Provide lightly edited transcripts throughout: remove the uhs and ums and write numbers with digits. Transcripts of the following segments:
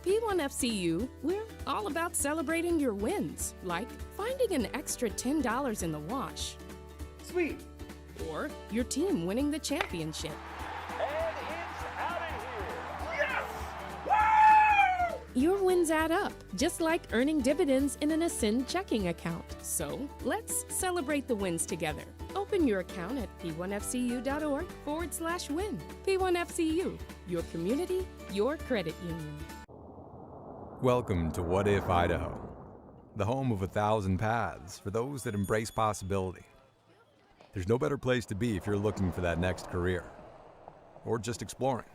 P1FCU, we're all about celebrating your wins, like finding an extra $10 in the wash. Sweet. Or your team winning the championship. And it's out of here. Yes! Woo! Your wins add up, just like earning dividends in an Ascend checking account. So let's celebrate the wins together. Open your account at p1fcu.org/win. P1FCU, your community, your credit union. Welcome to What If Idaho, the home of 1,000 paths for those that embrace possibility. There's no better place to be if you're looking for that next career, or just exploring.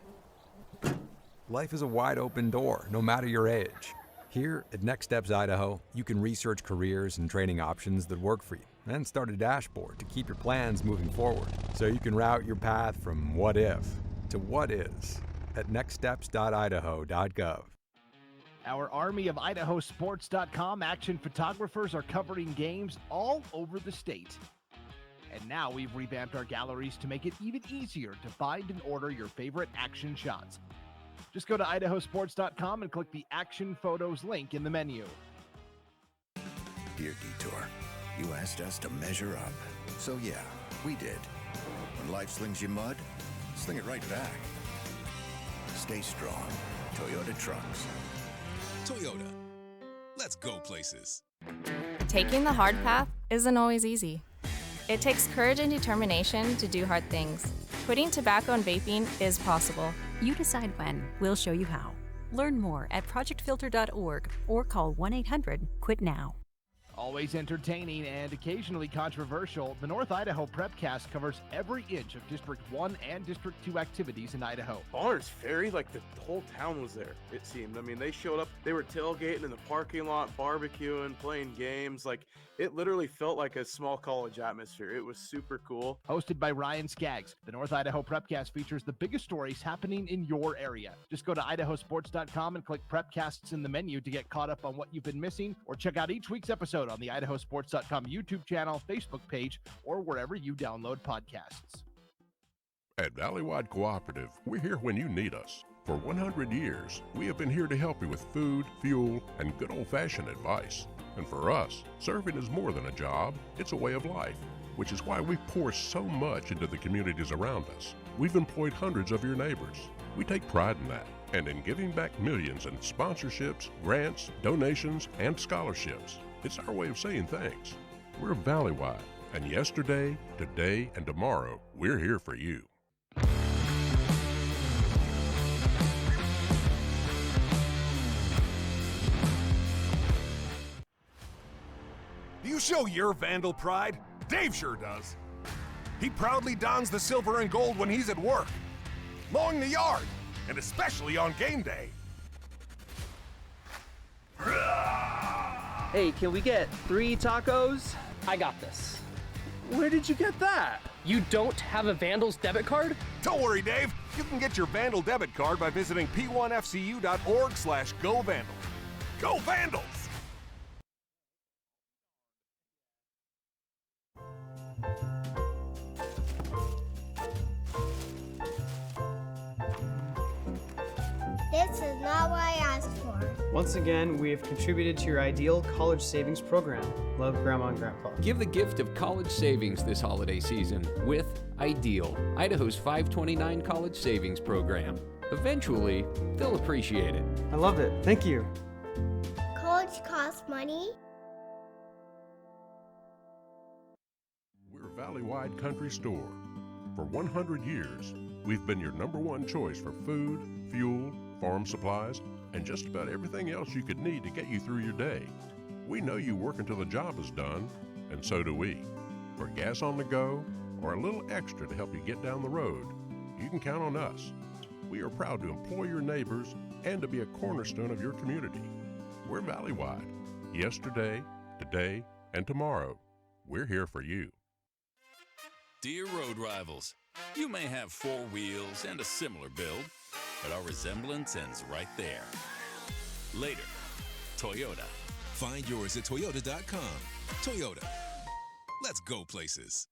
Life is a wide open door, no matter your age. Here at Next Steps Idaho, you can research careers and training options that work for you, and start a dashboard to keep your plans moving forward, so you can route your path from what if to what is at nextsteps.idaho.gov. Our army of IdahoSports.com action photographers are covering games all over the state. And now we've revamped our galleries to make it even easier to find and order your favorite action shots. Just go to IdahoSports.com and click the Action Photos link in the menu. Dear Detour, you asked us to measure up. So yeah, we did. When life slings you mud, sling it right back. Stay strong. Toyota Trucks. Toyota. Let's go places. Taking the hard path isn't always easy. It takes courage and determination to do hard things. Quitting tobacco and vaping is possible. You decide when. We'll show you how. Learn more at projectfilter.org or call 1-800-QUIT-NOW. Always entertaining and occasionally controversial, the North Idaho Prepcast covers every inch of District 1 and District 2 activities in Idaho. Bonners Ferry, like the whole town was there, it seemed. I mean, they showed up, they were tailgating in the parking lot, barbecuing, playing games. Like, it literally felt like a small college atmosphere. It was super cool. Hosted by Ryan Skaggs, the North Idaho Prepcast features the biggest stories happening in your area. Just go to IdahoSports.com and click Prepcasts in the menu to get caught up on what you've been missing, or check out each week's episode on the IdahoSports.com YouTube channel, Facebook page, or wherever you download podcasts. At Valleywide Cooperative, we're here when you need us. For 100 years, we have been here to help you with food, fuel, and good old-fashioned advice. And for us, serving is more than a job, it's a way of life, which is why we pour so much into the communities around us. We've employed hundreds of your neighbors. We take pride in that, and in giving back millions in sponsorships, grants, donations, and scholarships. It's our way of saying thanks. We're Valleywide, and yesterday, today, and tomorrow, we're here for you. Do you show your Vandal pride? Dave sure does. He proudly dons the silver and gold when he's at work, mowing the yard, and especially on game day. Hey, can we get 3 tacos? I got this. Where did you get that? You don't have a Vandals debit card? Don't worry, Dave. You can get your Vandal debit card by visiting p1fcu.org/GoVandals. Go Vandals! This is not what I asked for. Once again, we have contributed to your ideal college savings program. Love, Grandma and Grandpa. Give the gift of college savings this holiday season with Ideal, Idaho's 529 college savings program. Eventually, they'll appreciate it. I love it. Thank you. College costs money. We're Valleywide Country Store. For 100 years, we've been your #1 choice for food, fuel, farm supplies, and just about everything else you could need to get you through your day. We know you work until the job is done, and so do we. For gas on the go, or a little extra to help you get down the road, you can count on us. We are proud to employ your neighbors and to be a cornerstone of your community. We're Valleywide. Yesterday, today, and tomorrow, we're here for you. Dear road rivals, you may have 4 wheels and a similar build, but our resemblance ends right there. Later, Toyota. Find yours at Toyota.com. Toyota. Let's go places.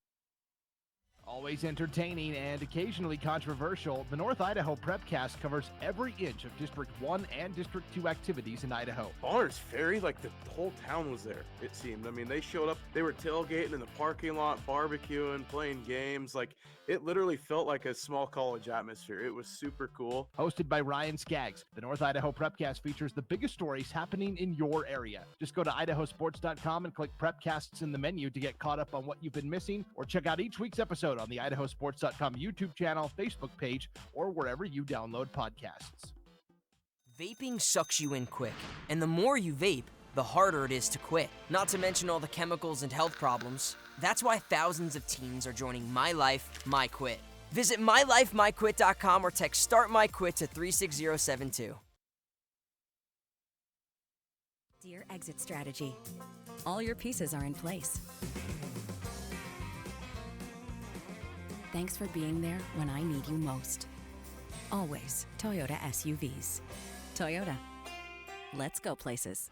Always entertaining and occasionally controversial, the North Idaho Prepcast covers every inch of District 1 and District 2 activities in Idaho. Bonners Ferry, like the whole town was there, it seemed. I mean, they showed up, they were tailgating in the parking lot, barbecuing, playing games. Like, it literally felt like a small college atmosphere. It was super cool. Hosted by Ryan Skaggs, the North Idaho Prepcast features the biggest stories happening in your area. Just go to IdahoSports.com and click Prepcasts in the menu to get caught up on what you've been missing, or check out each week's episode on the IdahoSports.com YouTube channel, Facebook page, or wherever you download podcasts. Vaping sucks you in quick, and the more you vape, the harder it is to quit. Not to mention all the chemicals and health problems. That's why thousands of teens are joining My Life, My Quit. Visit mylifemyquit.com or text Start My Quit to 36072. Dear Exit Strategy, all your pieces are in place. Thanks for being there when I need you most. Always Toyota SUVs. Toyota. Let's go places.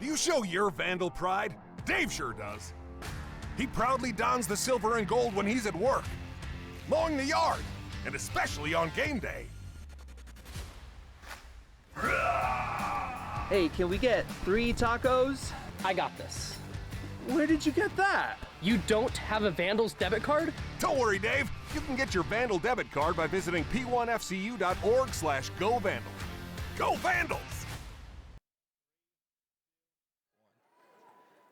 Do you show your Vandal pride? Dave sure does. He proudly dons the silver and gold when he's at work, mowing the yard, and especially on game day. Hey, can we get 3 tacos? I got this. Where did you get that? You don't have a Vandals debit card? Don't worry, Dave. You can get your Vandal debit card by visiting p1fcu.org/GoVandals. Go Vandals!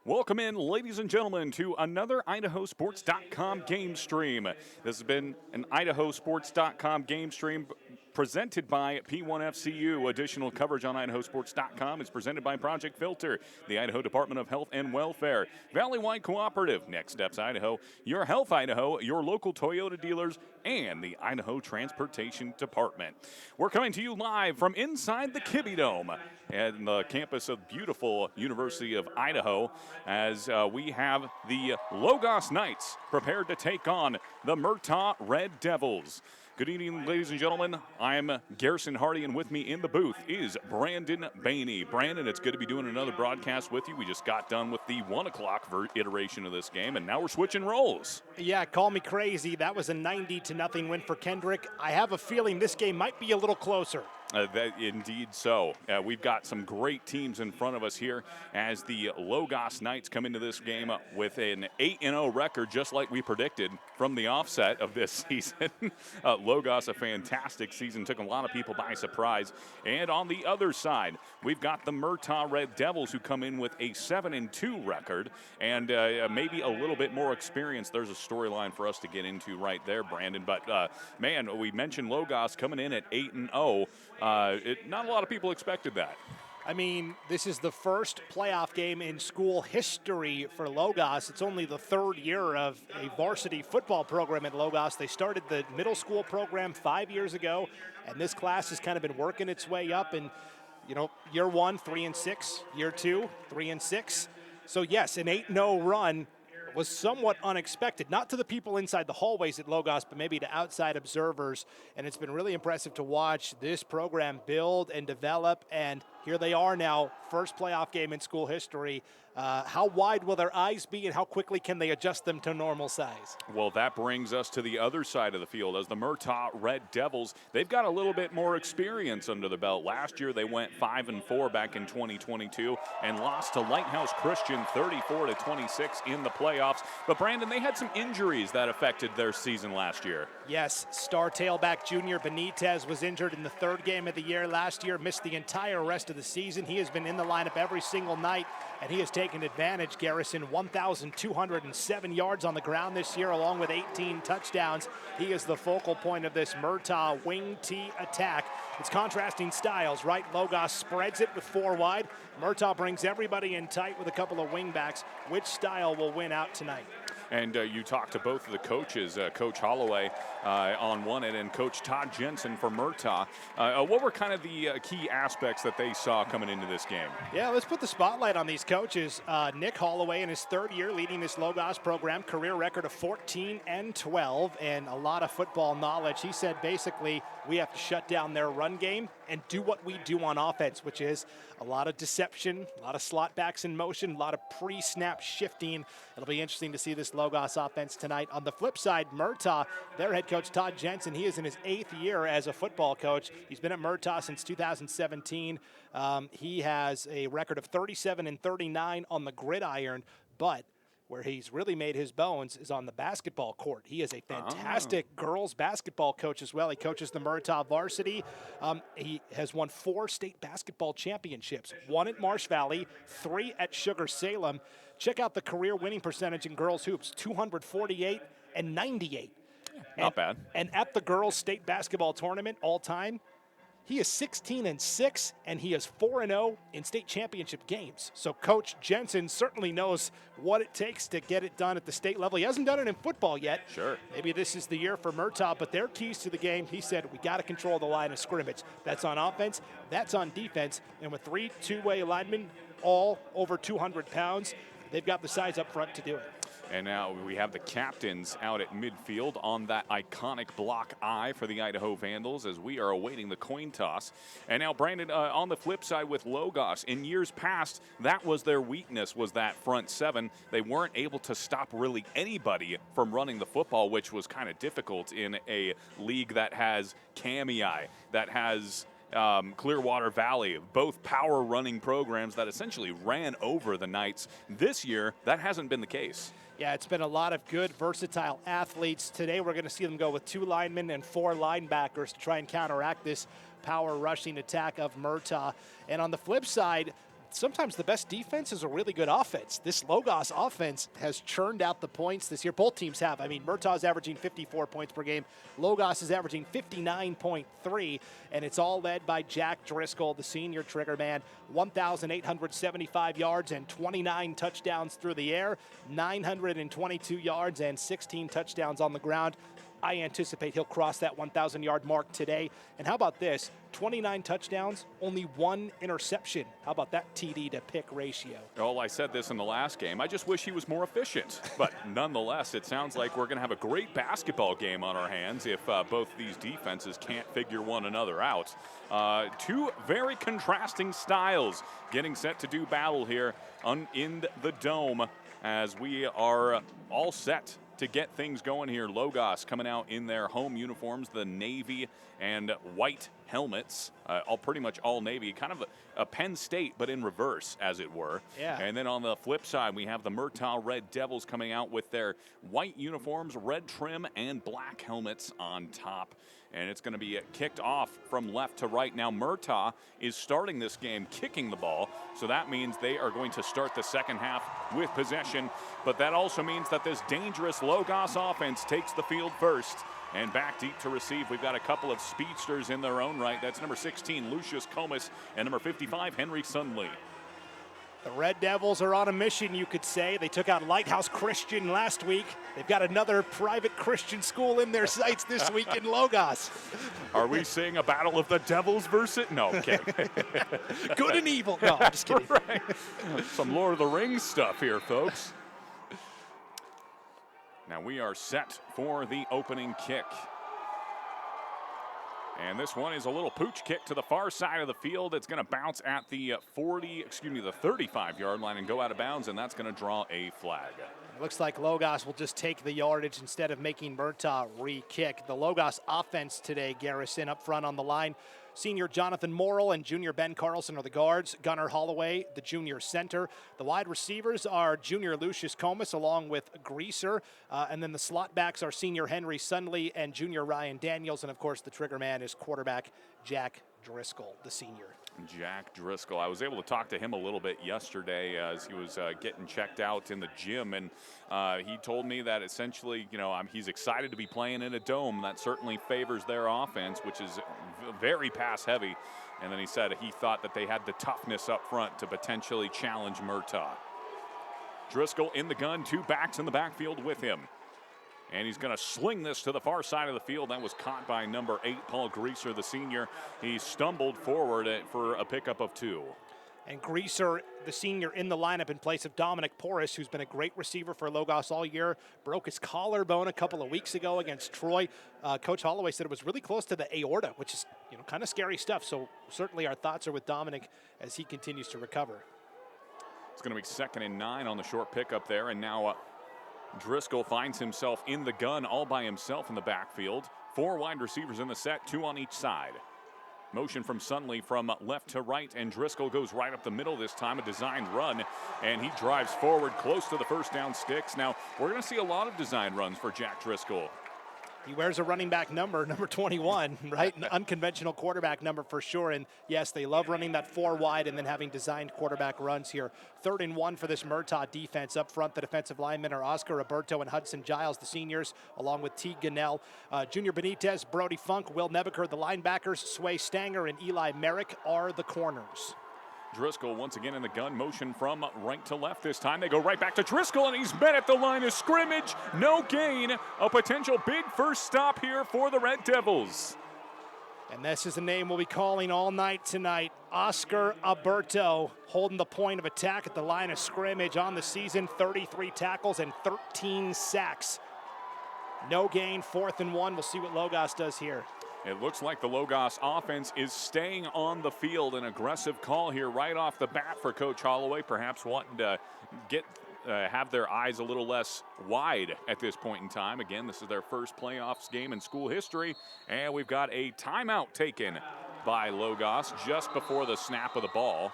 Welcome in, ladies and gentlemen, to another IdahoSports.com game stream. This has been an IdahoSports.com game stream presented by P1FCU. Additional coverage on IdahoSports.com is presented by Project Filter, the Idaho Department of Health and Welfare, Valley-Wide Cooperative, Next Steps Idaho, Your Health Idaho, your local Toyota dealers, and the Idaho Transportation Department. We're coming to you live from inside the Kibbe Dome and the campus of beautiful University of Idaho as we have the Logos Knights prepared to take on the Murtaugh Red Devils. Good evening, ladies and gentlemen. I'm Garrison Hardy, and with me in the booth is Brandon Bainey. Brandon, it's good to be doing another broadcast with you. We just got done with the 1 o'clock iteration of this game, and now we're switching roles. Yeah, call me crazy. That was a 90-0 win for Kendrick. I have a feeling this game might be a little closer. Indeed so. We've got some great teams in front of us here as the Logos Knights come into this game with an 8-0 record, just like we predicted from the offset of this season. Logos, a fantastic season, took a lot of people by surprise. And on the other side, we've got the Murtaugh Red Devils, who come in with a 7-2 record and maybe a little bit more experience. There's a storyline for us to get into right there, Brandon. But, man, we mentioned Logos coming in at 8-0. Not a lot of people expected that. I mean, this is the first playoff game in school history for Logos. It's only the third year of a varsity football program at Logos. They started the middle school program 5 years ago, and this class has kind of been working its way up. And, you know, year 1, 3-6, year 2, 3-6. So, yes, an 8-0 run was somewhat unexpected, not to the people inside the hallways at Logos, but maybe to outside observers. And it's been really impressive to watch this program build and develop. And here they are now, first playoff game in school history. How wide will their eyes be, and how quickly can they adjust them to normal size? Well, that brings us to the other side of the field. As the Murtaugh Red Devils, they've got a little bit more experience under the belt. Last year, they went 5-4 back in 2022 and lost to Lighthouse Christian 34-26 in the playoffs. But, Brandon, they had some injuries that affected their season last year. Yes, star tailback Junior Benitez was injured in the third game of the year last year, missed the entire rest of the season. He has been in the lineup every single night, and he has taken advantage. Garrison, 1,207 yards on the ground this year, along with 18 touchdowns. He is the focal point of this Murtaugh wing T attack. It's contrasting styles, right? Logos spreads it with 4 wide. Murtaugh brings everybody in tight with a couple of wing backs. Which style will win out tonight? And you talked to both of the coaches, Coach Holloway on one end and Coach Todd Jensen for Murtaugh. What were kind of the key aspects that they saw coming into this game? Yeah, let's put the spotlight on these coaches. Nick Holloway in his third year leading this Logos program, career record of 14-12 and a lot of football knowledge. He said basically we have to shut down their run game and do what we do on offense, which is a lot of deception, a lot of slot backs in motion, a lot of pre-snap shifting. It'll be interesting to see this Logos offense tonight. On the flip side, Murtaugh, their head coach Todd Jensen, he is in his 8th year as a football coach. He's been at Murtaugh since 2017. He has a record of 37-39 on the gridiron, but where he's really made his bones is on the basketball court. He is a fantastic girls basketball coach as well. He coaches the Murtaugh varsity. He has won 4 state basketball championships, 1 at Marsh Valley, 3 at Sugar Salem. Check out the career winning percentage in girls hoops, 248 and 98. Not bad. And at the girls state basketball tournament all time, he is 16-6, and he is 4-0 in state championship games. So Coach Jensen certainly knows what it takes to get it done at the state level. He hasn't done it in football yet. Sure. Maybe this is the year for Murtaugh, but their keys to the game, he said, we got to control the line of scrimmage. That's on offense, that's on defense, and with 3 two-way linemen, all over 200 pounds, they've got the size up front to do it. And now we have the captains out at midfield on that iconic block I for the Idaho Vandals as we are awaiting the coin toss. And now, Brandon, on the flip side with Logos, in years past, that was their weakness, was that front 7. They weren't able to stop really anybody from running the football, which was kind of difficult in a league that has Kamei, that has Clearwater Valley, both power running programs that essentially ran over the Knights. This year, that hasn't been the case. Yeah, it's been a lot of good, versatile athletes. Today we're going to see them go with 2 linemen and 4 linebackers to try and counteract this power rushing attack of Murtaugh. And on the flip side, sometimes the best defense is a really good offense. This Logos offense has churned out the points this year. Both teams have. I mean, Murtaugh is averaging 54 points per game. Logos is averaging 59.3, and it's all led by Jack Driscoll, the senior trigger man. 1,875 yards and 29 touchdowns through the air, 922 yards and 16 touchdowns on the ground. I anticipate he'll cross that 1,000-yard mark today. And how about this? 29 touchdowns, only 1 interception. How about that TD to pick ratio? Well, I said this in the last game. I just wish he was more efficient. But nonetheless, it sounds like we're going to have a great basketball game on our hands if both these defenses can't figure one another out. 2 very contrasting styles getting set to do battle here in the Dome as we are all set to get things going here. Logos coming out in their home uniforms, the navy and white helmets, pretty much all navy, kind of a Penn State, but in reverse, as it were. Yeah. And then on the flip side, we have the Murtaugh Red Devils coming out with their white uniforms, red trim, and black helmets on top. And it's going to be kicked off from left to right. Now, Murtaugh is starting this game kicking the ball, so that means they are going to start the second half with possession. But that also means that this dangerous Logos offense takes the field first. And back deep to receive, we've got a couple of speedsters in their own right. That's number 16, Lucius Comas, and number 55, Henry Sunley. The Red Devils are on a mission, you could say. They took out Lighthouse Christian last week. They've got another private Christian school in their sights this week in Logos. Are we seeing a battle of the Devils versus it? No, okay. Good and evil. No, I'm just kidding. Right. Some Lord of the Rings stuff here, folks. Now we are set for the opening kick. And this one is a little pooch kick to the far side of the field. It's going to bounce at the 35-yard line and go out of bounds, and that's going to draw a flag. It looks like Logos will just take the yardage instead of making Murtaugh re-kick. The Logos offense today, Garrison up front on the line. Senior Jonathan Morrill and junior Ben Carlson are the guards. Gunnar Holloway, the junior center. The wide receivers are junior Lucius Comas along with Greaser. And then the slot backs are senior Henry Sunley and junior Ryan Daniels. And, of course, the trigger man is quarterback Jack Driscoll, the senior. Jack Driscoll. I was able to talk to him a little bit yesterday as he was getting checked out in the gym, and he told me that essentially, he's excited to be playing in a dome. That certainly favors their offense, which is very pass heavy. And then he said he thought that they had the toughness up front to potentially challenge Murtaugh. Driscoll in the gun, 2 backs in the backfield with him. And he's going to sling this to the far side of the field. That was caught by number 8, Paul Greaser, the senior. He stumbled forward for a pickup of 2. And Greaser, the senior, in the lineup in place of Dominic Porras, who's been a great receiver for Logos all year. Broke his collarbone a couple of weeks ago against Troy. Coach Holloway said it was really close to the aorta, which is kind of scary stuff. So certainly our thoughts are with Dominic as he continues to recover. It's going to be 2nd and 9 on the short pickup there. And now Driscoll finds himself in the gun all by himself in the backfield. 4 wide receivers in the set, 2 on each side. Motion from Sunley from left to right, and Driscoll goes right up the middle this time, a designed run, and he drives forward close to the first down sticks. Now, we're going to see a lot of design runs for Jack Driscoll. He wears a running back number 21, right? An unconventional quarterback number for sure. And yes, they love running that 4 wide and then having designed quarterback runs here. 3rd and 1 for this Murtaugh defense. Up front, the defensive linemen are Oscar Roberto and Hudson Giles, the seniors, along with T. Gunnell. Junior Benitez, Brody Funk, Will Nebeker, the linebackers, Sway Stanger, and Eli Merrick are the corners. Driscoll once again in the gun, motion from right to left this time. They go right back to Driscoll, and he's met at the line of scrimmage. No gain. A potential big first stop here for the Red Devils. And this is the name we'll be calling all night tonight. Oscar Alberto holding the point of attack at the line of scrimmage on the season. 33 tackles and 13 sacks. No gain, 4th and 1. We'll see what Logos does here. It looks like the Logos offense is staying on the field. An aggressive call here right off the bat for Coach Holloway, perhaps wanting to have their eyes a little less wide at this point in time. Again, this is their first playoffs game in school history, and we've got a timeout taken by Logos just before the snap of the ball.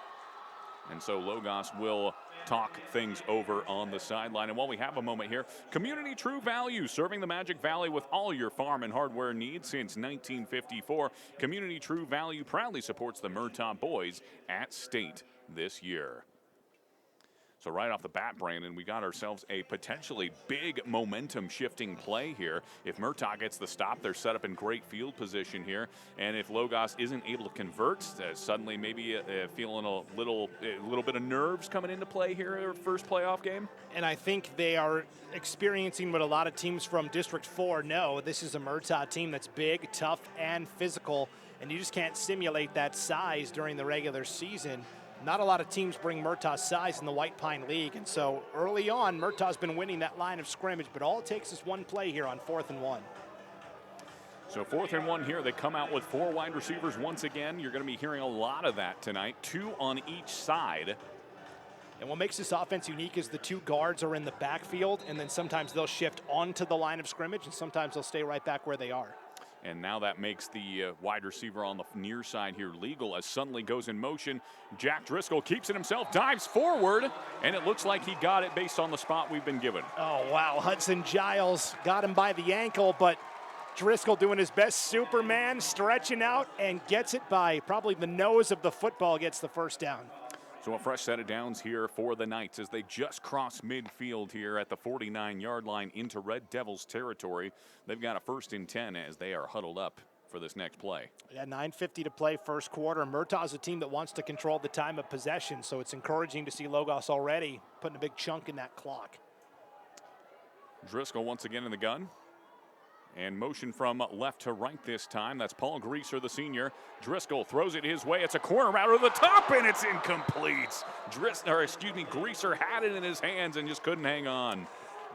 And so Logos will talk things over on the sideline. And while we have a moment here, Community True Value, serving the Magic Valley with all your farm and hardware needs since 1954. Community True Value proudly supports the Murtaugh boys at state this year. So right off the bat, Brandon, we got ourselves a potentially big momentum-shifting play here. If Murtaugh gets the stop, they're set up in great field position here. And if Logos isn't able to convert, suddenly maybe feeling a little bit of nerves coming into play here in their first playoff game. And I think they are experiencing what a lot of teams from District 4 know. This is a Murtaugh team that's big, tough, and physical, and you just can't simulate that size during the regular season. Not a lot of teams bring Murtaugh's size in the White Pine League, and so early on, Murtaugh's been winning that line of scrimmage, but all it takes is one play here on 4th and 1. So 4th and 1 here. They come out with 4 wide receivers once again. You're going to be hearing a lot of that tonight, 2 on each side. And what makes this offense unique is the 2 guards are in the backfield, and then sometimes they'll shift onto the line of scrimmage, and sometimes they'll stay right back where they are. And now that makes the wide receiver on the near side here legal as Sunley goes in motion. Jack Driscoll keeps it himself, dives forward, and it looks like he got it based on the spot we've been given. Oh, wow. Hudson Giles got him by the ankle, but Driscoll doing his best Superman, stretching out, and gets it by probably the nose of the football, gets the first down. So a fresh set of downs here for the Knights as they just cross midfield here at the 49-yard line into Red Devils territory. They've got a 1st and 10 as they are huddled up for this next play. Yeah, 9:50 to play first quarter. Murtaugh's a team that wants to control the time of possession, so it's encouraging to see Logos already putting a big chunk in that clock. Driscoll once again in the gun. And motion from left to right this time. That's Paul Greaser, the senior. Driscoll throws it his way. It's a corner route over the top, and it's incomplete. Greaser had it in his hands and just couldn't hang on.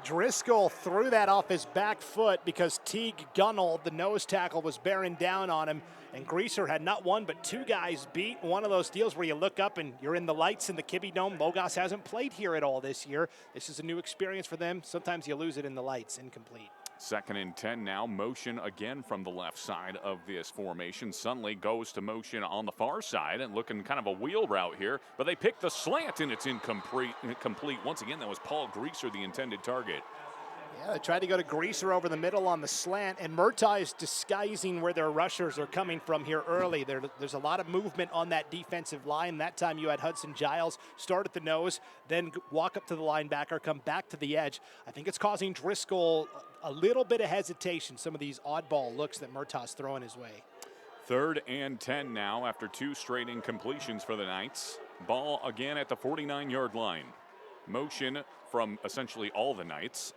Driscoll threw that off his back foot because Teague Gunnell, the nose tackle, was bearing down on him. And Greaser had not one but 2 guys beat. One of those deals where you look up and you're in the lights in the Kibbe Dome. Logos hasn't played here at all this year. This is a new experience for them. Sometimes you lose it in the lights, incomplete. 2nd and 10 now. Motion again from the left side of this formation. Sunley goes to motion on the far side and looking kind of a wheel route here, but they pick the slant and it's incomplete. Once again, that was Paul Greaser, the intended target. Yeah, they tried to go to Greaser over the middle on the slant, and Murtaugh is disguising where their rushers are coming from here early. There's a lot of movement on that defensive line. That time you had Hudson Giles start at the nose, then walk up to the linebacker, come back to the edge. I think it's causing Driscoll a little bit of hesitation, some of these oddball looks that Murtaugh's throwing his way. 3rd and 10 now after 2 straight incompletions for the Knights. Ball again at the 49-yard line. Motion from essentially all the Knights.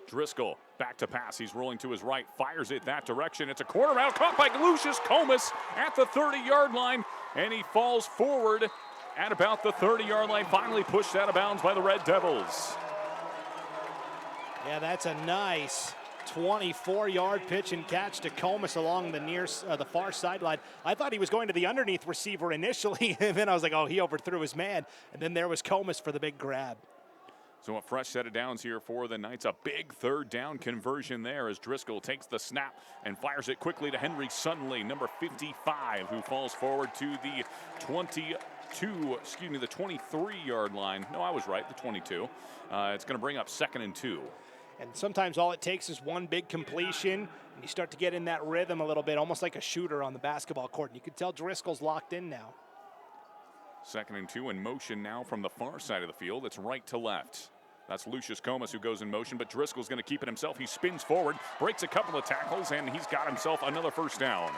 Driscoll back to pass. He's rolling to his right, fires it that direction. It's a corner out, caught by Lucius Comas at the 30-yard line. and he falls forward at about the 30-yard line, finally pushed out of bounds by the Red Devils. Yeah, that's a nice 24-yard pitch and catch to Comus along the far sideline. I thought he was going to the underneath receiver initially, and then I was like, oh, he overthrew his man. And then there was Comus for the big grab. So a fresh set of downs here for the Knights. A big third down conversion there as Driscoll takes the snap and fires it quickly to Henry Suddenly, number 55, who falls forward to the 23-yard line. No, I was right, the 22. It's going to bring up 2nd and 2. And sometimes all it takes is one big completion, and you start to get in that rhythm a little bit, almost like a shooter on the basketball court. And you can tell Driscoll's locked in now. 2nd and 2 in motion now from the far side of the field. It's right to left. That's Lucius Comus who goes in motion, but Driscoll's going to keep it himself. He spins forward, breaks a couple of tackles, and he's got himself another first down.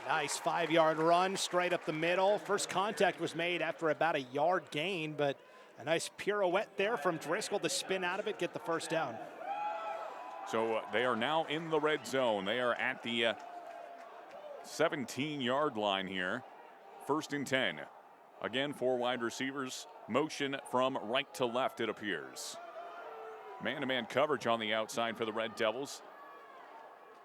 Nice 5-yard run straight up the middle. First contact was made after about a yard gain, but a nice pirouette there from Driscoll to spin out of it, get the first down. So they are now in the red zone. They are at the 17-yard line here. 1st and 10. Again, 4 wide receivers. Motion from right to left, it appears. Man-to-man coverage on the outside for the Red Devils.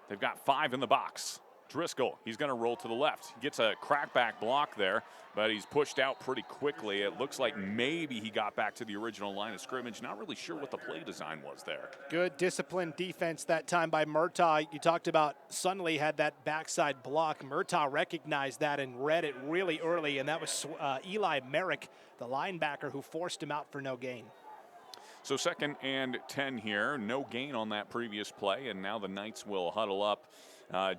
They've got 5 in the box. Driscoll, he's going to roll to the left. Gets a crackback block there, but he's pushed out pretty quickly. It looks like maybe he got back to the original line of scrimmage. Not really sure what the play design was there. Good disciplined defense that time by Murtaugh. You talked about Sunley had that backside block. Murtaugh recognized that and read it really early, and that was Eli Merrick, the linebacker, who forced him out for no gain. So 2nd and 10 here. No gain on that previous play, and now the Knights will huddle up.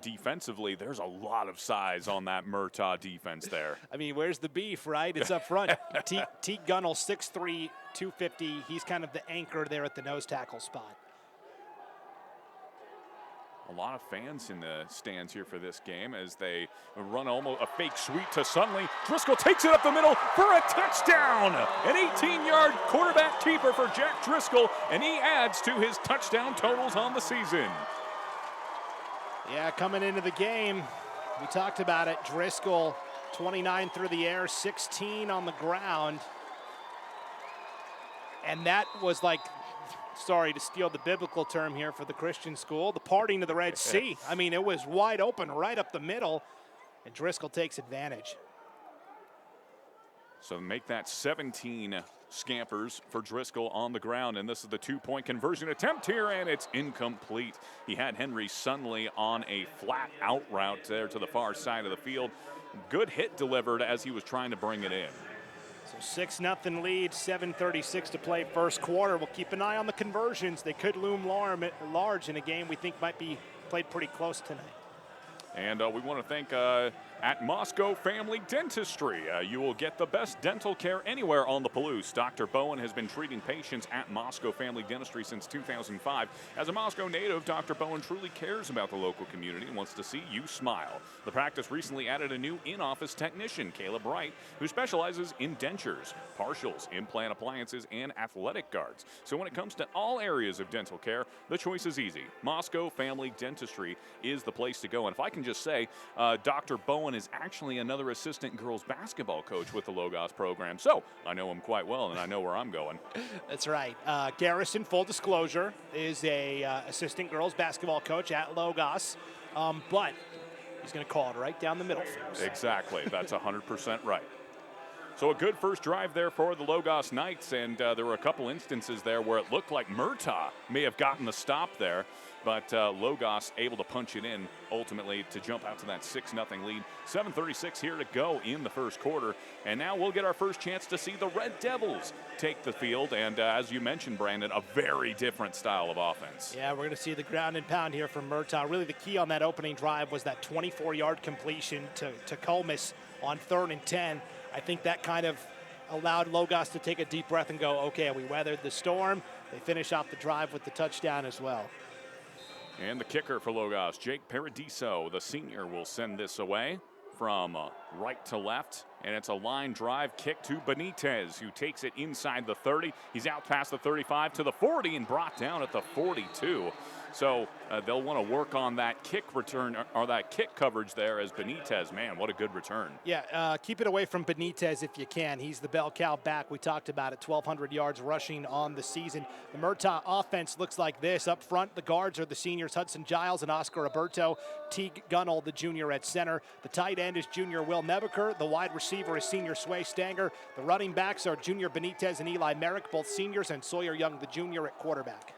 Defensively, there's a lot of size on that Murtaugh defense there. I mean, where's the beef, right? It's up front. Teague Gunnell, 6'3", 250. He's kind of the anchor there at the nose tackle spot. A lot of fans in the stands here for this game as they run almost a fake sweep to Sunley. Driscoll takes it up the middle for a touchdown. An 18-yard quarterback keeper for Jack Driscoll, and he adds to his touchdown totals on the season. Yeah, coming into the game, we talked about it. Driscoll, 29 through the air, 16 on the ground. And that was like, sorry to steal the biblical term here for the Christian school, the parting of the Red Sea. I mean, it was wide open right up the middle, and Driscoll takes advantage. So make that 17 scampers for Driscoll on the ground, and this is the 2-point conversion attempt here, and it's incomplete. He had Henry Suddenly on a flat out route there to the far side of the field. Good hit delivered as he was trying to bring it in. So 6-0 lead, 7:36 to play first quarter. We'll keep an eye on the conversions. They could loom large in a game we think might be played pretty close tonight. And we want to thank at Moscow Family Dentistry. You will get the best dental care anywhere on the Palouse. Dr. Bowen has been treating patients at Moscow Family Dentistry since 2005. As a Moscow native, Dr. Bowen truly cares about the local community and wants to see you smile. The practice recently added a new in-office technician, Caleb Wright, who specializes in dentures, partials, implant appliances, and athletic guards. So when it comes to all areas of dental care, the choice is easy. Moscow Family Dentistry is the place to go. And if I can just say, Dr. Bowen is actually another assistant girls basketball coach with the Logos program. So I know him quite well, and I know where I'm going. That's right. Garrison, full disclosure, is a assistant girls basketball coach at Logos, but he's going to call it right down the middle for us. Exactly. That's 100% right. So a good first drive there for the Logos Knights, and there were a couple instances there where it looked like Murtaugh may have gotten the stop there, but Logos able to punch it in ultimately to jump out to that 6-0 lead. 7:36 here to go in the first quarter, and now we'll get our first chance to see the Red Devils take the field, and as you mentioned, Brandon, a very different style of offense. Yeah, we're going to see the ground and pound here from Murtaugh. Really the key on that opening drive was that 24-yard completion to Comus on 3rd and 10. I think that kind of allowed Logos to take a deep breath and go, okay, we weathered the storm. They finish off the drive with the touchdown as well. And the kicker for Logos, Jake Paradiso, the senior, will send this away from right to left. And it's a line drive kick to Benitez, who takes it inside the 30. He's out past the 35 to the 40 and brought down at the 42. So they'll want to work on that kick return or that kick coverage there as Benitez. Man, what a good return. Yeah, keep it away from Benitez if you can. He's the bell cow back. We talked about it, 1,200 yards rushing on the season. The Murtaugh offense looks like this. Up front, the guards are the seniors Hudson Giles and Oscar Roberto. Teague Gunnell, the junior, at center. The tight end is junior Will Nebeker. The wide receiver is senior Sway Stanger. The running backs are junior Benitez and Eli Merrick, both seniors, and Sawyer Young, the junior, at quarterback.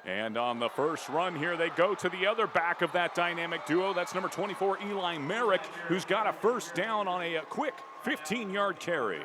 And on the first run here, they go to the other back of that dynamic duo. That's number 24, Eli Merrick, who's got a first down on a quick 15-yard carry.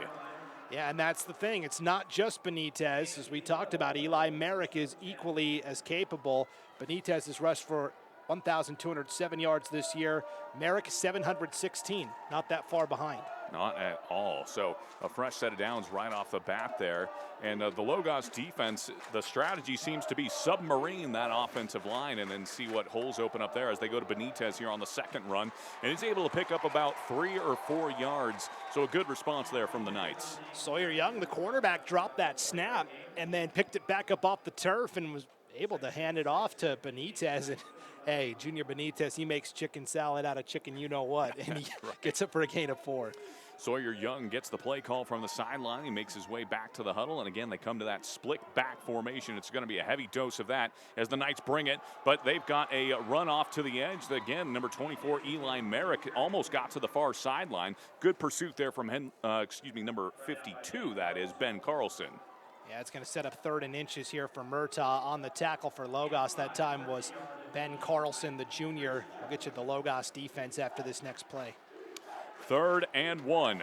Yeah, and that's the thing. It's not just Benitez. As we talked about, Eli Merrick is equally as capable. Benitez has rushed for 1,207 yards this year. Merrick, 716. Not that far behind. Not at all. So a fresh set of downs right off the bat there. And the Logos defense, the strategy seems to be submarine that offensive line and then see what holes open up there as they go to Benitez here on the second run. And he's able to pick up about 3 or 4 yards. So a good response there from the Knights. Sawyer Young, the quarterback, dropped that snap and then picked it back up off the turf and was able to hand it off to Benitez. And hey, junior Benitez, he makes chicken salad out of chicken you-know-what, and he gets up for a gain of 4. Sawyer Young gets the play call from the sideline. He makes his way back to the huddle, and again, they come to that split back formation. It's going to be a heavy dose of that as the Knights bring it, but they've got a run off to the edge. Again, number 24, Eli Merrick, almost got to the far sideline. Good pursuit there from number 52, that is, Ben Carlson. Yeah, it's going to set up 3rd and inches here for Murtaugh. On the tackle for Logos that time was Ben Carlson, the junior. We'll get you the Logos defense after this next play. 3rd and 1.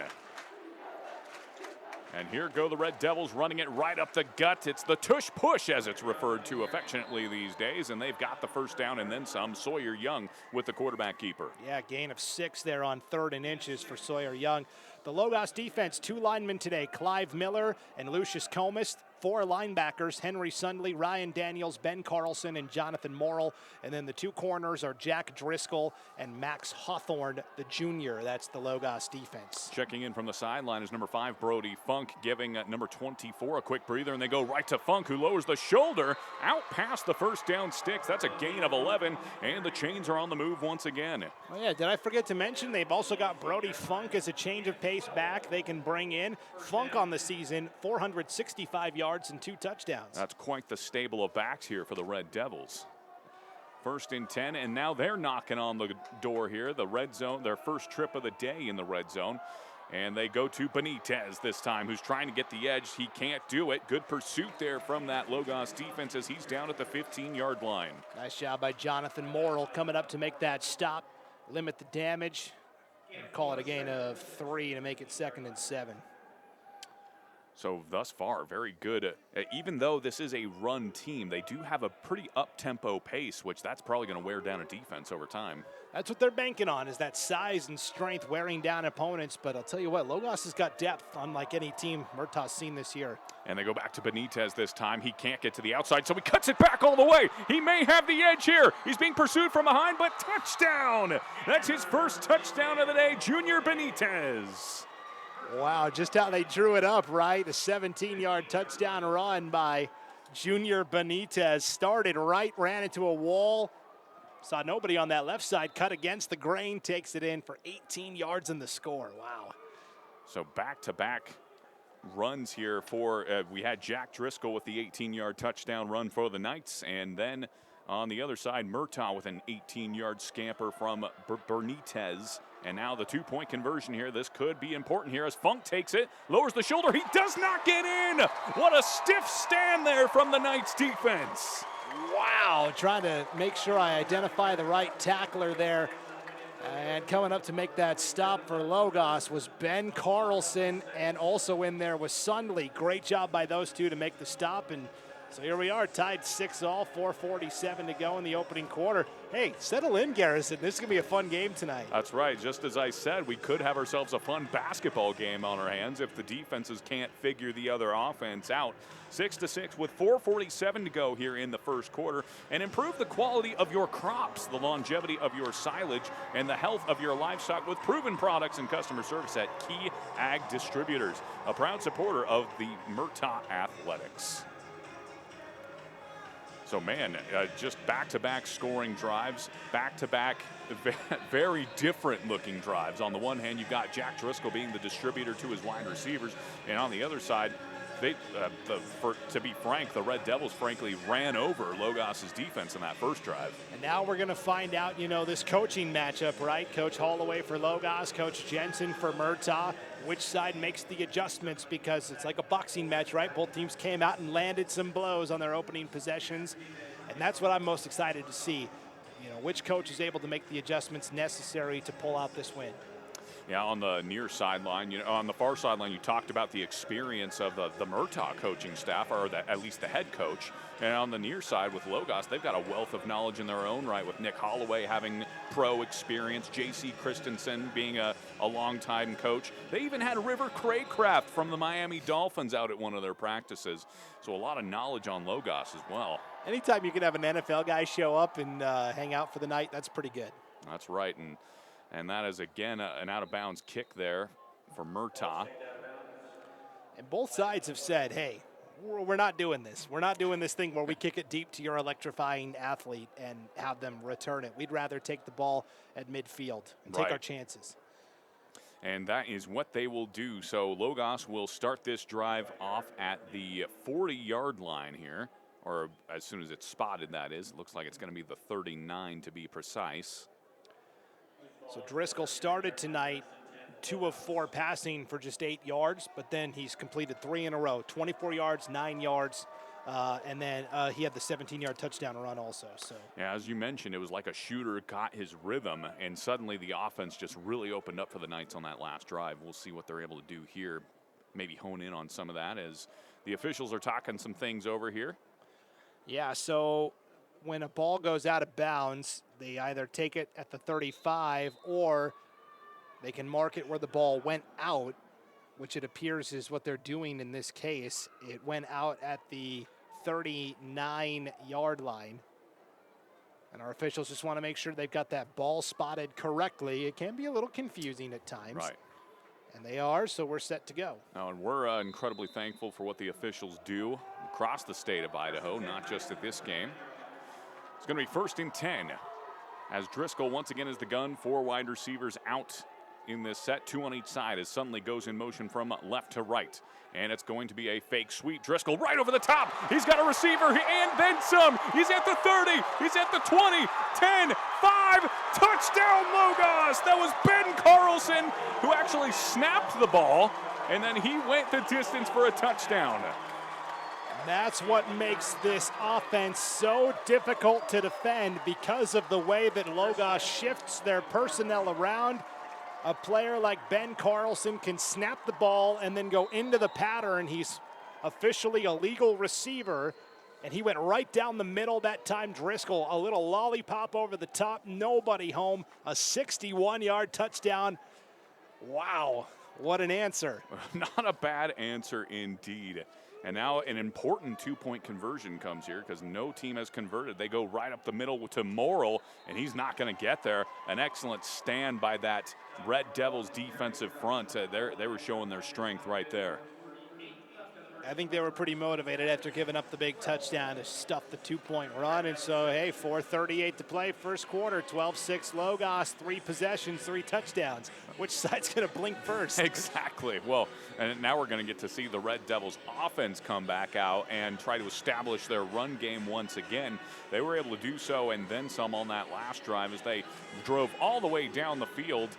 And here go the Red Devils running it right up the gut. It's the tush push, as it's referred to affectionately these days, and they've got the first down and then some. Sawyer Young with the quarterback keeper. Yeah, gain of 6 there on 3rd and inches for Sawyer Young. The Logos defense, 2 linemen today, Clive Miller and Lucius Comas. 4 linebackers, Henry Sundley, Ryan Daniels, Ben Carlson, and Jonathan Morrill. And then the 2 corners are Jack Driscoll and Max Hawthorne, the junior. That's the Logos defense. Checking in from the sideline is number 5, Brody Funk, giving number 24 a quick breather, and they go right to Funk, who lowers the shoulder out past the first down sticks. That's a gain of 11, and the chains are on the move once again. Oh yeah, did I forget to mention they've also got Brody Funk as a change of pace back they can bring in. Funk on the season, 465 yards and 2 touchdowns. That's quite the stable of backs here for the Red Devils. 1st and 10, and now they're knocking on the door here. The red zone, their first trip of the day in the red zone. And they go to Benitez this time, who's trying to get the edge. He can't do it. Good pursuit there from that Logos defense as he's down at the 15-yard line. Nice job by Jonathan Morrill coming up to make that stop, limit the damage, and call it a gain of 3 to make it 2nd and 7. So thus far, very good. Even though this is a run team, they do have a pretty up-tempo pace, which that's probably going to wear down a defense over time. That's what they're banking on, is that size and strength wearing down opponents. But I'll tell you what, Logos has got depth, unlike any team Murtaugh's seen this year. And they go back to Benitez this time. He can't get to the outside, so he cuts it back all the way. He may have the edge here. He's being pursued from behind, but touchdown! That's his first touchdown of the day, Junior Benitez. Wow, just how they drew it up, right? A 17-yard touchdown run by Junior Benitez. Started right, ran into a wall. Saw nobody on that left side, cut against the grain, takes it in for 18 yards in the score. Wow. So back-to-back runs here for, we had Jack Driscoll with the 18-yard touchdown run for the Knights, and then on the other side, Murtaugh with an 18-yard scamper from Benitez. And now the 2-point conversion here. This could be important here as Funk takes it, lowers the shoulder. He does not get in. What a stiff stand there from the Knights defense. Wow, trying to make sure I identify the right tackler there. And coming up to make that stop for Logos was Ben Carlson, and also in there was Sundley. Great job by those two to make the stop, and So here we are, tied 6-all, 4:47 to go in the opening quarter. Hey, settle in, Garrison. This is going to be a fun game tonight. That's right. Just as I said, we could have ourselves a fun basketball game on our hands if the defenses can't figure the other offense out. 6-6 with 4:47 to go here in the first quarter. And improve the quality of your crops, the longevity of your silage, and the health of your livestock with proven products and customer service at Key Ag Distributors, a proud supporter of the Murtaugh Athletics. So, man, just back-to-back scoring drives, back-to-back very different-looking drives. On the one hand, you've got Jack Driscoll being the distributor to his wide receivers, and on the other side, to be frank, the Red Devils, frankly, ran over Logos' defense in that first drive. And now we're going to find out, this coaching matchup, right? Coach Holloway for Logos, Coach Jensen for Murtaugh. Which side makes the adjustments, because it's like a boxing match, right? Both teams came out and landed some blows on their opening possessions, and that's what I'm most excited to see. Which coach is able to make the adjustments necessary to pull out this win. Yeah, on the near sideline, on the far sideline, you talked about the experience of the Murtaugh coaching staff, or at least the head coach. And on the near side with Logos, they've got a wealth of knowledge in their own right, with Nick Holloway having pro experience, J.C. Christensen being a longtime coach. They even had River Craycraft from the Miami Dolphins out at one of their practices. So a lot of knowledge on Logos as well. Anytime you can have an NFL guy show up and hang out for the night, that's pretty good. That's right. And that is, again, an out-of-bounds kick there for Murtaugh. And both sides have said, hey, we're not doing this. We're not doing this thing where we kick it deep to your electrifying athlete and have them return it. We'd rather take the ball at midfield and take our chances. And that is what they will do. So Logos will start this drive off at the 40-yard line here, or as soon as it's spotted, that is. It looks like it's going to be the 39 to be precise. So Driscoll started tonight 2 of 4 passing for just 8 yards, but then he's completed 3 in a row, 24 yards, 9 yards, and then he had the 17-yard touchdown run also. So yeah, as you mentioned, it was like a shooter got his rhythm, and suddenly the offense just really opened up for the Knights on that last drive. We'll see what they're able to do here, maybe hone in on some of that as the officials are talking some things over here. Yeah, so when a ball goes out of bounds, they either take it at the 35 or they can mark it where the ball went out, which it appears is what they're doing in this case. It went out at the 39-yard line. And our officials just want to make sure they've got that ball spotted correctly. It can be a little confusing at times. Right. And they are, so we're set to go. Now, and we're incredibly thankful for what the officials do across the state of Idaho, not just at this game. It's going to be 1st and 10 as Driscoll once again is the gun. 4 wide receivers out in this set, 2 on each side as suddenly goes in motion from left to right. And it's going to be a fake sweep. Driscoll right over the top. He's got a receiver and then some. He's at the 30. He's at the 20, 10, 5. Touchdown Logos. That was Ben Carlson who actually snapped the ball, and then he went the distance for a touchdown. That's what makes this offense so difficult to defend, because of the way that Logos shifts their personnel around. A player like Ben Carlson can snap the ball and then go into the pattern. He's officially a legal receiver, and he went right down the middle that time. Driscoll, a little lollipop over the top, nobody home, a 61-yard touchdown. Wow, what an answer. Not a bad answer indeed. And now an important 2-point conversion comes here because no team has converted. They go right up the middle to Morrill, and he's not going to get there. An excellent stand by that Red Devils defensive front. They were showing their strength right there. I think they were pretty motivated after giving up the big touchdown to stuff the 2-point run. And so, hey, 4:38 to play, first quarter, 12-6 Logos, 3 possessions, 3 touchdowns. Which side's going to blink first? Exactly. Well, and now we're going to get to see the Red Devils offense come back out and try to establish their run game once again. They were able to do so and then some on that last drive as they drove all the way down the field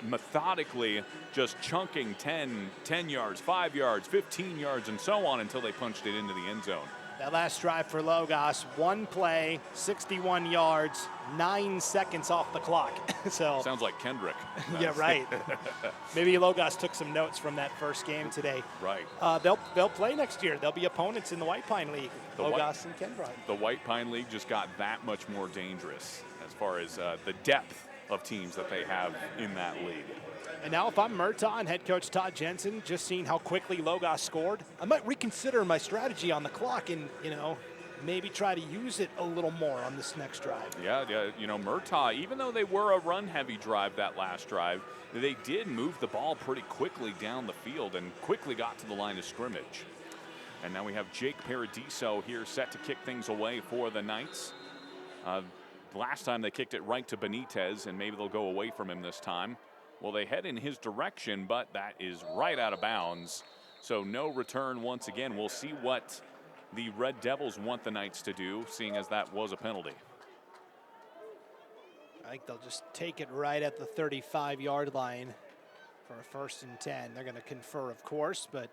methodically just chunking 10 yards, 5 yards, 15 yards, and so on until they punched it into the end zone. That last drive for Logos, one play, 61 yards, 9 seconds off the clock. So sounds like Kendrick. Yeah, right. Maybe Logos took some notes from that first game today. Right. They'll play next year. They'll be opponents in the White Pine League. Logos and Kendrick. The White Pine League just got that much more dangerous as far as the depth of teams that they have in that league. And now if I'm Murtaugh and head coach Todd Jensen, just seeing how quickly Logos scored, I might reconsider my strategy on the clock and, maybe try to use it a little more on this next drive. Yeah, Murtaugh, even though they were a run-heavy drive that last drive, they did move the ball pretty quickly down the field and quickly got to the line of scrimmage. And now we have Jake Paradiso here set to kick things away for the Knights. Last time they kicked it right to Benitez, and maybe they'll go away from him this time. Well, they head in his direction, but that is right out of bounds. So no return once again. We'll see what the Red Devils want the Knights to do, seeing as that was a penalty. I think they'll just take it right at the 35-yard line for a 1st and 10. They're going to confer, of course, but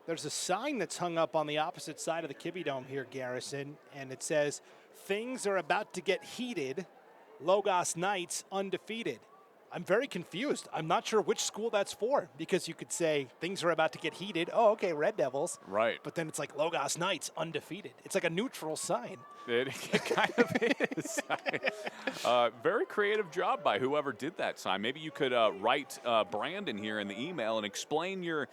there's a sign that's hung up on the opposite side of the Kibbe Dome here, Garrison, and it says, "Things are about to get heated. Logos Knights undefeated." I'm very confused. I'm not sure which school that's for, because you could say things are about to get heated. Oh, okay, Red Devils. Right. But then it's like Logos Knights undefeated. It's like a neutral sign. It kind of is. Very creative job by whoever did that sign. Maybe you could write Brandon here in the email and explain your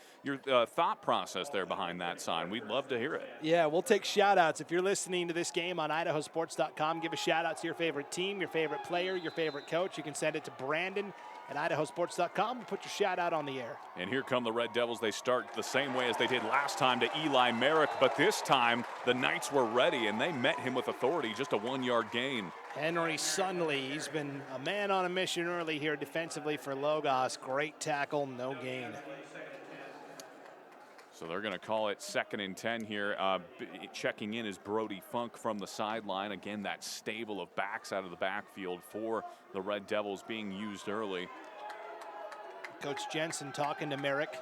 thought process there behind that sign. We'd love to hear it. Yeah, we'll take shout-outs. If you're listening to this game on IdahoSports.com, give a shout-out to your favorite team, your favorite player, your favorite coach. You can send it to Brandon at IdahoSports.com. We'll put your shout-out on the air. And here come the Red Devils. They start the same way as they did last time to Eli Merrick, but this time the Knights were ready, and they met him with authority, just a 1-yard gain. Henry Sunley, he's been a man on a mission early here defensively for Logos. Great tackle, no gain. So they're going to call it 2nd and 10 here. Checking in is Brody Funk from the sideline. Again, that stable of backs out of the backfield for the Red Devils being used early. Coach Jensen talking to Merrick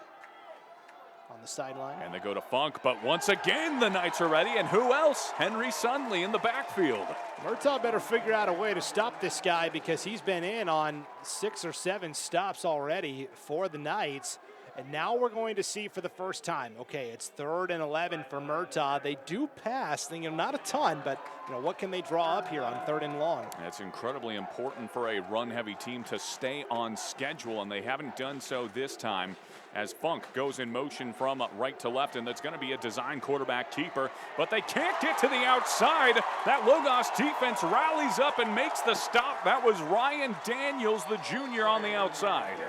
on the sideline. And they go to Funk, but once again the Knights are ready. And who else? Henry Sunley in the backfield. Murtaugh better figure out a way to stop this guy, because he's been in on 6 or 7 stops already for the Knights. And now we're going to see for the first time, okay, it's 3rd and 11 for Murtaugh. They do pass, not a ton, but what can they draw up here on 3rd and long? It's incredibly important for a run-heavy team to stay on schedule, and they haven't done so this time as Funk goes in motion from right to left, and that's going to be a design quarterback keeper, but they can't get to the outside. That Logos defense rallies up and makes the stop. That was Ryan Daniels, the junior, on the outside.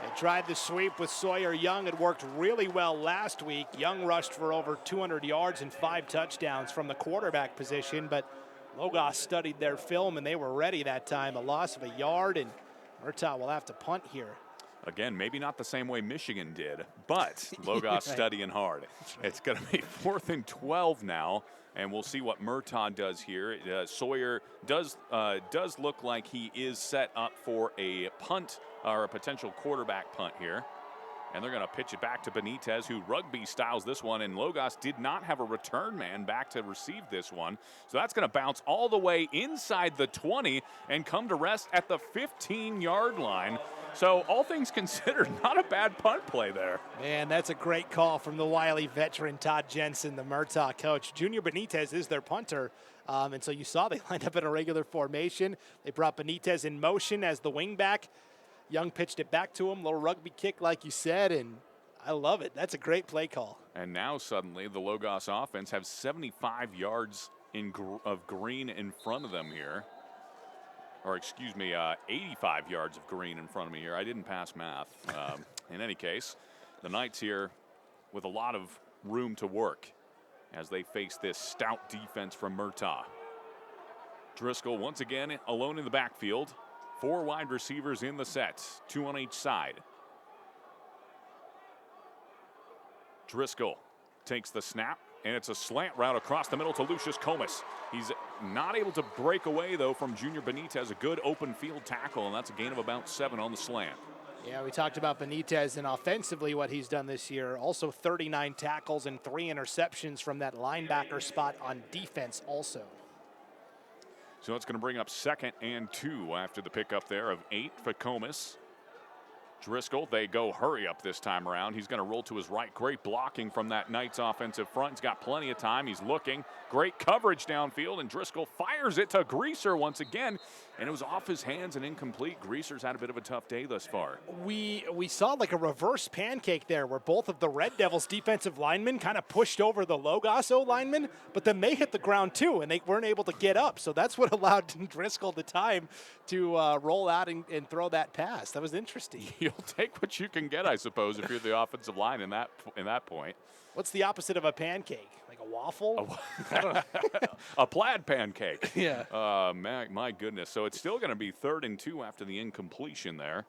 They tried the sweep with Sawyer Young. It worked really well last week. Young rushed for over 200 yards and 5 touchdowns from the quarterback position, but Logos studied their film and they were ready that time. A loss of a yard, and Murtaugh will have to punt here. Again, maybe not the same way Michigan did, but Logos studying hard. It's going to be 4th and 12 now, and we'll see what Murtaugh does here. Sawyer does look like he is set up for a punt, or a potential quarterback punt here. And they're going to pitch it back to Benitez, who rugby styles this one, and Logos did not have a return man back to receive this one. So that's going to bounce all the way inside the 20 and come to rest at the 15-yard line. So all things considered, not a bad punt play there. Man, that's a great call from the wily veteran Todd Jensen, the Murtaugh coach. Junior Benitez is their punter. And so you saw they lined up in a regular formation. They brought Benitez in motion as the wingback. Young pitched it back to him, little rugby kick like you said, and I love it. That's a great play call. And now suddenly the Logos offense have 75 yards of green in front of them here. Or excuse me, 85 yards of green in front of me here. I didn't pass math. In any case, the Knights here with a lot of room to work as they face this stout defense from Murtaugh. Driscoll once again alone in the backfield. 4 wide receivers in the set, 2 on each side. Driscoll takes the snap and it's a slant route across the middle to Lucius Comas. He's not able to break away, though, from Junior Benitez. A good open field tackle, and that's a gain of about 7 on the slant. Yeah, we talked about Benitez and offensively what he's done this year. Also 39 tackles and 3 interceptions from that linebacker spot on defense also. So it's going to bring up 2nd and 2 after the pickup there of 8 for Comas. Driscoll, they go hurry up this time around. He's going to roll to his right. Great blocking from that Knights offensive front. He's got plenty of time. He's looking. Great coverage downfield, and Driscoll fires it to Greaser once again, and it was off his hands and incomplete. Greaser's had a bit of a tough day thus far. We saw like a reverse pancake there where both of the Red Devils defensive linemen kind of pushed over the Logos O linemen, but then they hit the ground too, and they weren't able to get up. So that's what allowed Driscoll the time to roll out and throw that pass. That was interesting. You'll take what you can get, I suppose, if you're the offensive line in that point. What's the opposite of a pancake? Like a waffle? A plaid pancake. Yeah. My goodness. So it's still going to be 3rd and 2 after the incompletion there.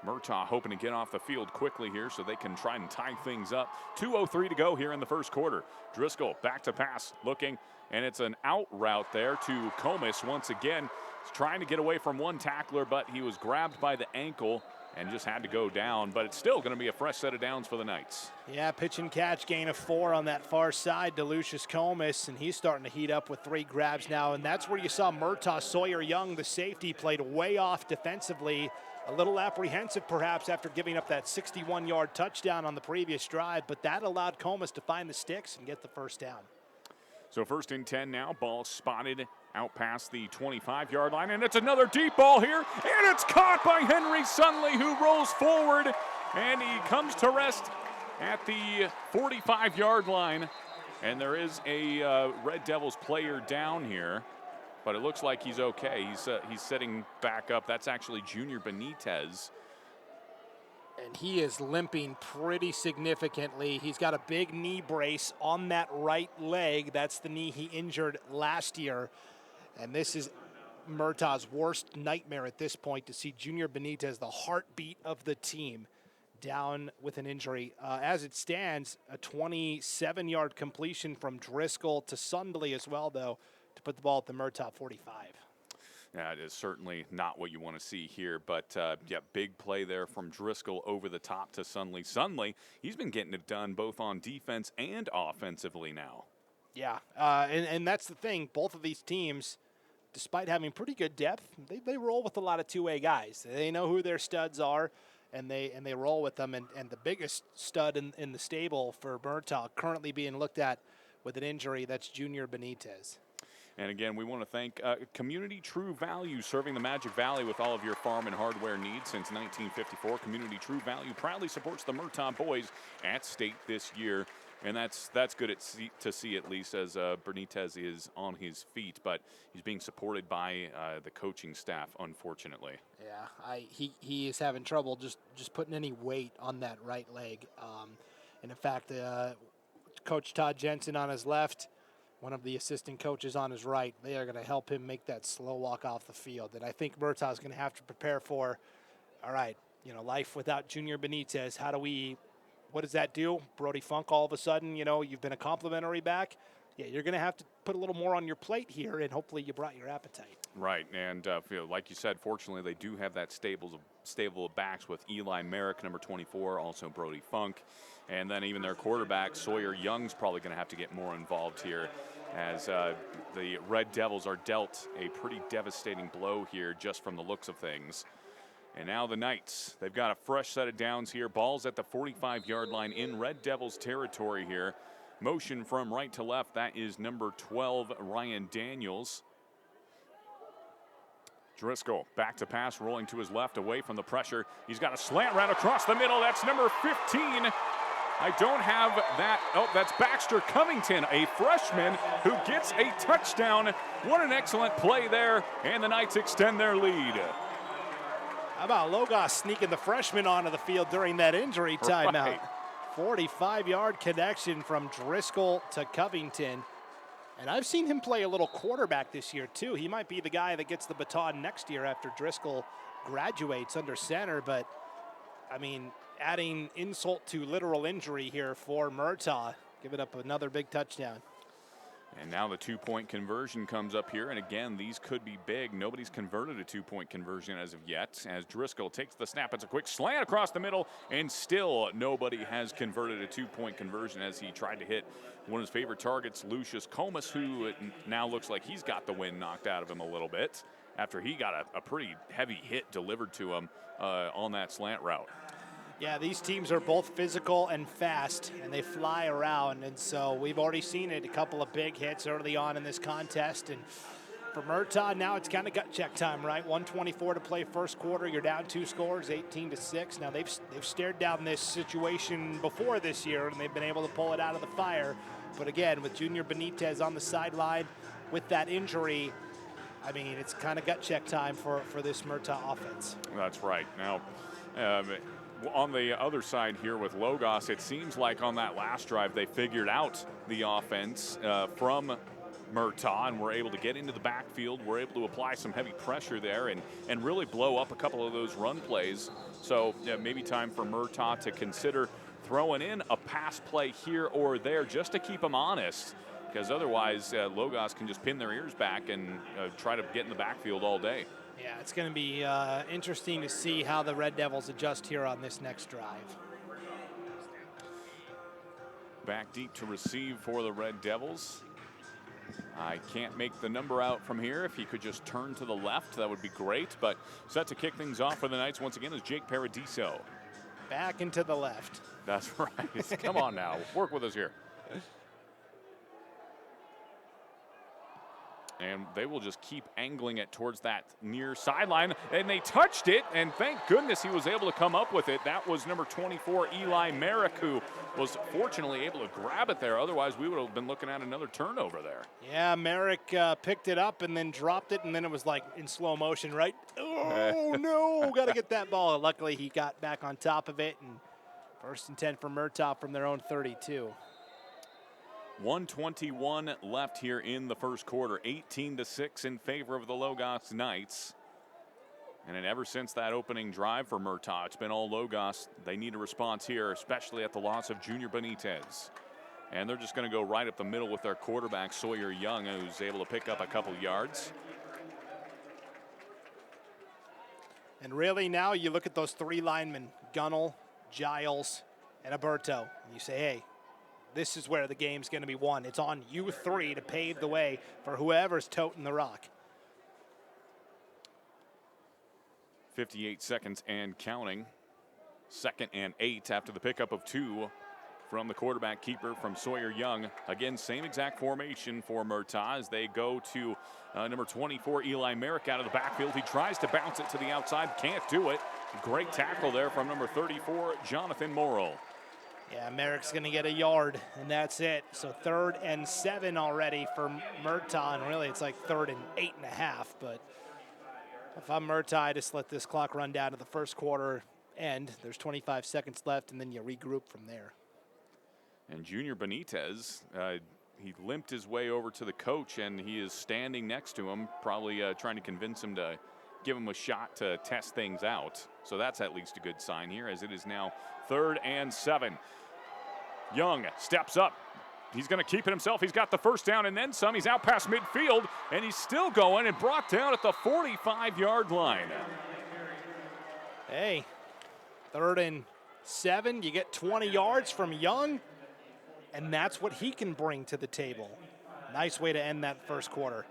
Murtaugh hoping to get off the field quickly here so they can try and tie things up. 2:03 to go here in the first quarter. Driscoll back to pass, looking, and it's an out route there to Comas once again. He's trying to get away from one tackler, but he was grabbed by the ankle and just had to go down. But it's still going to be a fresh set of downs for the Knights. Yeah, pitch and catch, gain of 4 on that far side to Lucius Comas, and he's starting to heat up with 3 grabs now. And that's where you saw Murtaugh. Sawyer Young, the safety, played way off defensively. A little apprehensive perhaps after giving up that 61-yard touchdown on the previous drive, but that allowed Comas to find the sticks and get the first down. So 1st and 10 now. Ball spotted out past the 25-yard line, and it's another deep ball here, and it's caught by Henry Sunley, who rolls forward, and he comes to rest at the 45-yard line. And there is a Red Devils player down here, but it looks like he's okay. He's setting back up. That's actually Junior Benitez. And he is limping pretty significantly. He's got a big knee brace on that right leg. That's the knee he injured last year. And this is Murtaugh's worst nightmare at this point, to see Junior Benitez, the heartbeat of the team, down with an injury. As it stands, a 27-yard completion from Driscoll to Sundley as well, though, to put the ball at the Murtaugh 45. Yeah, it is certainly not what you want to see here, but yeah, big play there from Driscoll over the top to Sunley. Sunley, he's been getting it done both on defense and offensively now. Yeah, and that's the thing. Both of these teams, despite having pretty good depth, they roll with a lot of two-way guys. They know who their studs are, and they roll with them. And the biggest stud in the stable for Murtaugh currently being looked at with an injury, that's Junior Benitez. And again, we want to thank Community True Value, serving the Magic Valley with all of your farm and hardware needs since 1954. Community True Value proudly supports the Murtaugh boys at state this year. And that's good to see, at least, as Benitez is on his feet. But he's being supported by the coaching staff, unfortunately. Yeah, he is having trouble just putting any weight on that right leg. And in fact, Coach Todd Jensen on his left, one of the assistant coaches on his right, they are going to help him make that slow walk off the field. And I think Murtaugh is going to have to prepare for, all right, life without Junior Benitez. What does that do? Brody Funk, all of a sudden, you've been a complimentary back. Yeah, you're going to have to put a little more on your plate here, and hopefully you brought your appetite. Right, and like you said, fortunately, they do have that stable of backs with Eli Merrick, number 24, also Brody Funk. And then even their quarterback, Sawyer Young's probably going to have to get more involved here, as the Red Devils are dealt a pretty devastating blow here just from the looks of things. And now the Knights, they've got a fresh set of downs here. Ball's at the 45-yard line in Red Devils territory here. Motion from right to left, that is number 12, Ryan Daniels. Driscoll back to pass, rolling to his left, away from the pressure. He's got a slant route across the middle. That's number 15. I don't have that. Oh, that's Baxter Covington, a freshman who gets a touchdown. What an excellent play there, and the Knights extend their lead. How about Logos sneaking the freshman onto the field during that injury timeout? Right. 45-yard connection from Driscoll to Covington. And I've seen him play a little quarterback this year, too. He might be the guy that gets the baton next year after Driscoll graduates under center. But, I mean, adding insult to literal injury here for Murtaugh, giving up another big touchdown. And now the two-point conversion comes up here, and again, these could be big. Nobody's converted a two-point conversion as of yet. As Driscoll takes the snap, it's a quick slant across the middle, and still nobody has converted a two-point conversion as he tried to hit one of his favorite targets, Lucius Comas, who it now looks like he's got the wind knocked out of him a little bit after he got a pretty heavy hit delivered to him on that slant route. Yeah, these teams are both physical and fast, and they fly around, and so we've already seen it, a couple of big hits early on in this contest, and for Murtaugh, now it's kind of gut check time, right? 1:24 to play first quarter, you're down 2 scores, 18-6. Now they've stared down this situation before this year, and they've been able to pull it out of the fire, but again, with Junior Benitez on the sideline with that injury, I mean, it's kind of gut check time for this Murtaugh offense. That's right. Now, on the other side here with Logos, it seems like on that last drive they figured out the offense from Murtaugh and were able to get into the backfield, were able to apply some heavy pressure there and really blow up a couple of those run plays. So maybe time for Murtaugh to consider throwing in a pass play here or there just to keep them honest, because otherwise Logos can just pin their ears back and try to get in the backfield all day. Yeah, it's going to be interesting to see how the Red Devils adjust here on this next drive. Back deep to receive for the Red Devils. I can't make the number out from here. If he could just turn to the left, that would be great. But set to kick things off for the Knights once again is Jake Paradiso. Back into the left. That's right. Come on now. Work with us here. And they will just keep angling it towards that near sideline. And they touched it, and thank goodness he was able to come up with it. That was number 24, Eli Merrick, who was fortunately able to grab it there. Otherwise, we would have been looking at another turnover there. Yeah, Merrick picked it up and then dropped it, and then it was like in slow motion, right? Oh, no, got to get that ball. Luckily, he got back on top of it, and 1st and 10 for Murtaugh from their own 32. 1:21 left here in the first quarter. 18-6 in favor of the Logos Knights. And then ever since that opening drive for Murtaugh, it's been all Logos. They need a response here, especially at the loss of Junior Benitez. And they're just going to go right up the middle with their quarterback, Sawyer Young, who's able to pick up a couple yards. And really now you look at those 3 linemen, Gunnell, Giles, and Alberto, and you say, hey, this is where the game's going to be won. It's on you 3 to pave the way for whoever's toting the rock. 58 seconds and counting. 2nd and 8 after the pickup of 2 from the quarterback keeper from Sawyer Young. Again, same exact formation for Murtaugh as they go to number 24, Eli Merrick, out of the backfield. He tries to bounce it to the outside, can't do it. Great tackle there from number 34, Jonathan Morrill. Yeah, Merrick's going to get a yard, and that's it. So 3rd and 7 already for Murtaugh, and really it's like 3rd and 8.5. But if I'm Murtaugh, I just let this clock run down to the first quarter end. There's 25 seconds left, and then you regroup from there. And Junior Benitez, he limped his way over to the coach, and he is standing next to him, probably trying to convince him to give him a shot to test things out. So that's at least a good sign here, as it is now 3rd and 7. Young steps up. He's going to keep it himself. He's got the first down and then some. He's out past midfield, and he's still going and brought down at the 45-yard line. Hey, 3rd and 7. You get 20 yards from Young, and that's what he can bring to the table. Nice way to end that first quarter.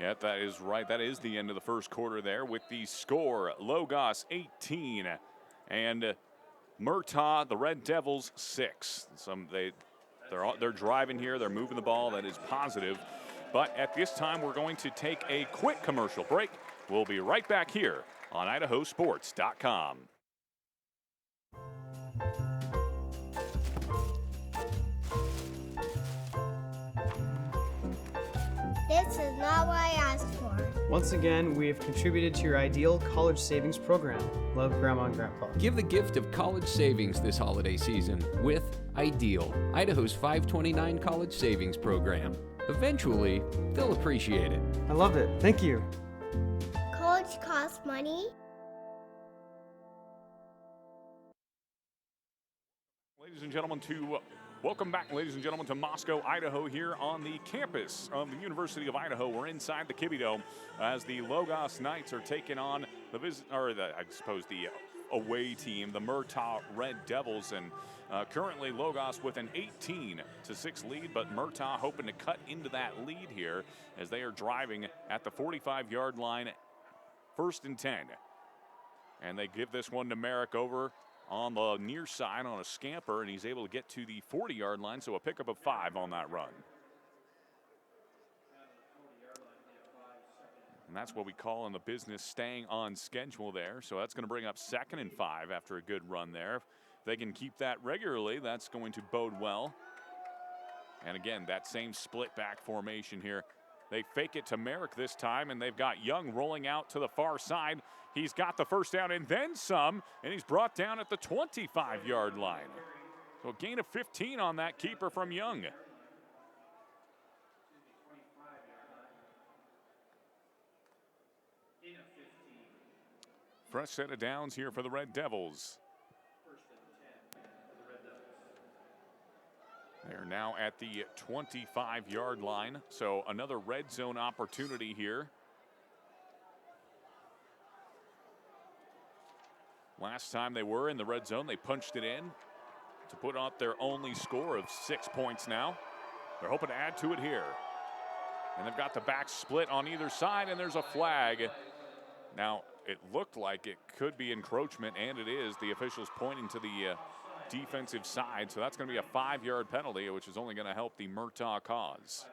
Yeah, that is right. That is the end of the first quarter there with the score. Logos 18 and Murtaugh, the Red Devils, 6. They're driving here. They're moving the ball. That is positive. But at this time, we're going to take a quick commercial break. We'll be right back here on IdahoSports.com. This is not what I asked for. Once again, we have contributed to your ideal college savings program. Love, Grandma and Grandpa. Give the gift of college savings this holiday season with Ideal, Idaho's 529 college savings program. Eventually, they'll appreciate it. I love it. Thank you. College costs money. Ladies and gentlemen, welcome back, ladies and gentlemen, to Moscow, Idaho, here on the campus of the University of Idaho. We're inside the Kibbie Dome as the Logos Knights are taking on the away team, the Murtaugh Red Devils, and currently Logos with an 18-6 lead, but Murtaugh hoping to cut into that lead here as they are driving at the 45-yard line, 1st and 10. And they give this one to Merrick over on the near side on a scamper, and he's able to get to the 40-yard line, so a pickup of 5 on that run. And that's what we call in the business staying on schedule there. So that's going to bring up 2nd and 5 after a good run there. If they can keep that regularly, that's going to bode well. And again, that same split back formation here. They fake it to Merrick this time, and they've got Young rolling out to the far side. He's got the first down and then some, and he's brought down at the 25-yard line. So a gain of 15 on that keeper from Young. Fresh set of downs here for the Red Devils. They're now at the 25-yard line, so another red zone opportunity here. Last time they were in the red zone, they punched it in to put out their only score of 6 points now. They're hoping to add to it here. And they've got the back split on either side, and there's a flag. Now, it looked like it could be encroachment, and it is. The officials pointing to the defensive side, so that's going to be a 5-yard penalty, which is only going to help the Murtaugh cause.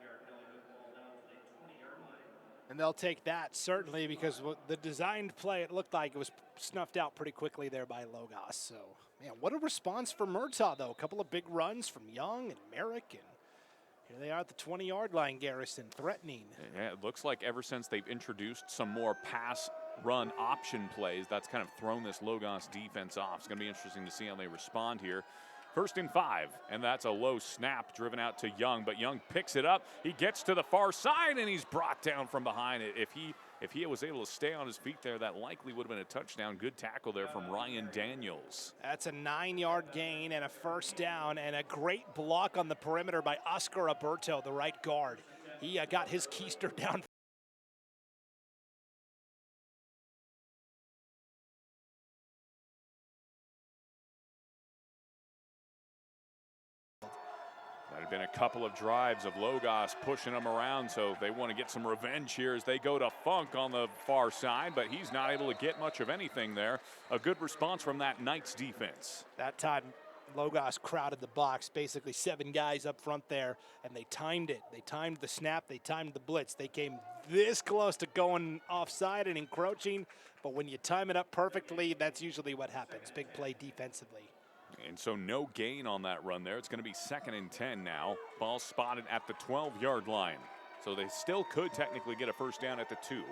And they'll take that, certainly, because the designed play, it looked like it was snuffed out pretty quickly there by Logos. So, man, what a response for Murtaugh, though. A couple of big runs from Young and Merrick, and here they are at the 20-yard line, Garrison, threatening. Yeah, it looks like ever since they've introduced some more pass run option plays, that's kind of thrown this Logos defense off. It's going to be interesting to see how they respond here. 1st and 5, and that's a low snap driven out to Young, but Young picks it up. He gets to the far side, and he's brought down from behind. If he was able to stay on his feet there, that likely would have been a touchdown. Good tackle there from Ryan Daniels. That's a 9-yard gain and a 1st down, and a great block on the perimeter by Oscar Alberto, the right guard. He got his keister down. That had been a couple of drives of Logos pushing them around, so they want to get some revenge here as they go to Funk on the far side, but he's not able to get much of anything there. A good response from that Knights defense. That time, Logos crowded the box, basically 7 guys up front there, and they timed it. They timed the snap, they timed the blitz. They came this close to going offside and encroaching, but when you time it up perfectly, that's usually what happens. Big play defensively. And so no gain on that run there. It's going to be 2nd and 10 now. Ball spotted at the 12-yard line. So they still could technically get a 1st down at the 2.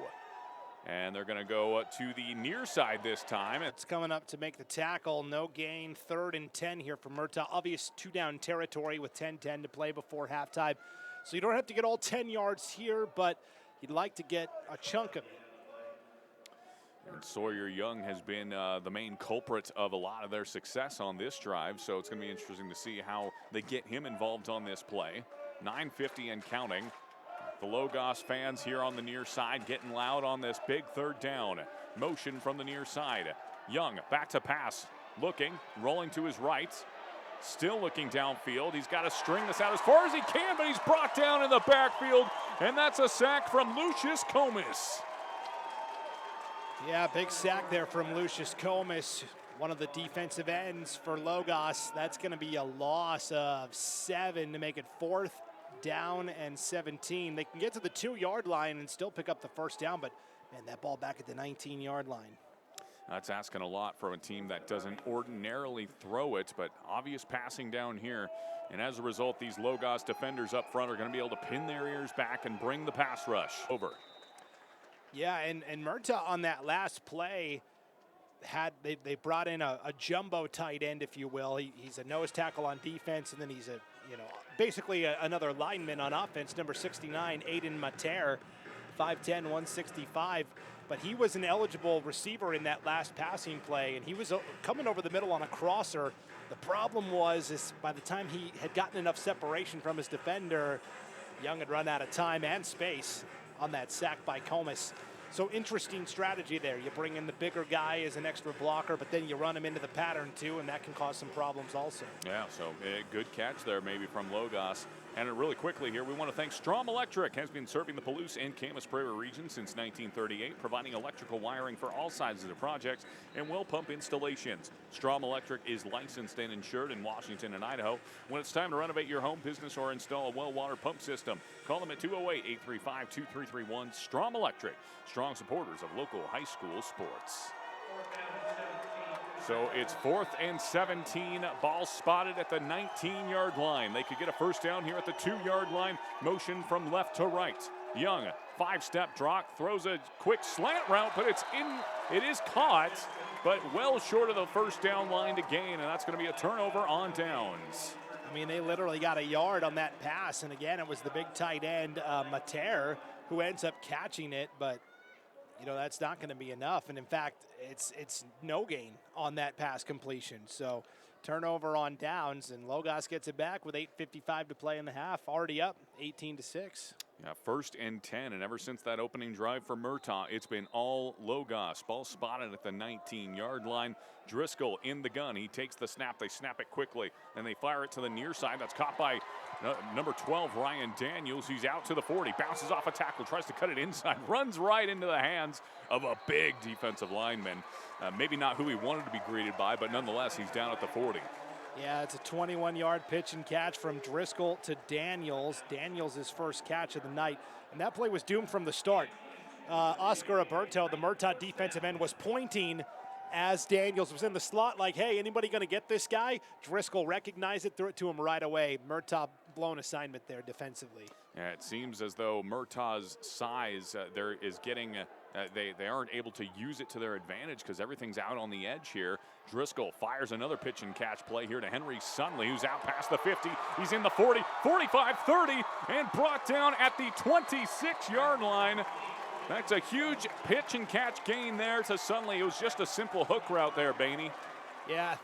And they're going to go to the near side this time. It's coming up to make the tackle. No gain. 3rd and 10 here for Murtaugh. Obvious 2-down territory with 10-10 to play before halftime. So you don't have to get all 10 yards here, but you'd like to get a chunk of it. And Sawyer Young has been the main culprit of a lot of their success on this drive, so it's going to be interesting to see how they get him involved on this play. 9:50 and counting. The Logos fans here on the near side getting loud on this big 3rd down. Motion from the near side. Young back to pass, looking, rolling to his right. Still looking downfield. He's got to string this out as far as he can, but he's brought down in the backfield, and that's a sack from Lucius Comis. Yeah, big sack there from Lucius Comis, one of the defensive ends for Logos. That's going to be a loss of 7 to make it 4th down and 17. They can get to the 2-yard line and still pick up the 1st down, but man, that ball back at the 19-yard line. That's asking a lot from a team that doesn't ordinarily throw it, but obvious passing down here. And as a result, these Logos defenders up front are going to be able to pin their ears back and bring the pass rush over. Yeah, and Murtaugh on that last play they brought in a jumbo tight end, if you will. He's a nose tackle on defense, and then he's basically another lineman on offense, number 69, Aiden Mater, 5'10", 165. But he was an eligible receiver in that last passing play, and he was coming over the middle on a crosser, The problem is by the time he had gotten enough separation from his defender, Young had run out of time and space on that sack by Comas. So interesting strategy there. You bring in the bigger guy as an extra blocker, but then you run him into the pattern too, and that can cause some problems also. Yeah, so good catch there maybe from Logos. And really quickly here, we want to thank Strom Electric. Has been serving the Palouse and Camas Prairie region since 1938, providing electrical wiring for all sizes of projects and well pump installations. Strom Electric is licensed and insured in Washington and Idaho. When it's time to renovate your home, business, or install a well water pump system, call them at 208-835-2331. Strom Electric, strong supporters of local high school sports. So it's 4th and 17. Ball spotted at the 19-yard line. They could get a first down here at the 2-yard line. Motion from left to right. Young, 5-step drop, throws a quick slant route, but it is caught, but well short of the first down line to gain, and that's going to be a turnover on downs. I mean, they literally got a yard on that pass, and again, it was the big tight end, Mater, who ends up catching it, but you know, that's not going to be enough. And in fact, it's no gain on that pass completion. So turnover on downs, and Logos gets it back with 8:55 to play in the half. Already up 18-6. Yeah, 1st and 10, and ever since that opening drive for Murtaugh, it's been all Logos. Ball spotted at the 19-yard line. Driscoll in the gun. He takes the snap. They snap it quickly, and they fire it to the near side. That's caught by number 12, Ryan Daniels. He's out to the 40, bounces off a tackle, tries to cut it inside, runs right into the hands of a big defensive lineman. Maybe not who he wanted to be greeted by, but nonetheless, he's down at the 40. Yeah, it's a 21-yard pitch and catch from Driscoll to Daniels. Daniels' his first catch of the night, and that play was doomed from the start. Oscar Alberto, the Murtaugh defensive end, was pointing as Daniels was in the slot like, hey, anybody going to get this guy? Driscoll recognized it, threw it to him right away. Murtaugh blown assignment there defensively. Yeah, it seems as though Murtaugh's size there is getting they aren't able to use it to their advantage because everything's out on the edge here. Driscoll fires another pitch and catch play here to Henry Sunley, who's out past the 50. He's in the 40, 45, 30, and brought down at the 26-yard line. That's a huge pitch and catch gain there to Sunley. It was just a simple hook route there, Bainey. Yeah,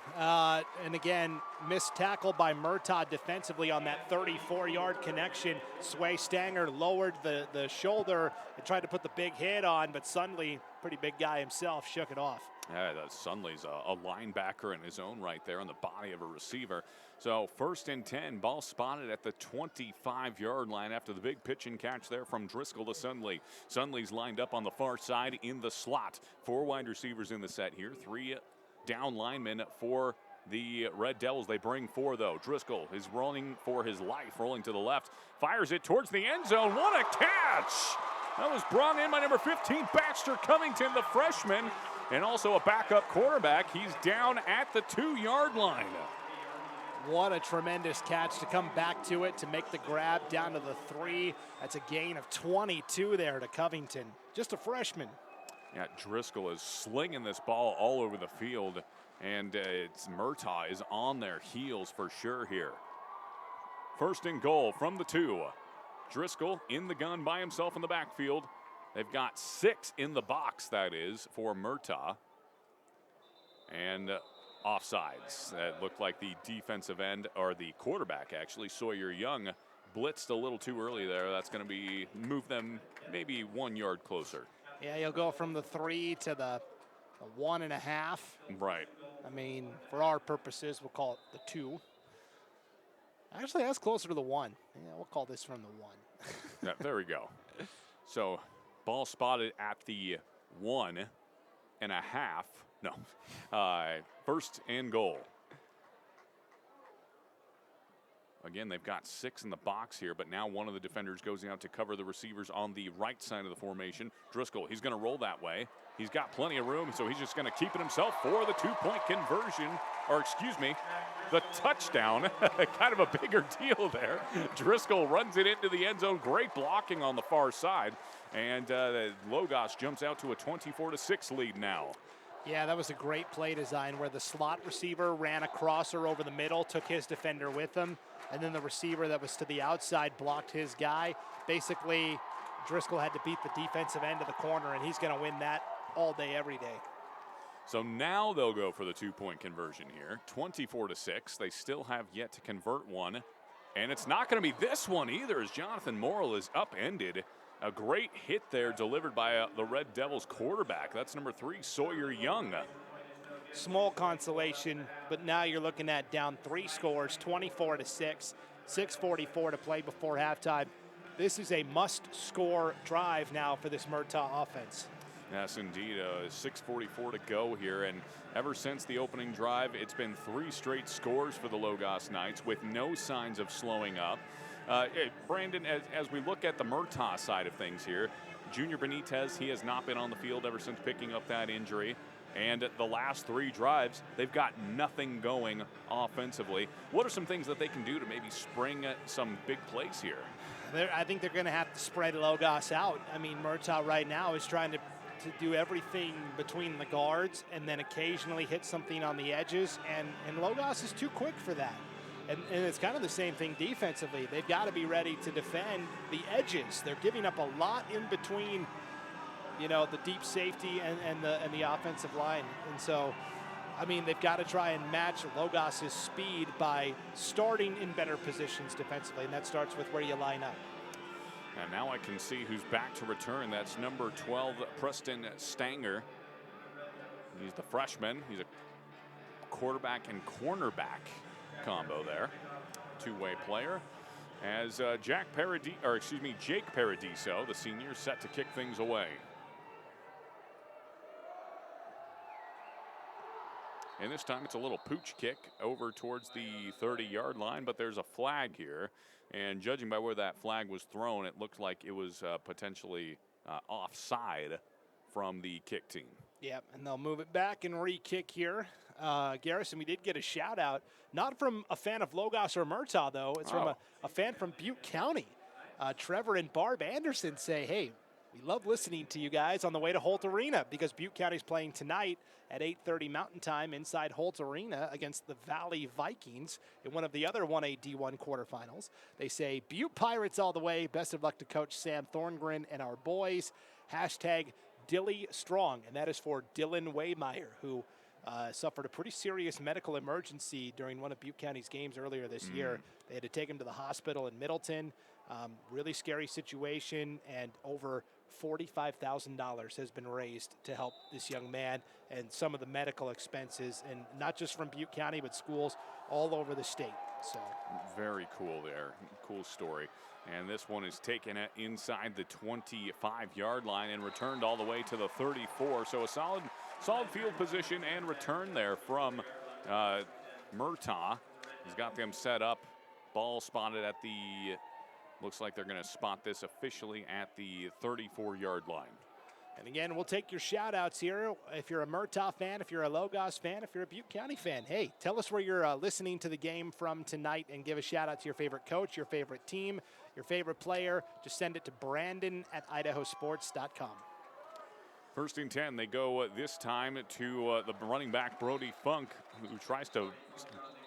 and again, missed tackle by Murtaugh defensively on that 34-yard connection. Sway Stanger lowered the shoulder and tried to put the big hit on, but Sunley, pretty big guy himself, shook it off. Yeah, Sunley's a linebacker in his own right there on the body of a receiver. So 1st and 10, ball spotted at the 25-yard line after the big pitch and catch there from Driscoll to Sunley. Sunley's lined up on the far side in the slot. 4 wide receivers in the set here, 3 down linemen for the Red Devils. They bring 4, though. Driscoll is running for his life, rolling to the left, fires it towards the end zone. What a catch! That was brought in by number 15, Baxter Covington, the freshman, and also a backup quarterback. He's down at the 2-yard line. What a tremendous catch to come back to it, to make the grab down to the 3. That's a gain of 22 there to Covington. Just a freshman. Yeah, Driscoll is slinging this ball all over the field, and it's Murtaugh is on their heels for sure here. 1st and goal from the 2. Driscoll in the gun by himself in the backfield. They've got 6 in the box, that is, for Murtaugh. And offsides. That looked like the defensive end, or the quarterback actually, Sawyer Young, blitzed a little too early there. That's going to move them maybe 1 yard closer. Yeah, you'll go from the 3 to the 1.5. Right. I mean, for our purposes, we'll call it the 2. Actually, that's closer to the 1. Yeah, we'll call this from the 1. Yeah, there we go. So, ball spotted at the 1.5. No. 1st and goal. Again, they've got 6 in the box here, but now one of the defenders goes out to cover the receivers on the right side of the formation. Driscoll, he's going to roll that way. He's got plenty of room, so he's just going to keep it himself for the 2-point conversion, or excuse me, the touchdown. Kind of a bigger deal there. Driscoll runs it into the end zone. Great blocking on the far side, and Logos jumps out to a 24-6 lead now. Yeah, that was a great play design where the slot receiver ran a crosser over the middle, took his defender with him, and then the receiver that was to the outside blocked his guy. Basically, Driscoll had to beat the defensive end of the corner, and he's going to win that all day, every day. So now they'll go for the 2-point conversion here. 24-6. They still have yet to convert one. And it's not going to be this one either, as Jonathan Morrill is upended. A great hit there delivered by the Red Devils quarterback. That's number 3, Sawyer Young. Small consolation, but now you're looking at down 3 scores, 24-6, 6:44 to play before halftime. This is a must-score drive now for this Murtaugh offense. Yes, indeed. 6:44 to go here, and ever since the opening drive, it's been 3 straight scores for the Logos Knights with no signs of slowing up. Brandon, as we look at the Murtaugh side of things here, Junior Benitez, he has not been on the field ever since picking up that injury. And the last 3 drives, they've got nothing going offensively. What are some things that they can do to maybe spring some big plays here? I think they're going to have to spread Logos out. I mean, Murtaugh right now is trying to do everything between the guards and then occasionally hit something on the edges, and Logos is too quick for that. And it's kind of the same thing defensively. They've got to be ready to defend the edges. They're giving up a lot in between, you know, the deep safety and the offensive line. And so, I mean, they've got to try and match Logos' speed by starting in better positions defensively, and that starts with where you line up. And now I can see who's back to return. That's number 12, Preston Stanger. He's the freshman. He's a quarterback and cornerback combo there. Two-way player. As Jake Paradiso, the senior, set to kick things away. And this time it's a little pooch kick over towards the 30-yard line, but there's a flag here. And judging by where that flag was thrown, it looked like it was potentially offside from the kick team. Yep, and they'll move it back and re-kick here. Garrison, we did get a shout-out, not from a fan of Logos or Murtaugh, though. It's from a fan from Butte County. Trevor and Barb Anderson say, hey, we love listening to you guys on the way to Holt Arena because Butte County's playing tonight at 8:30 Mountain Time inside Holt Arena against the Valley Vikings in one of the other 1A D1 quarterfinals. They say, Butte Pirates all the way. Best of luck to Coach Sam Thorngren and our boys. Hashtag Dilly Strong, and that is for Dylan Waymeyer, who suffered a pretty serious medical emergency during one of Butte County's games earlier this year. They had to take him to the hospital in Middleton. Really scary situation, and over $45,000 has been raised to help this young man and some of the medical expenses, and not just from Butte County, but schools all over the state. So very cool there. Cool story. And this one is taken inside the 25-yard line and returned all the way to the 34. So a solid field position and return there from Murtaugh. He's got them set up. Ball spotted at the, looks like they're going to spot this officially at the 34-yard line. And again, we'll take your shout-outs here. If you're a Murtaugh fan, if you're a Logos fan, if you're a Butte County fan, hey, tell us where you're listening to the game from tonight and give a shout-out to your favorite coach, your favorite team, your favorite player. Just send it to Brandon at IdahoSports.com. First and 10, they go this time to the running back, Brody Funk, who tries to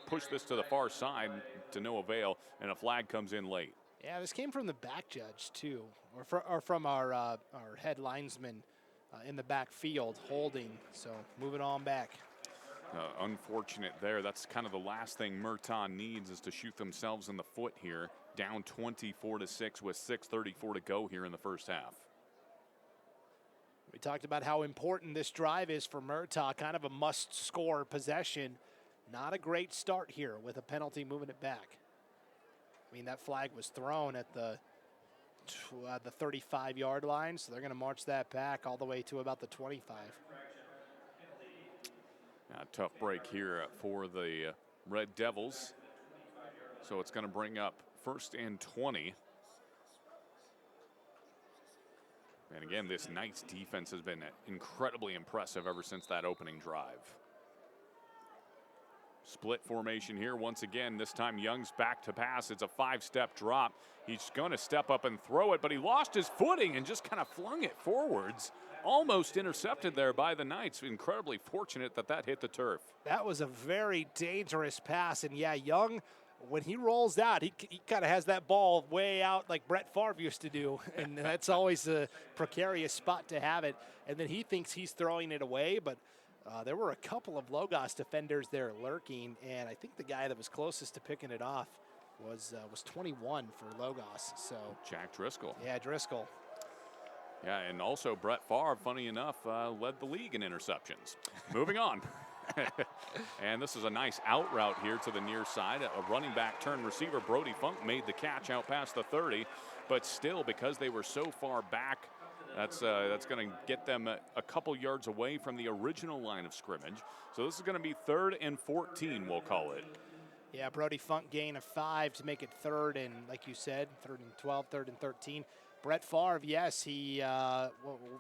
push this to the far side to no avail, and a flag comes in late. Yeah, this came from the back judge, too, or from our head linesman in the backfield holding. So moving on back. Unfortunate there. That's kind of the last thing Murtaugh needs, is to shoot themselves in the foot here. Down 24-6 with 6:34 to go here in the first half. We talked about how important this drive is for Murtaugh, kind of a must-score possession. Not a great start here with a penalty moving it back. I mean, that flag was thrown at the 35-yard line, so they're going to march that back all the way to about the 25. Tough break here for the Red Devils. So it's going to bring up 1st and 20. And again, this Knights defense has been incredibly impressive ever since that opening drive. Split formation here once again. This time Young's back to pass. It's a 5-step drop. He's going to step up and throw it, but he lost his footing and just kind of flung it forwards. Almost intercepted there by the Knights. Incredibly fortunate that hit the turf. That was a very dangerous pass. And yeah, Young, when he rolls out, he kind of has that ball way out like Brett Favre used to do. And that's always a precarious spot to have it. And then he thinks he's throwing it away, but There were a couple of Logos defenders there lurking, and I think the guy that was closest to picking it off was 21 for Logos. So Jack Driscoll. Yeah, Driscoll. Yeah, and also Brett Favre, funny enough, led the league in interceptions. Moving on. And this is a nice out route here to the near side. A running back turned receiver, Brody Funk, made the catch out past the 30. But still, because they were so far back, that's going to get them a couple yards away from the original line of scrimmage. So this is going to be 3rd and 14, we'll call it. Yeah, Brody Funk gain of 5 to make it 3rd and, like you said, 3rd and 12, 3rd and 13. Brett Favre, yes, he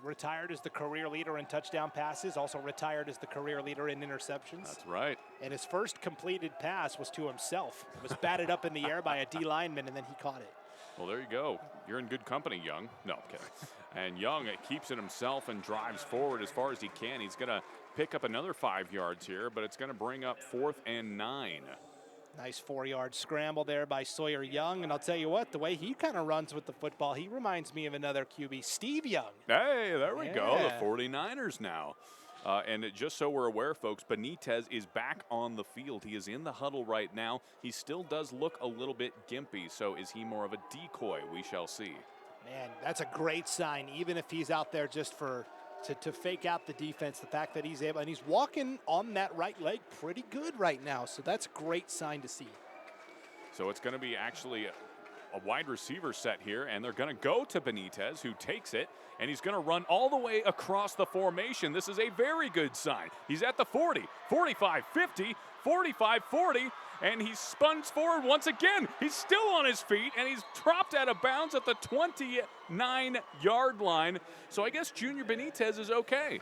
retired as the career leader in touchdown passes, also retired as the career leader in interceptions. That's right. And his first completed pass was to himself. It was batted up in the air by a D lineman, and then he caught it. Well, there you go. You're in good company, Young. No, I'm kidding. And Young keeps it himself and drives forward as far as he can. He's going to pick up another 5 yards here, but it's going to bring up 4th and 9. Nice 4-yard scramble there by Sawyer Young. And I'll tell you what, the way he kind of runs with the football, he reminds me of another QB, Steve Young. Hey, there we go. The 49ers now. And just so we're aware, folks, Benitez is back on the field. He is in the huddle right now. He still does look a little bit gimpy. So is he more of a decoy? We shall see. Man, that's a great sign, even if he's out there just to fake out the defense. The fact that he's able, and he's walking on that right leg pretty good right now. So that's a great sign to see. So it's going to be actually a wide receiver set here, and they're going to go to Benitez, who takes it, and he's going to run all the way across the formation. This is a very good sign. He's at the 40, 45, 50, 45, 40, and he spuns forward once again. He's still on his feet, and he's dropped out of bounds at the 29-yard line. So I guess Junior Benitez is okay.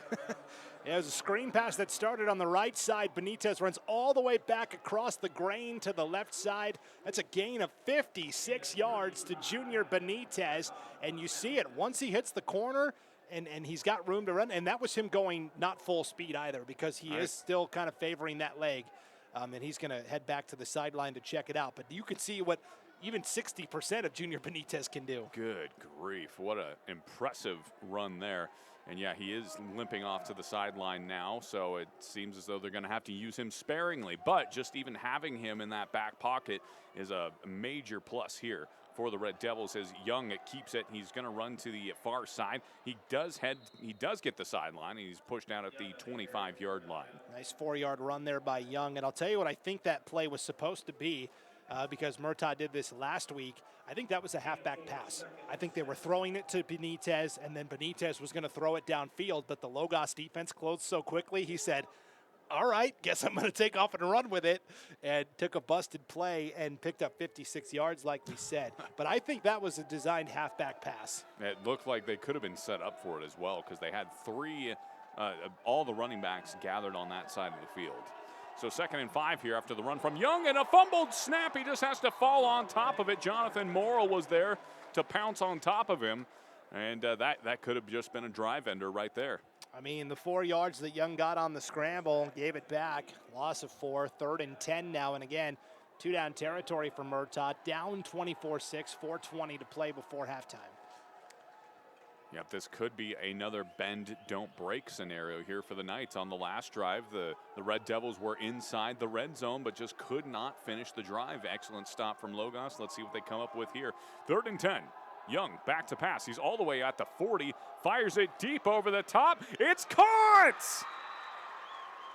Yeah, it was a screen pass that started on the right side. Benitez runs all the way back across the grain to the left side. That's a gain of 56 yards to Junior Benitez. And you see it once he hits the corner, and he's got room to run. And that was him going not full speed either, because he is still kind of favoring that leg. And he's going to head back to the sideline to check it out. But you can see what even 60% of Junior Benitez can do. Good grief. What an impressive run there. And yeah, he is limping off to the sideline now, so it seems as though they're going to have to use him sparingly. But just even having him in that back pocket is a major plus here for the Red Devils, as Young keeps it. He's going to run to the far side. He does get the sideline, and he's pushed out at the 25-yard line. Nice 4-yard run there by Young. And I'll tell you what I think that play was supposed to be, because Murtaugh did this last week. I think that was a halfback pass. I think they were throwing it to Benitez, and then Benitez was going to throw it downfield, but the Logos defense closed so quickly, he said, all right, guess I'm going to take off and run with it, and took a busted play and picked up 56 yards like we said. But I think that was a designed halfback pass. It looked like they could have been set up for it as well, because they had all the running backs gathered on that side of the field. So 2nd and 5 here after the run from Young, and a fumbled snap. He just has to fall on top of it. Jonathan Morrill was there to pounce on top of him, and that could have just been a drive ender right there. I mean, the 4 yards that Young got on the scramble, gave it back. Loss of 4, 3rd and 10 now, and again, 2-down territory for Murtaugh. Down 24-6, 4:20 to play before halftime. Yep, this could be another bend, don't break scenario here for the Knights. On the last drive, the Red Devils were inside the red zone, but just could not finish the drive. Excellent stop from Logos. Let's see what they come up with here. 3rd and 10. Young back to pass. He's all the way at the 40. Fires it deep over the top. It's caught!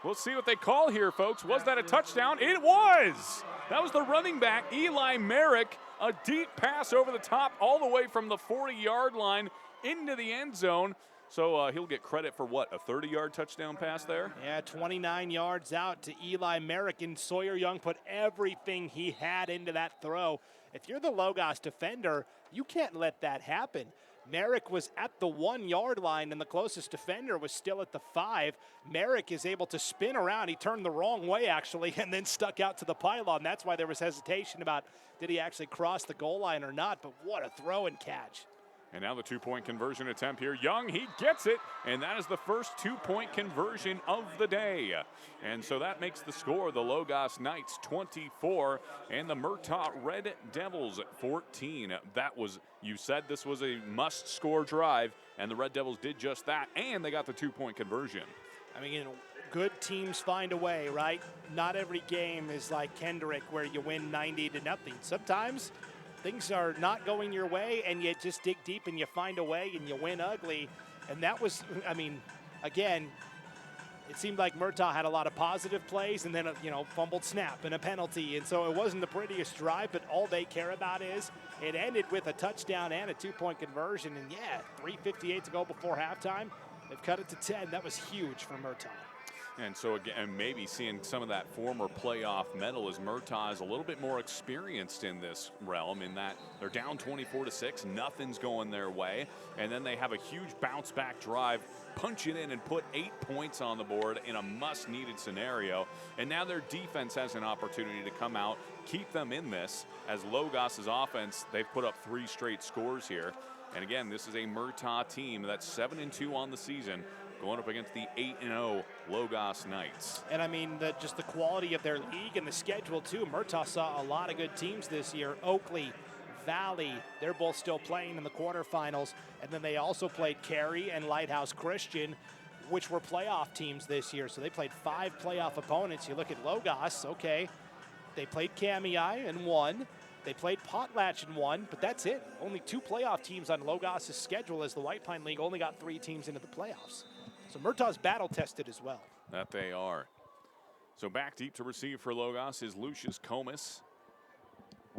We'll see what they call here, folks. Was that a touchdown? It was! That was the running back, Eli Merrick. A deep pass over the top all the way from the 40-yard line into the end zone. So he'll get credit for what, a 30-yard touchdown pass there? Yeah, 29 yards out to Eli Merrick, and Sawyer Young put everything he had into that throw. If you're the Logos defender, you can't let that happen. Merrick was at the 1-yard line, and the closest defender was still at the 5. Merrick is able to spin around. He turned the wrong way, actually, and then stuck out to the pylon. That's why there was hesitation about did he actually cross the goal line or not, but what a throw and catch. And now the 2-point conversion attempt here. Young, he gets it, and that is the first 2-point conversion of the day. And so that makes the score the Logos Knights 24 and the Murtaugh Red Devils 14. That was, you said this was a must-score drive, and the Red Devils did just that, and they got the 2-point conversion. I mean, good teams find a way, right? Not every game is like Kendrick where you win 90-0. Sometimes things are not going your way and you just dig deep and you find a way and you win ugly. And that was, I mean, again, it seemed like Murtaugh had a lot of positive plays and then a fumbled snap and a penalty. And so it wasn't the prettiest drive, but all they care about is it ended with a touchdown and a 2-point conversion. And yeah, 3:58 to go before halftime. They've cut it to 10. That was huge for Murtaugh. And so again, maybe seeing some of that former playoff metal as Murtaugh is a little bit more experienced in this realm, in that they're down 24-6, nothing's going their way, and then they have a huge bounce back drive, punch it in and put 8 points on the board in a must needed scenario. And now their defense has an opportunity to come out, keep them in this, as Logos's offense, they've put up 3 straight scores here. And again, this is a Murtaugh team that's 7-2 on the season, going up against the 8-0 Logos Knights. And I mean, just the quality of their league and the schedule too. Murtaugh saw a lot of good teams this year. Oakley, Valley, they're both still playing in the quarterfinals. And then they also played Cary and Lighthouse Christian, which were playoff teams this year. So they played 5 playoff opponents. You look at Logos, okay, they played Kamei and won. They played Potlatch and won, but that's it. Only 2 playoff teams on Logos' schedule, as the White Pine League only got 3 teams into the playoffs. So Murtaugh's battle tested as well. That they are. So back deep to receive for Logos is Lucius Comas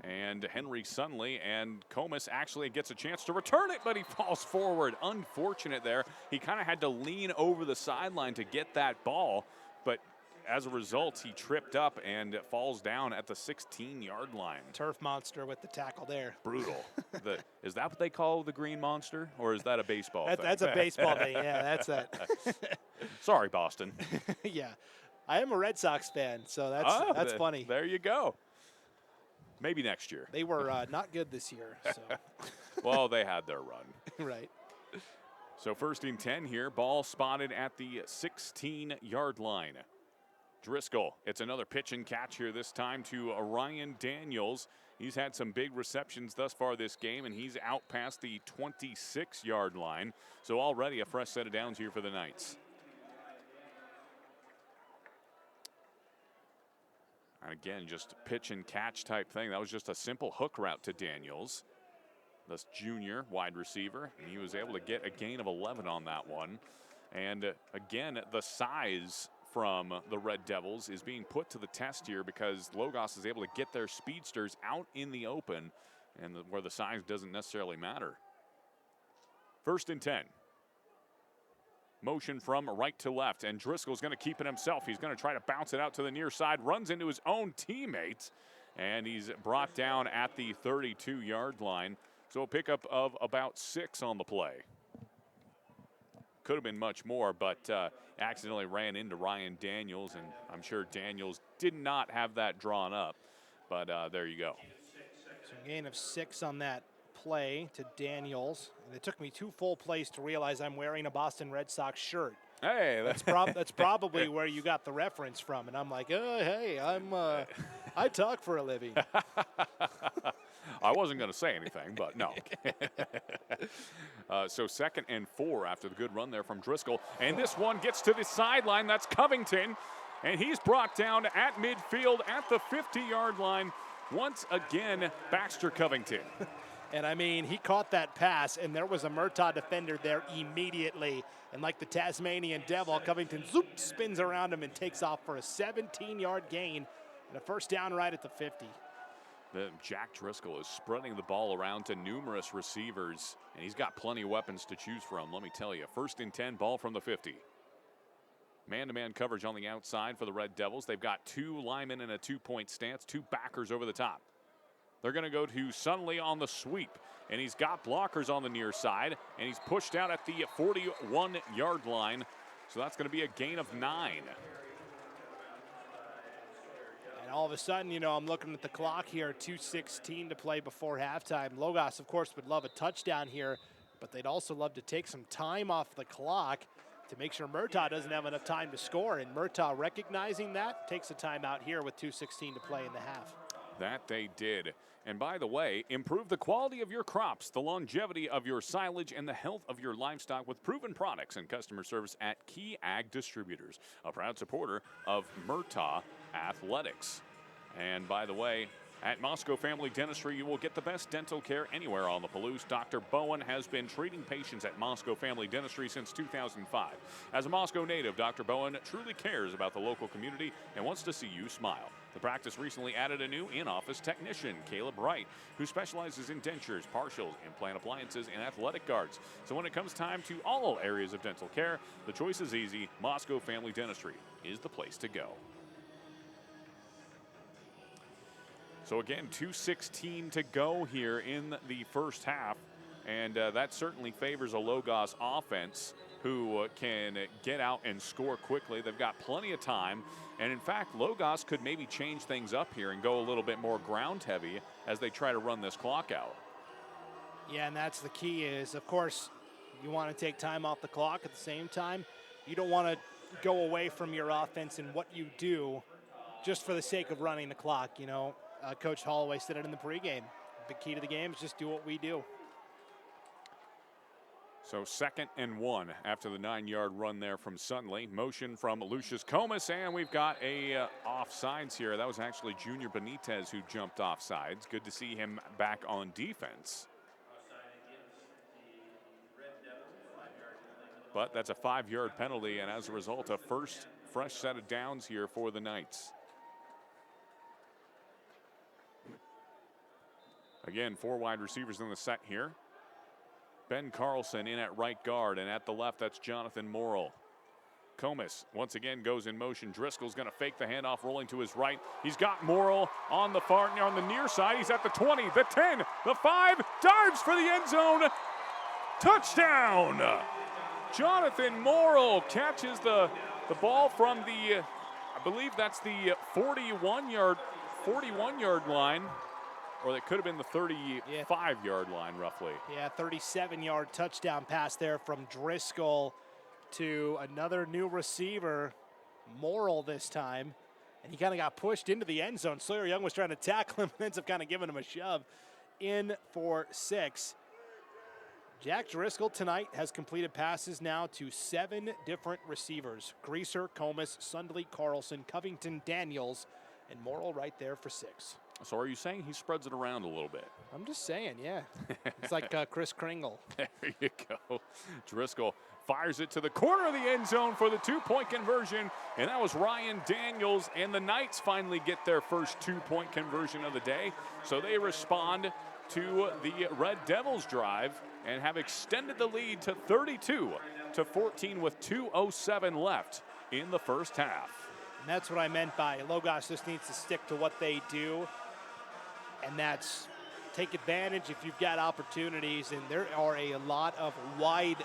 and Henry Sunley. And Comas actually gets a chance to return it, but he falls forward. Unfortunate there. He kind of had to lean over the sideline to get that ball, but as a result, he tripped up and falls down at the 16-yard line. Turf monster with the tackle there. Brutal. Is that what they call the green monster, or is that a baseball thing? That's a baseball thing. Yeah, that's that. Sorry, Boston. Yeah, I am a Red Sox fan, so that's funny. There you go. Maybe next year. They were not good this year. So. Well, they had their run. Right. So 1st and 10 here. Ball spotted at the 16-yard line. Driscoll, it's another pitch and catch here, this time to Ryan Daniels. He's had some big receptions thus far this game, and he's out past the 26-yard line. So already a fresh set of downs here for the Knights. And again, just pitch and catch type thing. That was just a simple hook route to Daniels, this junior wide receiver, and he was able to get a gain of 11 on that one. And again, the size from the Red Devils is being put to the test here, because Logos is able to get their speedsters out in the open, and where the size doesn't necessarily matter. 1st and 10. Motion from right to left, and Driscoll's going to keep it himself. He's going to try to bounce it out to the near side, runs into his own teammates, and he's brought down at the 32-yard line. So a pickup of about 6 on the play. Could have been much more, but accidentally ran into Ryan Daniels, and I'm sure Daniels did not have that drawn up, but there you go. So a gain of 6 on that play to Daniels, and it took me 2 full plays to realize I'm wearing a Boston Red Sox shirt. Hey, that's probably where you got the reference from, and I'm like, oh, hey, I talk for a living. I wasn't going to say anything, but no. So 2nd and 4 after the good run there from Driscoll. And this one gets to the sideline. That's Covington. And he's brought down at midfield at the 50-yard line. Once again, Baxter Covington. And I mean, he caught that pass, and there was a Murtaugh defender there immediately. And like the Tasmanian Devil, Covington spins around him and takes off for a 17-yard gain and a 1st down right at the 50. Jack Driscoll is spreading the ball around to numerous receivers, and he's got plenty of weapons to choose from, let me tell you. 1st and 10, ball from the 50. Man-to-man coverage on the outside for the Red Devils. They've got 2 linemen in a 2-point stance, 2 backers over the top. They're going to go to Sunley on the sweep, and he's got blockers on the near side, and he's pushed out at the 41-yard line. So that's going to be a gain of 9. And all of a sudden, I'm looking at the clock here, 2:16 to play before halftime. Logos, of course, would love a touchdown here, but they'd also love to take some time off the clock to make sure Murtaugh doesn't have enough time to score. And Murtaugh, recognizing that, takes a timeout here with 2:16 to play in the half. That they did. And by the way, improve the quality of your crops, the longevity of your silage, and the health of your livestock with proven products and customer service at Key Ag Distributors, a proud supporter of Murtaugh Athletics. And by the way, at Moscow Family Dentistry, you will get the best dental care anywhere on the Palouse. Dr. Bowen has been treating patients at Moscow Family Dentistry since 2005. As a Moscow native, Dr. Bowen truly cares about the local community and wants to see you smile. The practice recently added a new in-office technician, Caleb Wright, who specializes in dentures, partials, implant appliances, and athletic guards. So when it comes time to all areas of dental care, the choice is easy. Moscow Family Dentistry is the place to go. So again, 2:16 to go here in the first half, and that certainly favors a Logos offense who can get out and score quickly. They've got plenty of time, and in fact, Logos could maybe change things up here and go a little bit more ground heavy as they try to run this clock out. Yeah, and that's the key is, of course, you want to take time off the clock. At the same time, you don't want to go away from your offense and what you do just for the sake of running the clock, you know. Coach Holloway said it in the pregame. The key to the game is just do what we do. So 2nd and 1 after the 9-yard run there from Suddenly. Motion from Lucius Comas, and we've got a offsides here. That was actually Junior Benitez who jumped offsides. Good to see him back on defense. But that's a 5-yard penalty, and as a result, a first fresh set of downs here for the Knights. Again, 4 wide receivers in the set here. Ben Carlson in at right guard, and at the left, that's Jonathan Morrill. Comas once again goes in motion. Driscoll's going to fake the handoff, rolling to his right. He's got Morrill on the near side. He's at the 20, the 10, the 5, dives for the end zone. Touchdown! Jonathan Morrill catches the ball from the, I believe that's the 41-yard line. Or that could have been the 35-yard line, roughly. Yeah, 37-yard touchdown pass there from Driscoll to another new receiver, Morrill this time. And he kind of got pushed into the end zone. Sawyer Young was trying to tackle him and ends up kind of giving him a shove in for 6. Jack Driscoll tonight has completed passes now to 7 different receivers. Greaser, Comas, Sundley, Carlson, Covington, Daniels, and Morrill right there for 6. So are you saying he spreads it around a little bit? I'm just saying, yeah. It's like Chris Kringle. There you go. Driscoll fires it to the corner of the end zone for the 2-point conversion, and that was Ryan Daniels, and the Knights finally get their first 2-point conversion of the day. So they respond to the Red Devils drive and have extended the lead to 32-14 with 2:07 left in the first half. And that's what I meant by Logos just needs to stick to what they do. And that's take advantage if you've got opportunities. And there are a lot of wide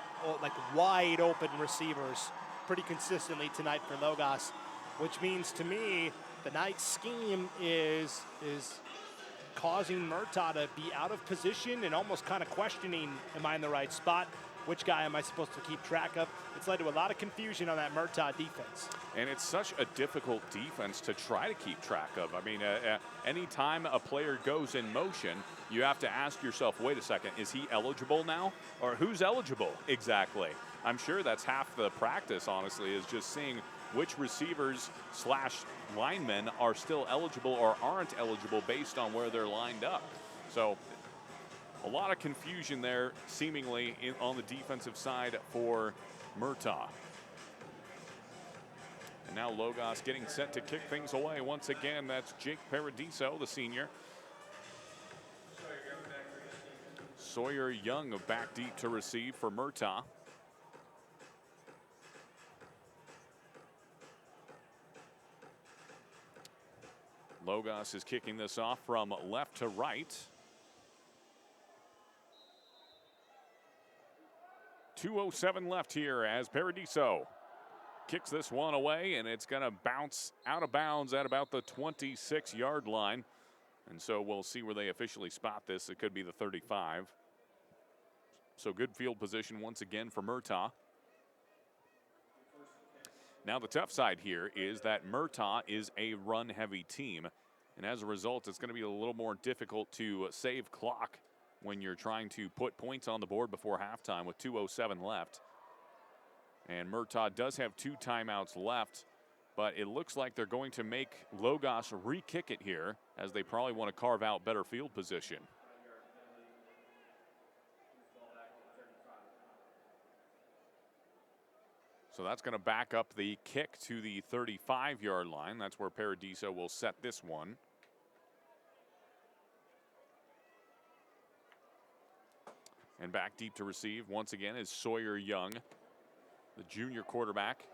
open receivers pretty consistently tonight for Logos, which means to me the Knights scheme is causing Murtaugh to be out of position and almost kind of questioning, am I in the right spot? Which guy am I supposed to keep track of? It's led to a lot of confusion on that Murtaugh defense. And it's such a difficult defense to try to keep track of. I mean, anytime a player goes in motion, you have to ask yourself, wait a second, is he eligible now? Or who's eligible exactly? I'm sure that's half the practice, honestly, is just seeing which receivers / linemen are still eligible or aren't eligible based on where they're lined up. So a lot of confusion there, seemingly, on the defensive side for Murtaugh. And now Logos getting set to kick things away. Once again, that's Jake Paradiso, the senior. Sawyer Young back deep to receive for Murtaugh. Logos is kicking this off from left to right. 2:07 left here as Paradiso kicks this one away, and it's going to bounce out of bounds at about the 26-yard line. And so we'll see where they officially spot this. It could be the 35. So good field position once again for Murtaugh. Now the tough side here is that Murtaugh is a run-heavy team. And as a result, it's going to be a little more difficult to save clock when you're trying to put points on the board before halftime with 2:07 left. And Murtaugh does have 2 timeouts left, but it looks like they're going to make Logos re-kick it here, as they probably want to carve out better field position. So that's going to back up the kick to the 35-yard line. That's where Paradiso will set this one. And back deep to receive once again is Sawyer Young, the junior quarterback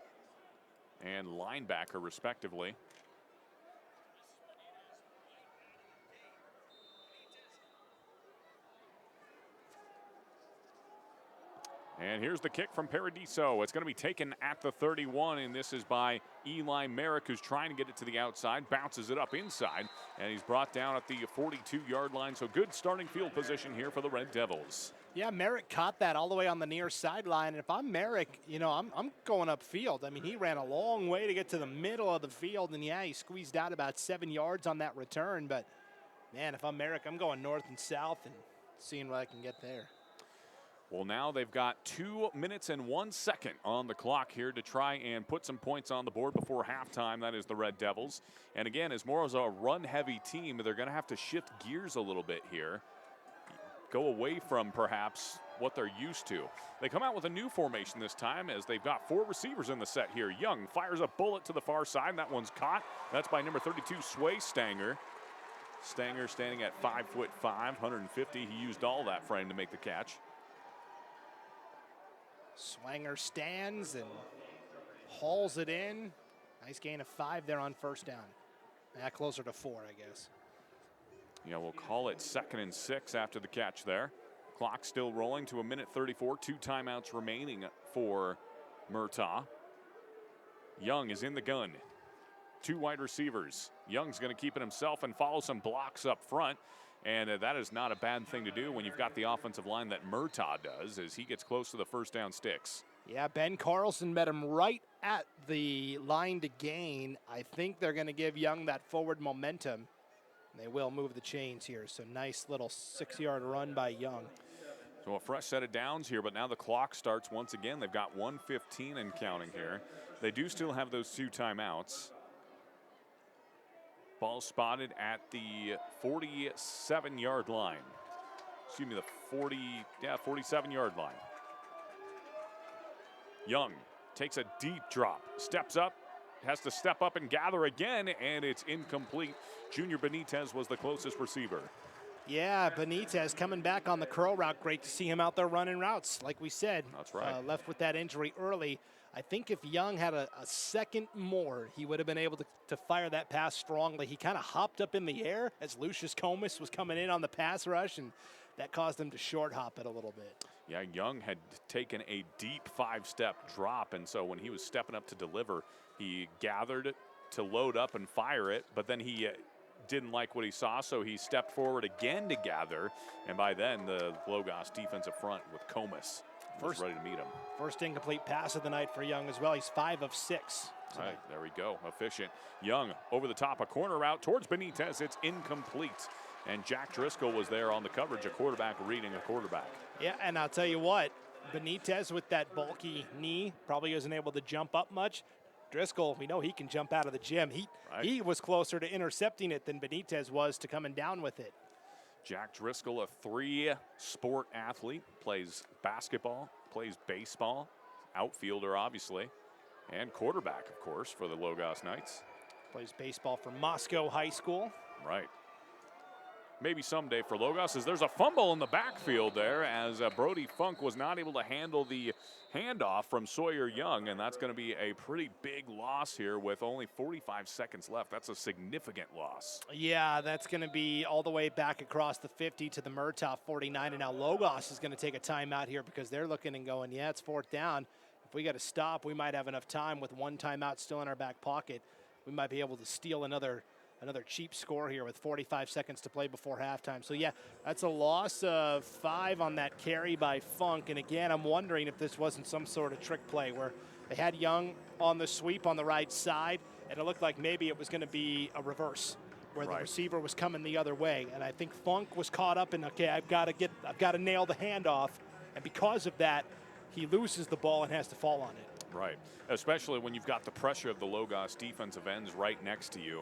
and linebacker respectively. And here's the kick from Paradiso. It's going to be taken at the 31, and this is by Eli Merrick, who's trying to get it to the outside, bounces it up inside, and he's brought down at the 42-yard line. So good starting field position here for the Red Devils. Yeah, Merrick caught that all the way on the near sideline. And if I'm Merrick, you know, I'm going upfield. I mean, he ran a long way to get to the middle of the field, and yeah, he squeezed out about 7 yards on that return. But, man, if I'm Merrick, I'm going north and south and seeing what I can get there. Well, now they've got 2 minutes and 1 second on the clock here to try and put some points on the board before halftime. That is the Red Devils. And again, as more as a run-heavy team, they're going to have to shift gears a little bit here. Go away from perhaps what they're used to. They come out with a new formation this time, as they've got 4 receivers in the set here. Young fires a bullet to the far side, and that one's caught. That's by number 32, Sway Stanger. Stanger standing at 5'5", 150. He used all that frame to make the catch. Swanger stands and hauls it in. Nice gain of 5 there on first down. Closer to 4, I guess. Yeah, we'll call it 2nd and 6 after the catch there. Clock still rolling to 1:34. 2 timeouts remaining for Murtaugh. Young is in the gun. 2 wide receivers. Young's going to keep it himself and follow some blocks up front. And that is not a bad thing to do when you've got the offensive line that Murtaugh does, as he gets close to the first down sticks. Yeah, Ben Carlson met him right at the line to gain. I think they're going to give Young that forward momentum. They will move the chains here. So nice little 6-yard run by Young. So a fresh set of downs here, but now the clock starts once again. They've got 1:15 and counting here. They do still have those 2 timeouts. Ball spotted at the 47-yard line. Excuse me, the 47-yard line. Young takes a deep drop, steps up, has to step up and gather again, and it's incomplete. Junior Benitez was the closest receiver. Yeah, Benitez coming back on the curl route. Great to see him out there running routes, like we said. That's right. Left with that injury early. I think if Young had a second more, he would have been able to fire that pass strongly. He kind of hopped up in the air as Lucius Comas was coming in on the pass rush, and that caused him to short hop it a little bit. Yeah, Young had taken a deep 5-step drop, and so when he was stepping up to deliver, he gathered to load up and fire it, but then he didn't like what he saw, so he stepped forward again to gather, and by then the Logos defensive front with Comas was ready to meet him. First incomplete pass of the night for Young as well. He's 5 of 6. All right, there we go. Efficient. Young over the top, a corner route towards Benitez. It's incomplete. And Jack Driscoll was there on the coverage, a quarterback reading a quarterback. Yeah, and I'll tell you what, Benitez with that bulky knee probably isn't able to jump up much. Driscoll, we know he can jump out of the gym. He was closer to intercepting it than Benitez was to coming down with it. Jack Driscoll, a 3-sport athlete, plays basketball, plays baseball, outfielder obviously, and quarterback, of course, for the Logos Knights. Plays baseball for Moscow High School. Right. Maybe someday for Logos, as there's a fumble in the backfield there, as Brody Funk was not able to handle the handoff from Sawyer Young, and that's going to be a pretty big loss here with only 45 seconds left. That's a significant loss. Yeah, that's going to be all the way back across the 50 to the Murtaugh 49, and now Logos is going to take a timeout here because they're looking and going, yeah, it's 4th down. If we got to stop, we might have enough time with 1 timeout still in our back pocket. We might be able to steal another cheap score here with 45 seconds to play before halftime. So, yeah, that's a loss of 5 on that carry by Funk. And, again, I'm wondering if this wasn't some sort of trick play where they had Young on the sweep on the right side, and it looked like maybe it was going to be a reverse where the receiver was coming the other way. And I think Funk was caught up in, okay, I've got to nail the handoff. And because of that, he loses the ball and has to fall on it. Right, especially when you've got the pressure of the Logos defensive ends right next to you.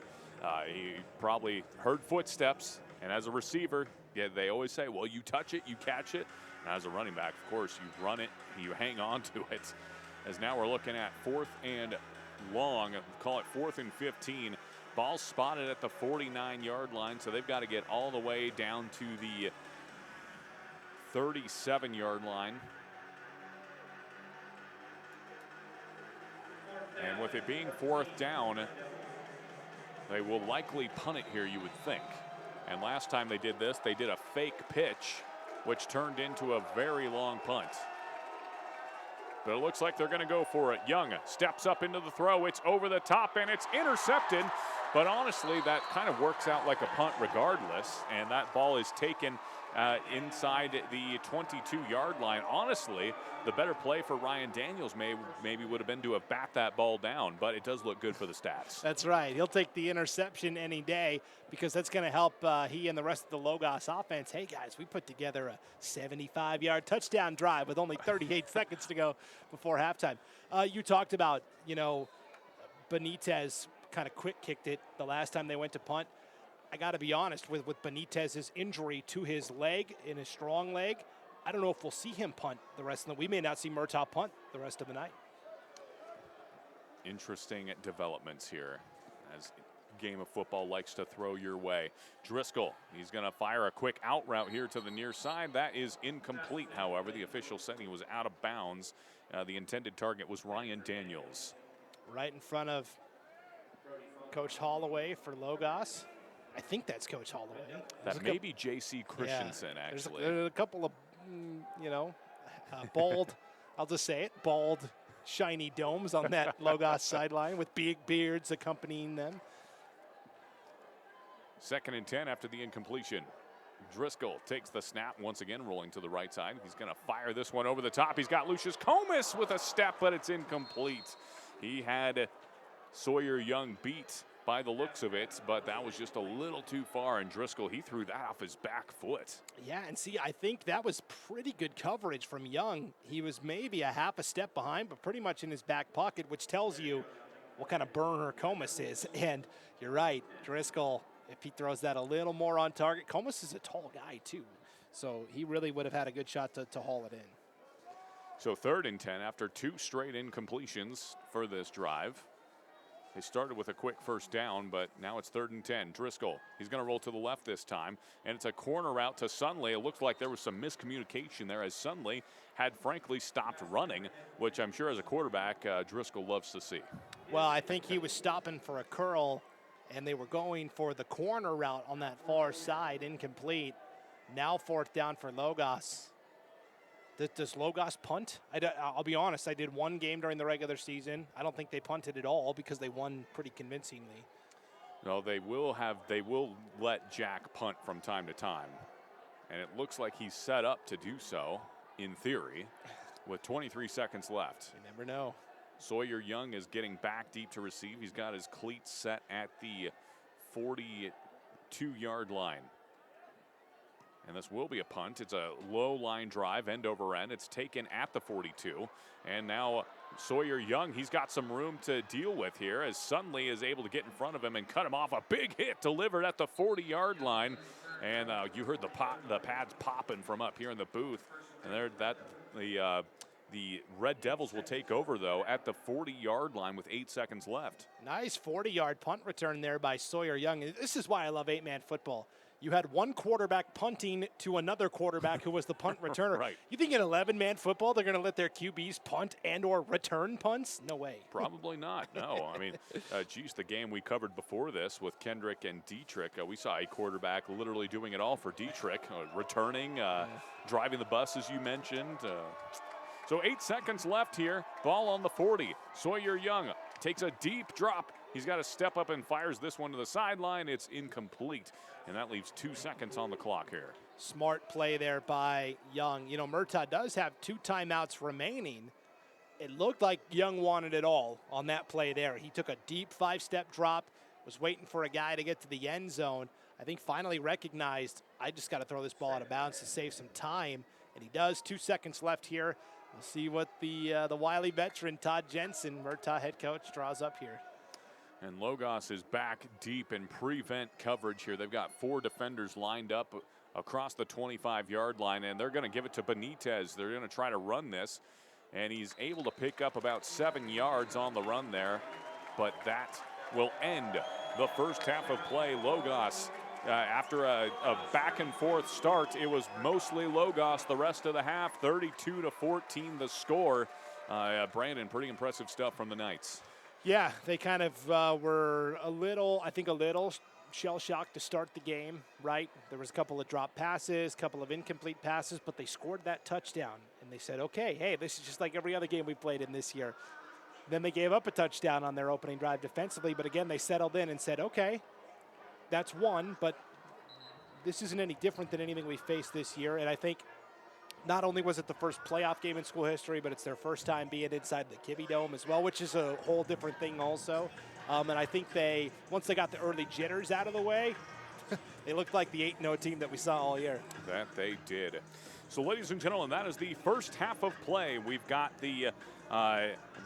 He probably heard footsteps, and as a receiver, yeah, they always say, well, you touch it, you catch it. And as a running back, of course, you run it, you hang on to it. As now we're looking at 4th and long, call it 4th and 15. Ball spotted at the 49-yard line, so they've got to get all the way down to the 37-yard line. And with it being 4th down, they will likely punt it here, you would think. And last time they did this, they did a fake pitch, which turned into a very long punt. But it looks like they're going to go for it. Young steps up into the throw. It's over the top, and it's intercepted. But honestly, that kind of works out like a punt regardless. And that ball is taken inside the 22-yard line. Honestly, the better play for Ryan Daniels maybe would have been to have bat that ball down, but it does look good for the stats. That's right. He'll take the interception any day because that's going to help he and the rest of the Logos offense. Hey, guys, we put together a 75-yard touchdown drive with only 38 seconds to go before halftime. You talked about, Benitez kind of quick kicked it the last time they went to punt. I got to be honest, with Benitez's injury to his leg, in his strong leg, I don't know if we'll see him punt the rest of the night. We may not see Murtaugh punt the rest of the night. Interesting developments here as game of football likes to throw your way. Driscoll, he's going to fire a quick out route here to the near side. That is incomplete, however. The official said he was out of bounds. The intended target was Ryan Daniels. Right in front of Coach Holloway for Logos. I think that's Coach Holloway. That may be J.C. Christensen, yeah, actually. There's a couple of, bald, I'll just say it, bald, shiny domes on that Logos sideline with big beards accompanying them. 2nd and 10 after the incompletion. Driscoll takes the snap, once again rolling to the right side. He's going to fire this one over the top. He's got Lucius Comas with a step, but it's incomplete. He had Sawyer Young beat by the looks of it, but that was just a little too far, and Driscoll, he threw that off his back foot. Yeah, and see, I think that was pretty good coverage from Young. He was maybe a half a step behind, but pretty much in his back pocket, which tells you what kind of burner Comas is. And you're right, Driscoll, if he throws that a little more on target, Comas is a tall guy too, so he really would have had a good shot to haul it in. So 3rd and 10 after 2 straight incompletions for this drive. They started with a quick first down, but now it's 3rd and 10. Driscoll, he's going to roll to the left this time, and it's a corner route to Sunley. It looks like there was some miscommunication there as Sunley had frankly stopped running, which I'm sure as a quarterback, Driscoll loves to see. Well, I think he was stopping for a curl, and they were going for the corner route on that far side, incomplete. Now 4th down for Logos. Does Logos punt? I'll be honest, I did one game during the regular season. I don't think they punted at all because they won pretty convincingly. No, they will let Jack punt from time to time. And it looks like he's set up to do so, in theory, with 23 seconds left. You never know. Sawyer Young is getting back deep to receive. He's got his cleats set at the 42-yard line. And this will be a punt. It's a low line drive, end over end. It's taken at the 42. And now Sawyer Young, he's got some room to deal with here as Sunley is able to get in front of him and cut him off. A big hit delivered at the 40-yard line. And you heard the pads popping from up here in the booth. And the Red Devils will take over, though, at the 40-yard line with 8 seconds left. Nice 40-yard punt return there by Sawyer Young. This is why I love 8-man football. You had one quarterback punting to another quarterback who was the punt returner. Right. You think in 11-man football they're going to let their QBs punt and or return punts? No way. Probably not, no. I mean, geez, the game we covered before this with Kendrick and Dietrich, we saw a quarterback literally doing it all for Dietrich, returning, driving the bus, as you mentioned. So 8 seconds left here. Ball on the 40. Sawyer Young takes a deep drop. He's got to step up and fires this one to the sideline. It's incomplete, and that leaves 2 seconds on the clock here. Smart play there by Young. Murtaugh does have 2 timeouts remaining. It looked like Young wanted it all on that play there. He took a deep 5-step drop. was waiting for a guy to get to the end zone. I think finally recognized, I just got to throw this ball out of bounds to save some time, and he does. 2 seconds left here. We'll see what the wily veteran, Todd Jensen, Murtaugh head coach, draws up here. And Logos is back deep in prevent coverage here. They've got 4 defenders lined up across the 25-yard line, and they're going to give it to Benitez. They're going to try to run this, and he's able to pick up about 7 yards on the run there, but that will end the first half of play. Logos, after a back-and-forth start, it was mostly Logos the rest of the half. 32-14 the score. Brandon, pretty impressive stuff from the Knights. Yeah, they kind of were a little shell-shocked to start the game, right? There was a couple of drop passes, a couple of incomplete passes, but they scored that touchdown. And they said, okay, hey, this is just like every other game we played in this year. Then they gave up a touchdown on their opening drive defensively, but again, they settled in and said, okay, that's one, but this isn't any different than anything we faced this year. And I think not only was it the first playoff game in school history, but it's their first time being inside the Kibbe Dome as well, which is a whole different thing also. And I think once they got the early jitters out of the way, they looked like the 8-0 team that we saw all year. That they did. So, ladies and gentlemen, that is the first half of play. We've got the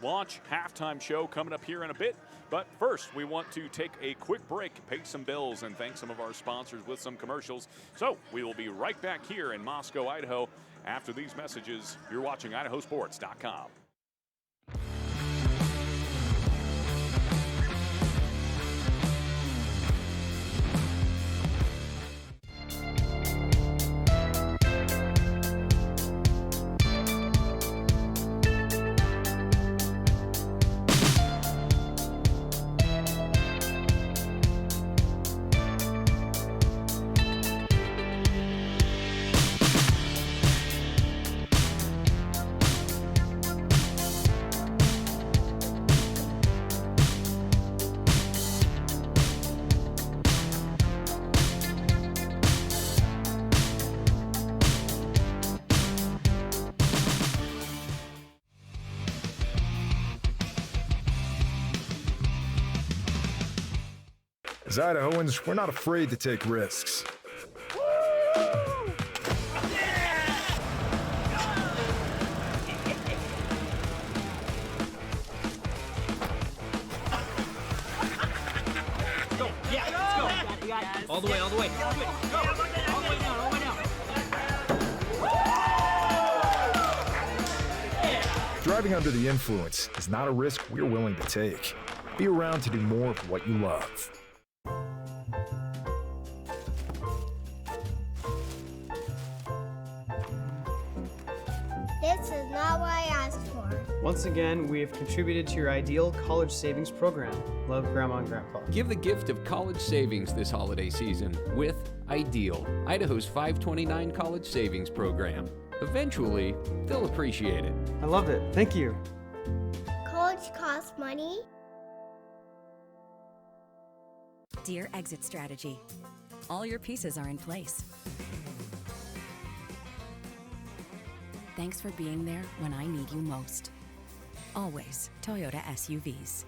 launch halftime show coming up here in a bit. But first, we want to take a quick break, pay some bills, and thank some of our sponsors with some commercials. So we will be right back here in Moscow, Idaho. After these messages, you're watching IdahoSports.com. As Idahoans, we're not afraid to take risks. All the way, all the way. Go. All the way down, all the way down. Driving under the influence is not a risk we're willing to take. Be around to do more of what you love. This is not what I asked for. Once again, we have contributed to your ideal college savings program. Love, Grandma and Grandpa. Give the gift of college savings this holiday season with Ideal, Idaho's 529 college savings program. Eventually, they'll appreciate it. I love it. Thank you. College costs money. Dear Exit Strategy, all your pieces are in place. Thanks for being there when I need you most. Always Toyota SUVs.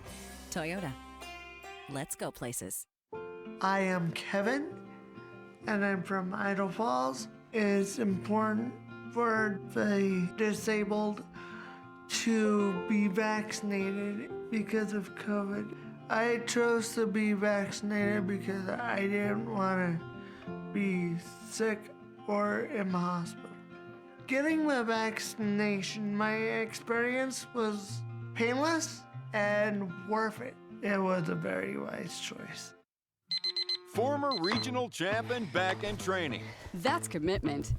Toyota. Let's go places. I am Kevin, and I'm from Idaho Falls. It's important for the disabled to be vaccinated because of COVID. I chose to be vaccinated because I didn't want to be sick or in the hospital. Getting the vaccination, my experience was painless and worth it. It was a very wise choice. Former regional champ and back in training. That's commitment.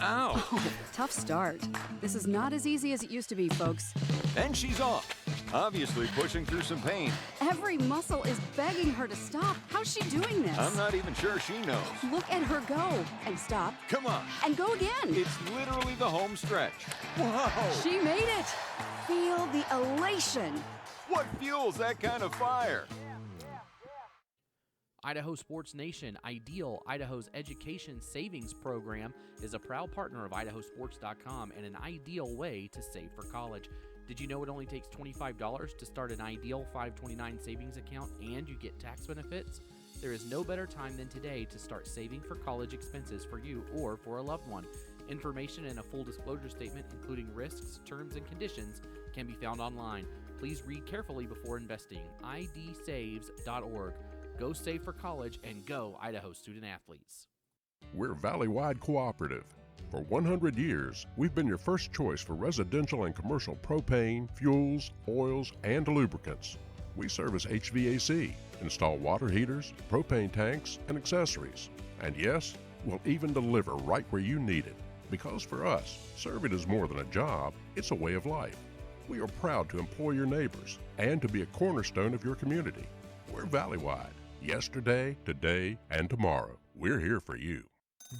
Ow. Oh, tough start. This is not as easy as it used to be, folks. And she's off, obviously pushing through some pain. Every muscle is begging her to stop. How's she doing this? I'm not even sure she knows. Look at her go. And stop. Come on. And go again. It's literally the home stretch. Whoa. She made it. Feel the elation. What fuels that kind of fire? Idaho Sports Nation, Ideal, Idaho's education savings program, is a proud partner of IdahoSports.com and an ideal way to save for college. Did you know it only takes $25 to start an Ideal 529 savings account and you get tax benefits? There is no better time than today to start saving for college expenses for you or for a loved one. Information and a full disclosure statement, including risks, terms, and conditions, can be found online. Please read carefully before investing. idsaves.org. Go save for college and go Idaho student athletes. We're Valley-wide cooperative. For 100 years, we've been your first choice for residential and commercial propane, fuels, oils, and lubricants. We service HVAC, install water heaters, propane tanks, and accessories. And yes, we'll even deliver right where you need it. Because for us, serving is more than a job, it's a way of life. We are proud to employ your neighbors and to be a cornerstone of your community. We're Valley-wide. Yesterday, today, and tomorrow. We're here for you.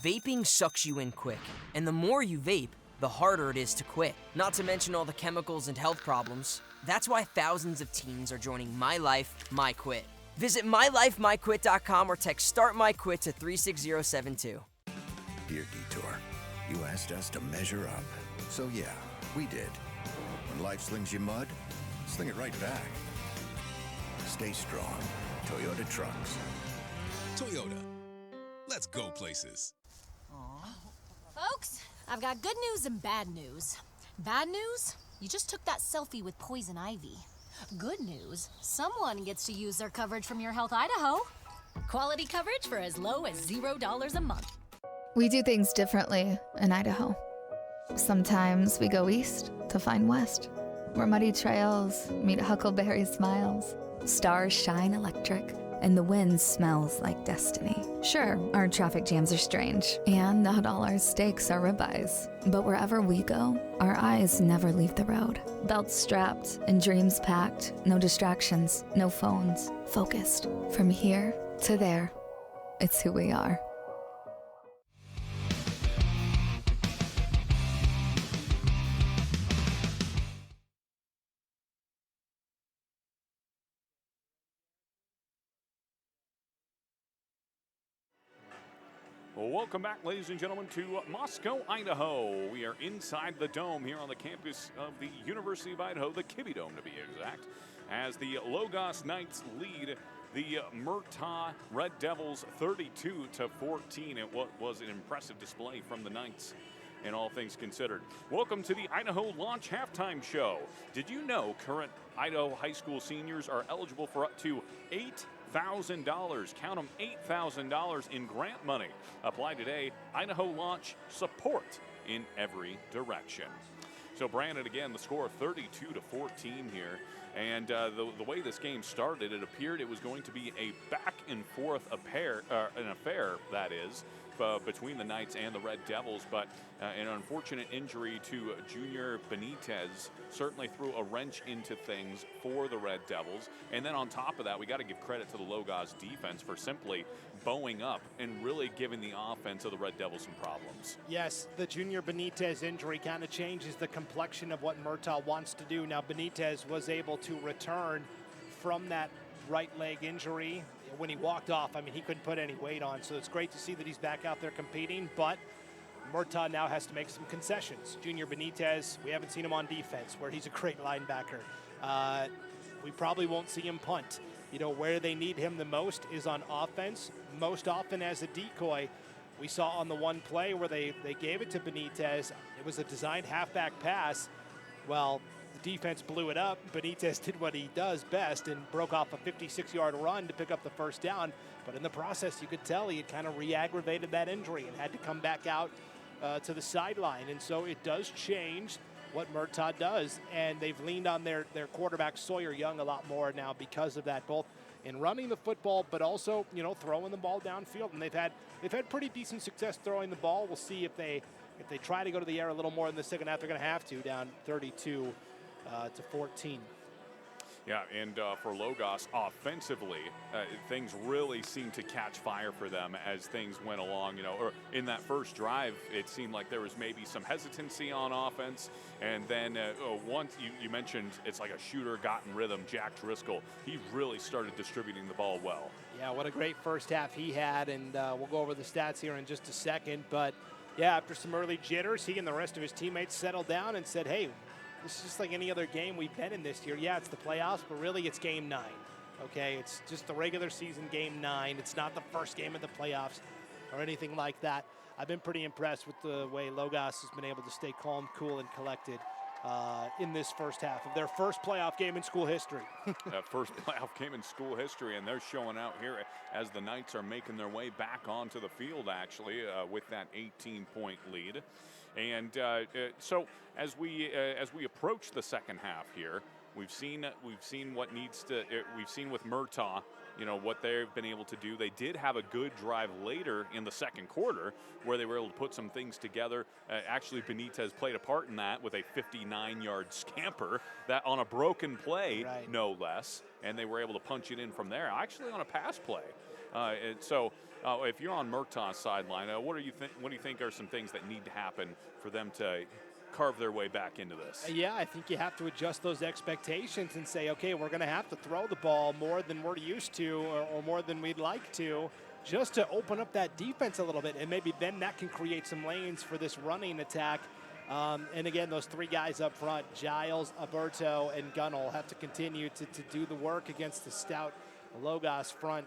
Vaping sucks you in quick, and the more you vape, the harder it is to quit. Not to mention all the chemicals and health problems. That's why thousands of teens are joining My Life, My Quit. Visit mylifemyquit.com or text Start My Quit to 36072. Dear Detour, you asked us to measure up. So yeah, we did. When life slings you mud, sling it right back. Stay strong. Toyota Trucks. Toyota. Let's go places. Folks, I've got good news and bad news. Bad news? You just took that selfie with Poison Ivy. Good news, someone gets to use their coverage from Your Health Idaho. Quality coverage for as low as $0 a month. We do things differently in Idaho. Sometimes we go east to find west, where muddy trails meet huckleberry smiles. Stars shine electric, and the wind smells like destiny. Sure, our traffic jams are strange, and not all our steaks are ribeyes. But wherever we go, our eyes never leave the road. Belts strapped and dreams packed, no distractions, no phones, focused. From here to there, it's who we are. Well, welcome back, ladies and gentlemen, to Moscow, Idaho. We are inside the dome here on the campus of the University of Idaho, the Kibbe Dome to be exact, as the Logos Knights lead the Murtaugh Red Devils 32-14. It was an impressive display from the Knights in all things considered. Welcome to the Idaho Launch Halftime Show. Did you know current Idaho high school seniors are eligible for up to $8,000. Count them, $8,000 in grant money. Apply today. Idaho Launch, support in every direction. So Brandon, again, the score of 32-14 here. And the way this game started, it appeared it was going to be a back and forth affair, that is, between the Knights and the Red Devils, but an unfortunate injury to Junior Benitez certainly threw a wrench into things for the Red Devils. And then on top of that, we got to give credit to the Logos defense for simply bowing up and really giving the offense of the Red Devils some problems. Yes, the Junior Benitez injury kind of changes the complexion of what Murtaugh wants to do. Now, Benitez was able to return from that right leg injury. When he walked off, I mean, he couldn't put any weight on, so it's great to see that he's back out there competing, but Murtaugh now has to make some concessions. Junior Benitez, we haven't seen him on defense, where he's a great linebacker. We probably won't see him punt. You know, where they need him the most is on offense, most often as a decoy. We saw on the one play where they gave it to Benitez. It was a designed halfback pass. Well, the defense blew it up. Benitez did what he does best and broke off a 56-yard run to pick up the first down. But in the process, you could tell he had kind of re-aggravated that injury and had to come back out to the sideline. And so it does change what Murtaugh does. And they've leaned on their quarterback, Sawyer Young, a lot more now because of that, both in running the football, but also, you know, throwing the ball downfield. And they've had pretty decent success throwing the ball. We'll see if they try to go to the air a little more in the second half. They're going to have to, down 32 to 14. Yeah, and for Logos, offensively, things really seemed to catch fire for them as things went along. You know, or in that first drive, it seemed like there was maybe some hesitancy on offense. And then once you mentioned it's like a shooter got in rhythm, Jack Driscoll, he really started distributing the ball well. Yeah, what a great first half he had, and we'll go over the stats here in just a second. But, yeah, after some early jitters, he and the rest of his teammates settled down and said, hey, This is just like any other game we've been in this year. Yeah, it's the playoffs, but really it's game 9. Okay, it's just the regular season game 9. It's not the first game of the playoffs or anything like that. I've been pretty impressed with the way Logos has been able to stay calm, cool, and collected in this first half of their first playoff game in school history. That first playoff game in school history, and they're showing out here as the Knights are making their way back onto the field, actually, with that 18-point lead. And so as we approach the second half here, we've seen what needs to. We've seen with Murtaugh, what they've been able to do. They did have a good drive later in the second quarter where they were able to put some things together. Actually, Benitez played a part in that with a 59-yard scamper that on a broken play, right, no less, and they were able to punch it in from there. Actually, on a pass play. If you're on Murtaugh's sideline, what do you think are some things that need to happen for them to carve their way back into this? Yeah, I think you have to adjust those expectations and say, okay, we're going to have to throw the ball more than we're used to or more than we'd like to, just to open up that defense a little bit. And maybe then that can create some lanes for this running attack. And again, those 3 guys up front, Giles, Alberto, and Gunnell, have to continue to do the work against the stout Logos front.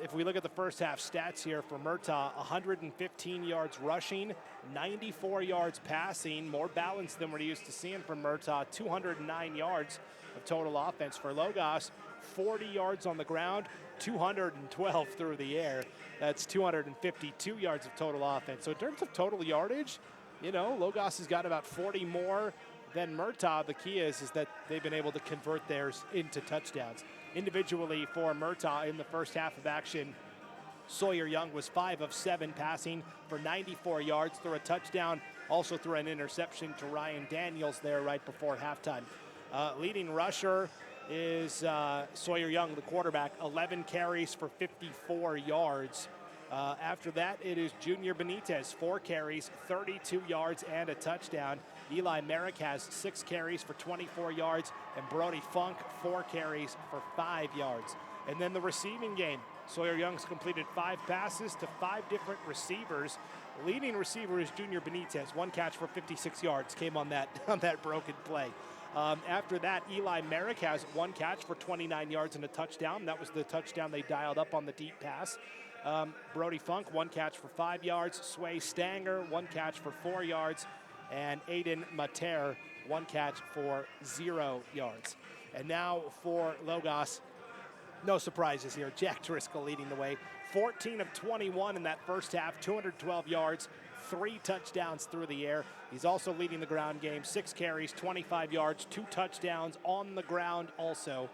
If we look at the first half stats here for Murtaugh, 115 yards rushing, 94 yards passing, more balanced than we're used to seeing from Murtaugh, 209 yards of total offense for Logos, 40 yards on the ground, 212 through the air. That's 252 yards of total offense. So in terms of total yardage, Logos has got about 40 more than Murtaugh. The key is that they've been able to convert theirs into touchdowns. Individually for Murtaugh in the first half of action, Sawyer Young was 5 of 7 passing for 94 yards, threw a touchdown, also threw an interception to Ryan Daniels there right before halftime. Leading rusher is Sawyer Young, the quarterback, 11 carries for 54 yards. After that, it is Junior Benitez, 4 carries, 32 yards, and a touchdown. Eli Merrick has 6 carries for 24 yards, and Brody Funk, 4 carries for 5 yards. And then the receiving game, Sawyer Young's completed 5 passes to 5 different receivers. Leading receiver is Junior Benitez, 1 catch for 56 yards, came on that broken play. After that, Eli Merrick has 1 catch for 29 yards and a touchdown. That was the touchdown they dialed up on the deep pass. Brody Funk, 1 catch for 5 yards. Sway Stanger, 1 catch for 4 yards. And Aiden Mater, 1 catch for 0 yards. And now for Logos, no surprises here. Jack Driscoll leading the way. 14 of 21 in that first half, 212 yards, 3 touchdowns through the air. He's also leading the ground game, 6 carries, 25 yards, 2 touchdowns on the ground also.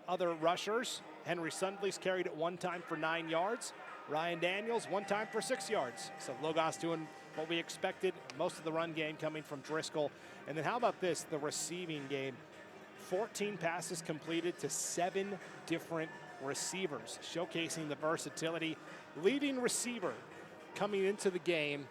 Other rushers, Henry Sundley's carried it 1 time for 9 yards. Ryan Daniels, 1 time for 6 yards. So Logos doing what we expected, most of the run game coming from Driscoll. And then how about this, the receiving game? 14 passes completed to 7 different receivers, showcasing the versatility. Leading receiver coming into the game,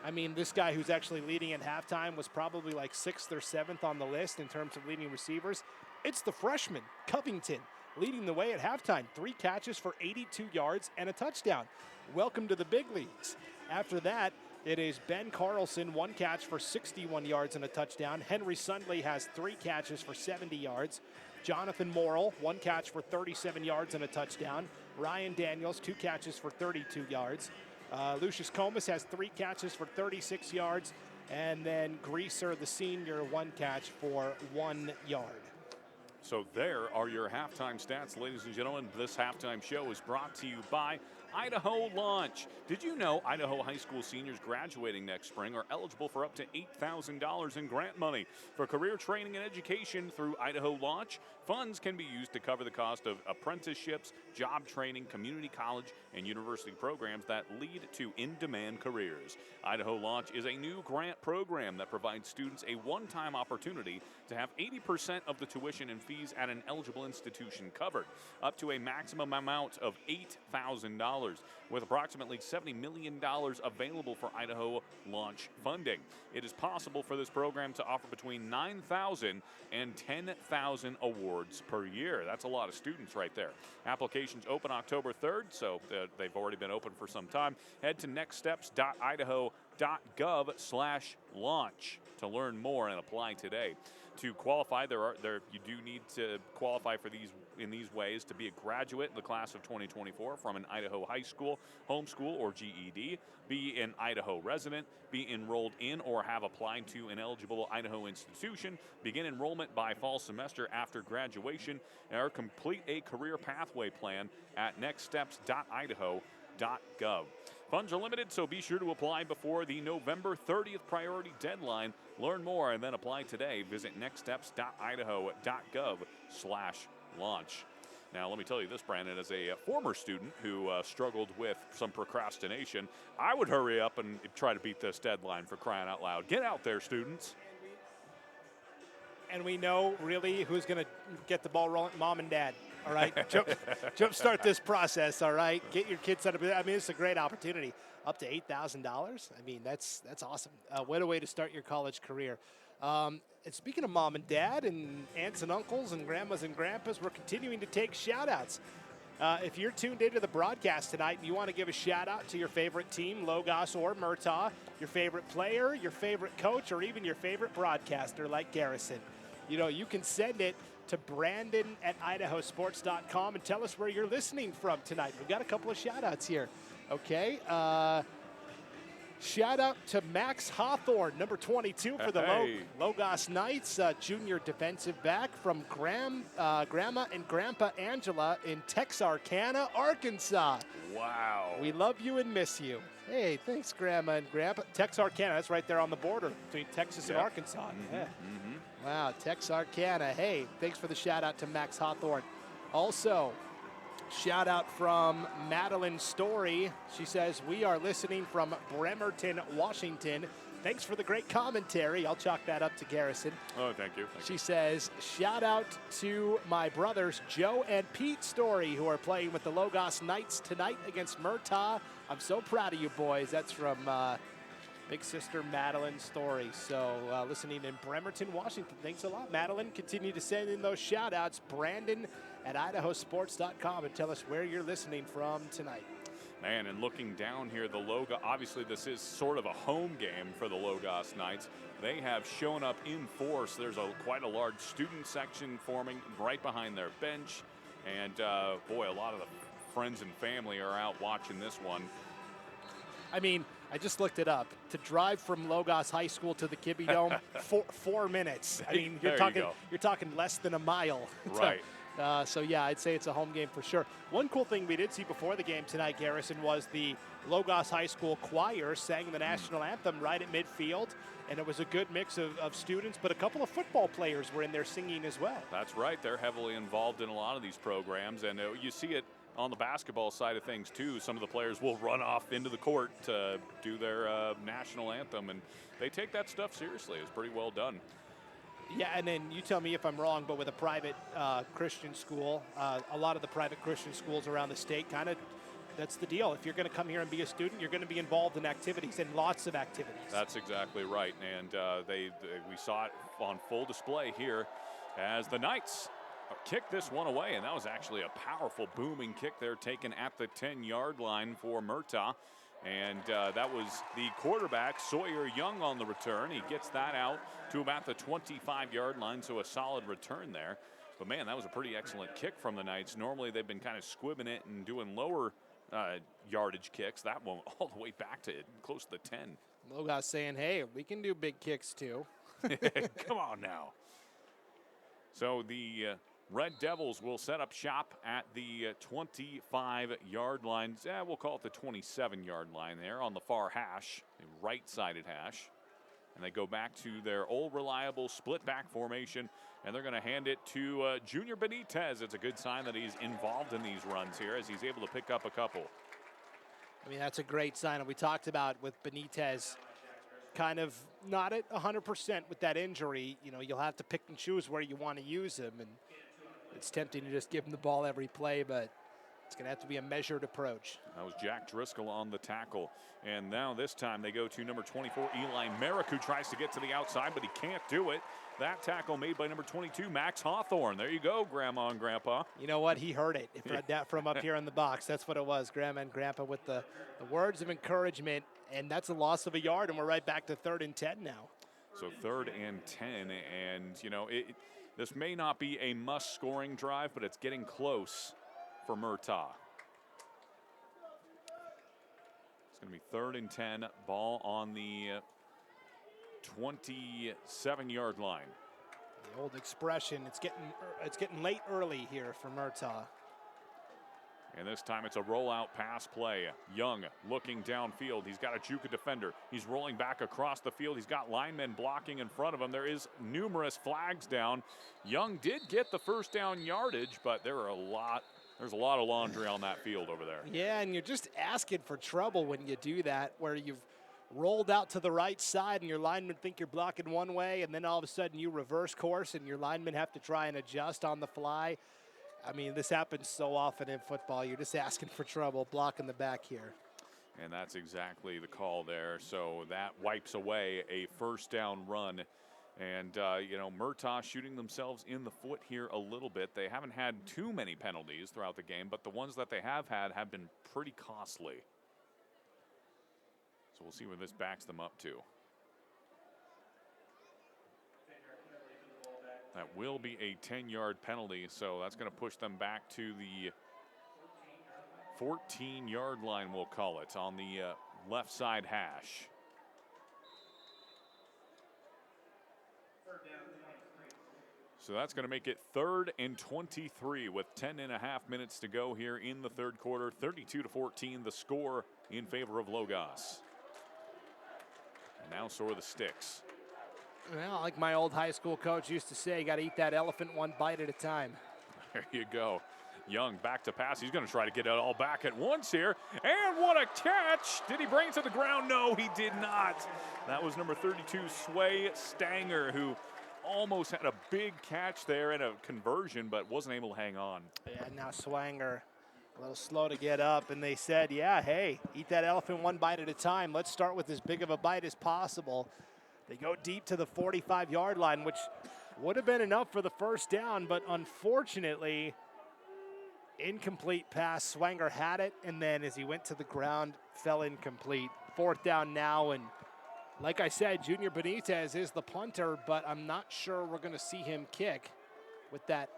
I mean, this guy who's actually leading at halftime was probably like 6th or 7th on the list in terms of leading receivers. It's the freshman, Covington, leading the way at halftime. 3 catches for 82 yards and a touchdown. Welcome to the big leagues. After that, it is Ben Carlson, 1 catch for 61 yards and a touchdown. Henry Sundley has 3 catches for 70 yards. Jonathan Morrill, 1 catch for 37 yards and a touchdown. Ryan Daniels, 2 catches for 32 yards. Lucius Comas has 3 catches for 36 yards. And then Greaser, the senior, 1 catch for 1 yard. So there are your halftime stats, ladies and gentlemen. This halftime show is brought to you by Idaho Launch. Did you know Idaho high school seniors graduating next spring are eligible for up to $8,000 in grant money for career training and education through Idaho Launch? Funds can be used to cover the cost of apprenticeships, job training, community college, and university programs that lead to in-demand careers. Idaho Launch is a new grant program that provides students a one-time opportunity to have 80% of the tuition and fees at an eligible institution covered, up to a maximum amount of $8,000, with approximately $70 million available for Idaho Launch funding. It is possible for this program to offer between 9,000 and 10,000 awards per year. That's a lot of students right there. Applications open October 3rd, so they've already been open for some time. Head to nextsteps.idaho.gov idaho.gov/launch to learn more and apply today. To qualify, you do need to qualify for these in these ways: to be a graduate in the class of 2024 from an Idaho high school, homeschool, or GED, be an Idaho resident, be enrolled in or have applied to an eligible Idaho institution, begin enrollment by fall semester after graduation, or complete a career pathway plan at nextsteps.idaho.gov. Funds are limited, so be sure to apply before the November 30th priority deadline. Learn more and then apply today. Visit nextsteps.idaho.gov/launch. Now, let me tell you this, Brandon, as a former student who struggled with some procrastination, I would hurry up and try to beat this deadline, for crying out loud. Get out there, students. And we know really who's going to get the ball rolling, mom and dad. All right, jumpstart this process. All right, get your kids set up. I mean, it's a great opportunity. Up to $8,000. I mean, that's awesome. What a way to start your college career. And speaking of mom and dad and aunts and uncles and grandmas and grandpas, we're continuing to take shout-outs. If you're tuned into the broadcast tonight and you want to give a shout-out to your favorite team, Logos or Murtaugh, your favorite player, your favorite coach, or even your favorite broadcaster like Garrison, you can send it to Brandon at IdahoSports.com and tell us where you're listening from tonight. We've got a couple of shout-outs here. Okay. Shout out to Max Hawthorne, number 22 for the Logos Knights, junior defensive back from Grandma and Grandpa Angela in Texarkana, Arkansas. Wow. We love you and miss you. Hey, thanks, Grandma and Grandpa. Texarkana, that's right there on the border between Texas and Arkansas. Mm-hmm. Yeah. Mm-hmm. Wow, Texarkana. Hey, thanks for the shout out to Max Hawthorne. Also, shout out from Madeline Story. She says, we are listening from Bremerton, Washington. Thanks for the great commentary. I'll chalk that up to Garrison. Oh, thank you. She says, shout out to my brothers, Joe and Pete Story, who are playing with the Logos Knights tonight against Murtaugh. I'm so proud of you boys. That's from big sister Madeline Story. So listening in Bremerton, Washington. Thanks a lot, Madeline. Continue to send in those shout outs. Brandon at IdahoSports.com and tell us where you're listening from tonight. Man, and looking down here, obviously this is sort of a home game for the Logos Knights. They have shown up in force. There's quite a large student section forming right behind their bench. And boy, a lot of the friends and family are out watching this one. I mean, I just looked it up. To drive from Logos High School to the Kibbe Dome, 4 minutes. I mean, you're talking less than a mile. Right. So, yeah, I'd say it's a home game for sure. One cool thing we did see before the game tonight, Garrison, was the Logos High School choir sang the national anthem right at midfield, and it was a good mix of students, but a couple of football players were in there singing as well. That's right. They're heavily involved in a lot of these programs, and you see it on the basketball side of things, too. Some of the players will run off into the court to do their national anthem, and they take that stuff seriously. It's pretty well done. Yeah, and then you tell me if I'm wrong, but with a private Christian school, a lot of the private Christian schools around the state that's the deal. If you're going to come here and be a student, you're going to be involved in activities, and lots of activities. That's exactly right, and we saw it on full display here as the Knights kicked this one away, and that was actually a powerful booming kick there taken at the 10-yard line for Murtaugh. And that was the quarterback, Sawyer Young, on the return. He gets that out to about the 25-yard line, so a solid return there. But, man, that was a pretty excellent kick from the Knights. Normally they've been kind of squibbing it and doing lower yardage kicks. That one all the way back to close to the 10. Logos saying, hey, we can do big kicks too. Come on now. So the Red Devils will set up shop at the 25-yard line. We'll call it the 27-yard line there on the far hash, the right-sided hash. And they go back to their old reliable split-back formation, and they're going to hand it to Junior Benitez. It's a good sign that he's involved in these runs here as he's able to pick up a couple. I mean, that's a great sign. And we talked about with Benitez kind of not at 100% with that injury. You know, you'll have to pick and choose where you want to use him. And it's tempting to just give him the ball every play, but it's going to have to be a measured approach. That was Jack Driscoll on the tackle. And now this time they go to number 24, Eli Merrick, who tries to get to the outside, but he can't do it. That tackle made by number 22, Max Hawthorne. There you go, Grandma and Grandpa. You know what? He heard it from up here in the box. That's what it was, Grandma and Grandpa with the words of encouragement. and that's a loss of a yard, and we're right back to 3rd and 10 now. So 3rd and 10, and, you know, this may not be a must-scoring drive, but it's getting close for Murtaugh. It's going to be 3rd and 10, ball on the 27-yard line. The old expression, it's getting late early here for Murtaugh. And this time it's a rollout pass play. Young looking downfield. He's got a juke defender. He's rolling back across the field. He's got linemen blocking in front of him. There is numerous flags down. Young did get the first down yardage, but there's a lot of laundry on that field over there. Yeah, and you're just asking for trouble when you do that, where you've rolled out to the right side and your linemen think you're blocking one way, and then all of a sudden you reverse course and your linemen have to try and adjust on the fly. I mean, this happens so often in football. You're just asking for trouble, blocking the back here. And that's exactly the call there. So that wipes away a first down run. And, you know, Murtaugh shooting themselves in the foot here a little bit. They haven't had too many penalties throughout the game, but the ones that they have had have been pretty costly. So we'll see where this backs them up to. That will be a 10-yard penalty, so that's going to push them back to the 14-yard line, we'll call it, on the left side hash. So that's going to make it 3rd and 23 with 10.5 minutes to go here in the third quarter. 32-14, the score in favor of Logos. And now so are the Sticks. Well, like my old high school coach used to say, you got to eat that elephant one bite at a time. There you go. Young back to pass. He's going to try to get it all back at once here. And what a catch. Did he bring it to the ground? No, he did not. That was number 32, Sway Stanger, who almost had a big catch there and a conversion, but wasn't able to hang on. Yeah, now Swanger a little slow to get up, and they said, yeah, hey, eat that elephant one bite at a time. Let's start with as big of a bite as possible. They go deep to the 45-yard line, which would have been enough for the first down, but unfortunately, incomplete pass. Swanger had it, and then as he went to the ground, fell incomplete. 4th down now, and like I said, Junior Benitez is the punter, but I'm not sure we're going to see him kick with that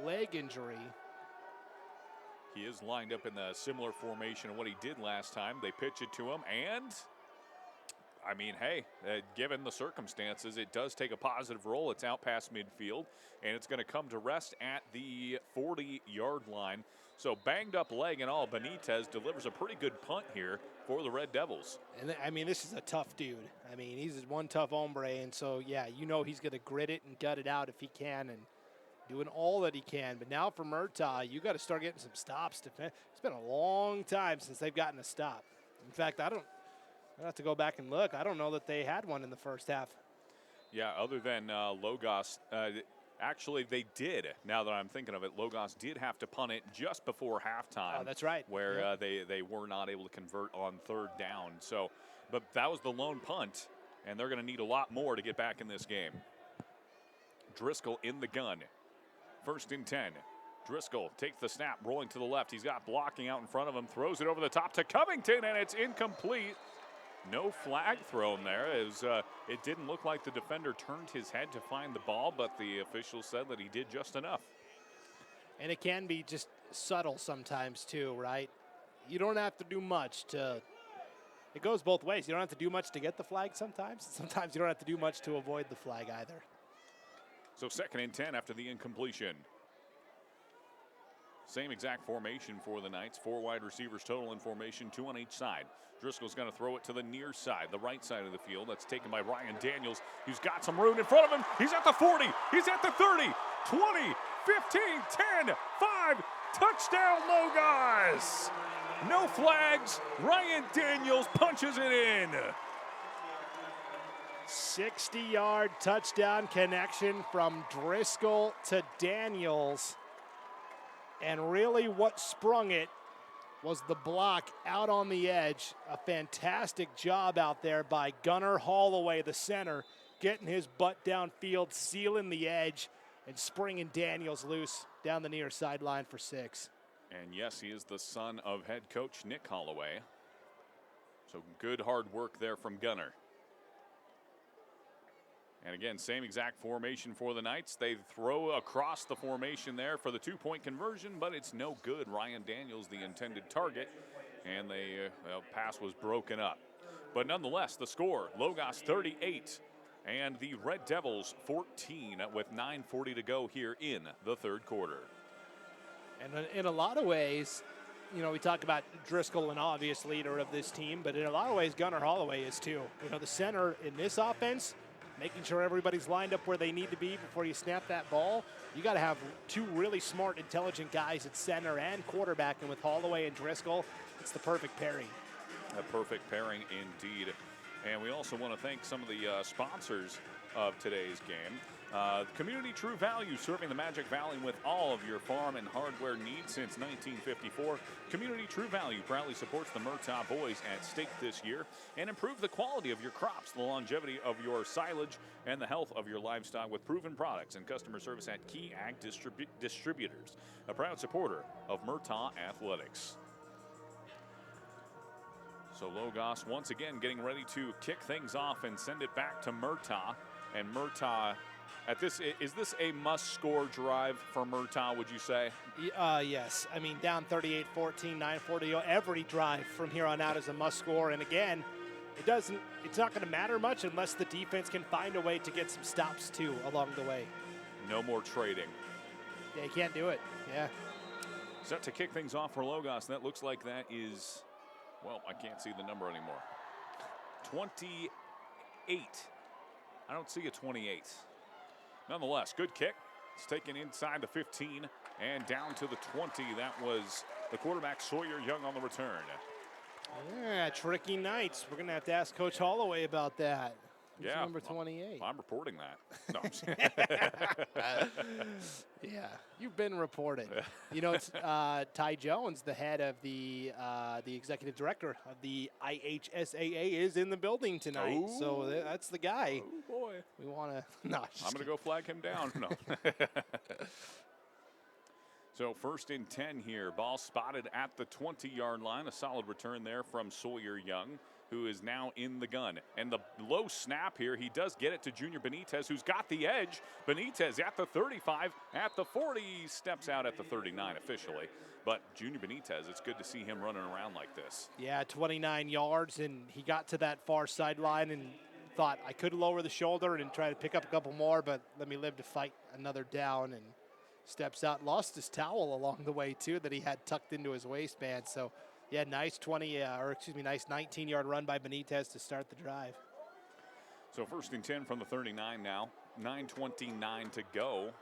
leg injury. He is lined up in a similar formation of what he did last time. They pitch it to him, and I mean, hey, given the circumstances, it does take a positive roll. It's out past midfield, and it's going to come to rest at the 40-yard line. So banged up leg and all, Benitez delivers a pretty good punt here for the Red Devils. And I mean, this is a tough dude. I mean, he's one tough hombre, and so, yeah, you know he's going to grit it and gut it out if he can and doing all that he can. But now for Murtaugh, you got to start getting some stops. It's been a long time since they've gotten a stop. In fact, I have to go back and look. I don't know that they had one in the first half. Yeah, other than Logos. Actually, they did. Now that I'm thinking of it, Logos did have to punt it just before halftime. Oh, that's right. Where they were not able to convert on 3rd down. So, but that was the lone punt, and they're going to need a lot more to get back in this game. Driscoll in the gun. 1st and 10. Driscoll takes the snap, rolling to the left. He's got blocking out in front of him, throws it over the top to Covington, and it's incomplete. No flag thrown there. It didn't look like the defender turned his head to find the ball, but the official said that he did just enough. And it can be just subtle sometimes too, right? You don't have to do much to, it goes both ways. You don't have to do much to get the flag sometimes. Sometimes you don't have to do much to avoid the flag either. So 2nd and 10 after the incompletion. Same exact formation for the Knights. 4 wide receivers total in formation, 2 on each side. Driscoll's going to throw it to the near side, the right side of the field. That's taken by Ryan Daniels, who's got some room in front of him. He's at the 40. He's at the 30, 20, 15, 10, 5. Touchdown, Logos. No flags. Ryan Daniels punches it in. 60-yard touchdown connection from Driscoll to Daniels. And really what sprung it was the block out on the edge. A fantastic job out there by Gunnar Holloway, the center, getting his butt downfield, sealing the edge, and springing Daniels loose down the near sideline for 6. And yes, he is the son of head coach Nick Holloway. So good hard work there from Gunner. And again, same exact formation for the Knights. They throw across the formation there for the two-point conversion, but it's no good. Ryan Daniels, the intended target, and the pass was broken up. But nonetheless, the score, Logos 38 and the Red Devils 14 with 9:40 to go here in the third quarter. And in a lot of ways, you know, we talk about Driscoll, an obvious leader of this team, but in a lot of ways, Gunnar Holloway is too. You know, the center in this offense, making sure everybody's lined up where they need to be before you snap that ball. You got to have two really smart, intelligent guys at center and quarterback, and with Holloway and Driscoll, it's the perfect pairing. A perfect pairing indeed. And we also want to thank some of the sponsors of today's game. Community True Value, serving the Magic Valley with all of your farm and hardware needs since 1954. Community True Value proudly supports the Murtaugh boys at stake this year and improve the quality of your crops, the longevity of your silage, and the health of your livestock with proven products and customer service at Key Ag Distributors, a proud supporter of Murtaugh Athletics. So Logos once again getting ready to kick things off and send it back to Murtaugh. And Murtaugh, is this a must-score drive for Murtaugh, would you say? Yes. I mean, down 38-14, 9:40. Every drive from here on out is a must-score. And again, it's not going to matter much unless the defense can find a way to get some stops too along the way. No more trading. Yeah, you can't do it. Yeah. Set to kick things off for Logos. That looks like that is, well, I can't see the number anymore. 28. I don't see a 28. Nonetheless, good kick. It's taken inside the 15 and down to the 20. That was the quarterback, Sawyer Young, on the return. Yeah, tricky Knights. We're going to have to ask Coach Holloway about that. Who's Yeah, number 28? I'm reporting that. No, I'm just Yeah, you've been reported. You know, it's Ty Jones, the head of the executive director of the IHSAA, is in the building tonight. Ooh. So that's the guy. Oh, boy. We want to. No, I'm going to go flag him down. No. So 1st and 10 here. Ball spotted at the 20-yard line. A solid return there from Sawyer Young, who is now in the gun. And the low snap here, he does get it to Junior Benitez, who's got the edge. Benitez at the 35, at the 40, steps out at the 39 officially. But Junior Benitez, it's good to see him running around like this. Yeah, 29 yards, and he got to that far sideline and thought, I could lower the shoulder and try to pick up a couple more, but let me live to fight another down, and steps out. Lost his towel along the way, too, that he had tucked into his waistband. So, yeah, nice 19-yard run by Benitez to start the drive. So 1st and 10 from the 39 now. 9:29 to go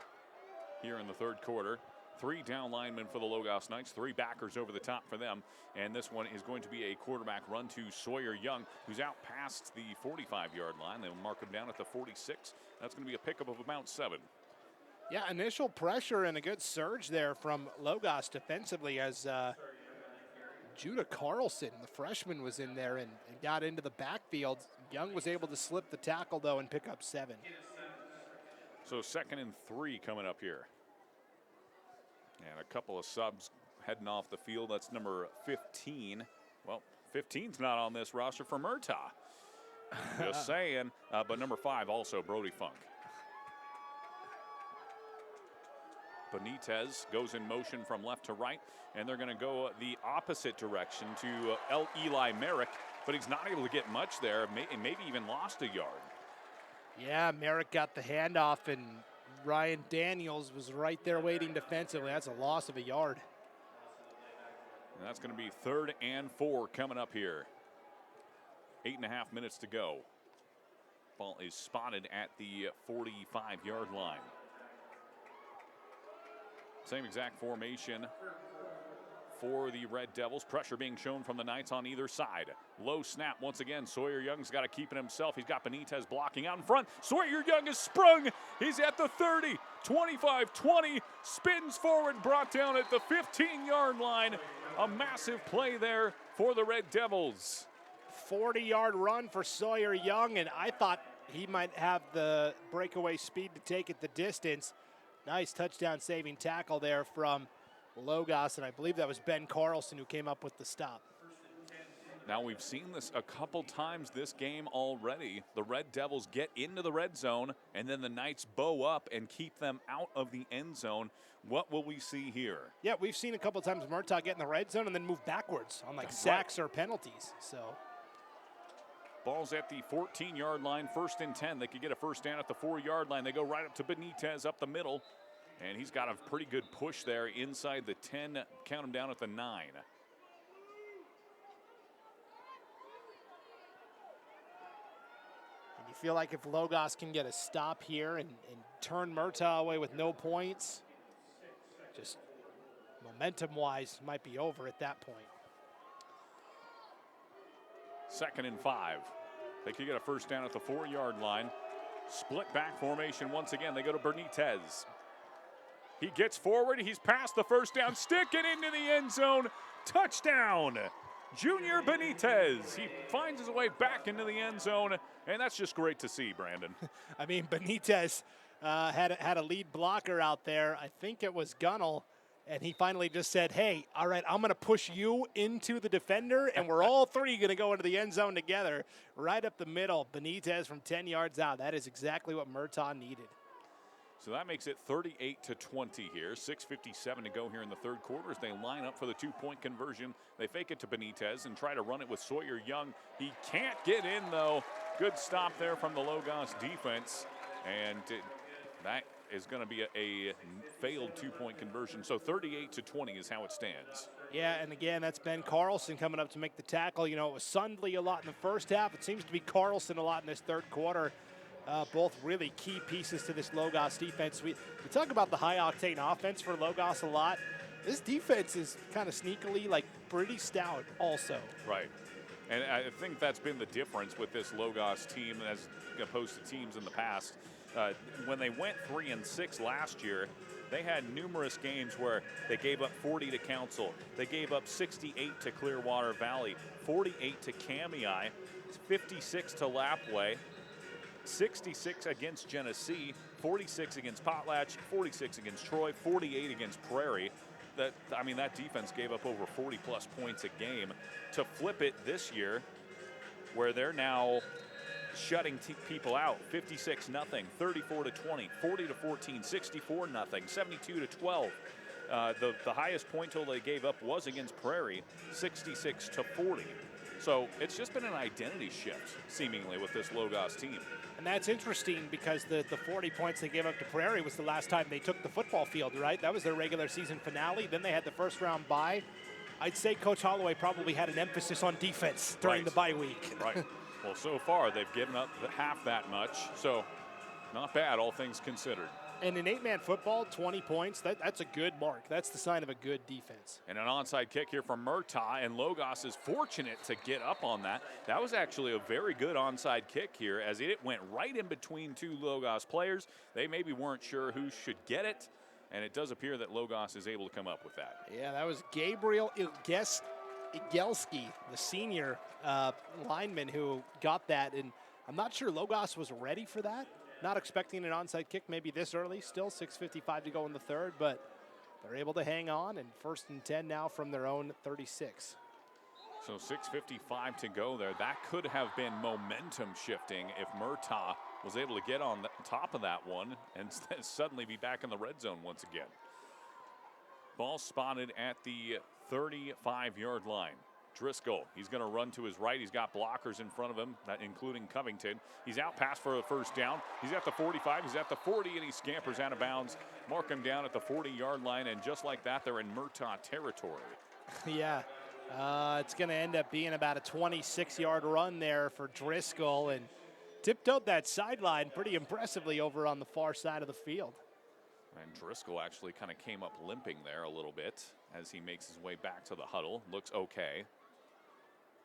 here in the third quarter. 3 down linemen for the Logos Knights, 3 backers over the top for them. And this one is going to be a quarterback run to Sawyer Young, who's out past the 45-yard line. They'll mark him down at the 46. That's going to be a pickup of about 7. Yeah, initial pressure and a good surge there from Logos defensively as Judah Carlson, the freshman, was in there and got into the backfield. Young was able to slip the tackle, though, and pick up 7. So 2nd and 3 coming up here. And a couple of subs heading off the field. That's number 15. Well, 15's not on this roster for Murtaugh. Just saying. But number 5 also, Brody Funk. Benitez goes in motion from left to right, and they're going to go the opposite direction to Eli Merrick, but he's not able to get much there, maybe even lost a yard. Yeah, Merrick got the handoff, and Ryan Daniels was right there waiting defensively. That's a loss of a yard. And that's going to be 3rd and 4 coming up here. 8.5 minutes to go. Ball is spotted at the 45-yard line. Same exact formation for the Red Devils. Pressure being shown from the Knights on either side. Low snap once again. Sawyer Young's got to keep it himself. He's got Benitez blocking out in front. Sawyer Young is sprung. He's at the 30, 25, 20. Spins forward, brought down at the 15-yard line. A massive play there for the Red Devils. 40-yard run for Sawyer Young, and I thought he might have the breakaway speed to take it the distance. Nice touchdown saving tackle there from Logos, and I believe that was Ben Carlson who came up with the stop. Now, we've seen this a couple times this game already. The Red Devils get into the red zone, and then the Knights bow up and keep them out of the end zone. What will we see here? Yeah, we've seen a couple times Murtaugh get in the red zone and then move backwards on like sacks or penalties. So, ball's at the 14-yard line, 1st and 10. They could get a first down at the 4-yard line. They go right up to Benitez up the middle, and he's got a pretty good push there inside the 10. Count him down at the 9. And you feel like if Logos can get a stop here and turn Murtaugh away with no points, just momentum-wise might be over at that point. 2nd and 5. They could get a first down at the 4-yard line. Split back formation once again. They go to Benitez. He gets forward. He's past the first down. Stick it into the end zone. Touchdown. Junior Benitez. He finds his way back into the end zone, and that's just great to see, Brandon. I mean, Benitez had a lead blocker out there. I think it was Gunnell. And he finally just said, hey, all right, I'm going to push you into the defender, and we're all three going to go into the end zone together. Right up the middle, Benitez from 10 yards out. That is exactly what Murtaugh needed. So that makes it 38-20 here. 6:57 to go here in the third quarter as they line up for the 2-point conversion. They fake it to Benitez and try to run it with Sawyer Young. He can't get in, though. Good stop there from the Logos defense. And that is going to be a failed 2-point conversion. So 38-20 is how it stands. Yeah, and again, that's Ben Carlson coming up to make the tackle. You know, it was Sundley a lot in the first half. It seems to be Carlson a lot in this third quarter. Both really key pieces to this Logos defense. We talk about the high-octane offense for Logos a lot. This defense is kind of sneakily, like, pretty stout also. Right. And I think that's been the difference with this Logos team as opposed to teams in the past. When they went 3-6 last year, they had numerous games where they gave up 40 to Council. They gave up 68 to Clearwater Valley, 48 to Kamei, 56 to Lapway, 66 against Genesee, 46 against Potlatch, 46 against Troy, 48 against Prairie. That defense gave up over 40-plus points a game. To flip it this year, where they're now shutting people out, 56-0, 34-20, 40-14, 64-0, 72-12. The highest point total they gave up was against Prairie, 66-40. So it's just been an identity shift, seemingly, with this Logos team. And that's interesting because the 40 points they gave up to Prairie was the last time they took the football field, right? That was their regular season finale. Then they had the first round bye. I'd say Coach Holloway probably had an emphasis on defense during the bye week. Right. Well, so far they've given up half that much, so not bad, all things considered. And in 8-man football, 20 points, that's a good mark. That's the sign of a good defense. And an onside kick here from Murtaugh, and Logos is fortunate to get up on that. That was actually a very good onside kick here as it went right in between two Logos players. They maybe weren't sure who should get it, and it does appear that Logos is able to come up with that. Yeah, that was Gabriel Igelski, the senior lineman who got that, and I'm not sure Logos was ready for that. Not expecting an onside kick maybe this early. Still 6:55 to go in the third, but they're able to hang on, and 1st and 10 now from their own 36. So 6:55 to go there. That could have been momentum shifting if Murtaugh was able to get on the top of that one and suddenly be back in the red zone once again. Ball spotted at the 35-yard line. Driscoll, he's going to run to his right. He's got blockers in front of him, including Covington. He's out past for a first down. He's at the 45, he's at the 40, and he scampers out of bounds. Mark him down at the 40-yard line, and just like that, they're in Murtaugh territory. Yeah, it's going to end up being about a 26-yard run there for Driscoll, and tiptoed that sideline pretty impressively over on the far side of the field. And Driscoll actually kind of came up limping there a little bit as he makes his way back to the huddle. Looks okay.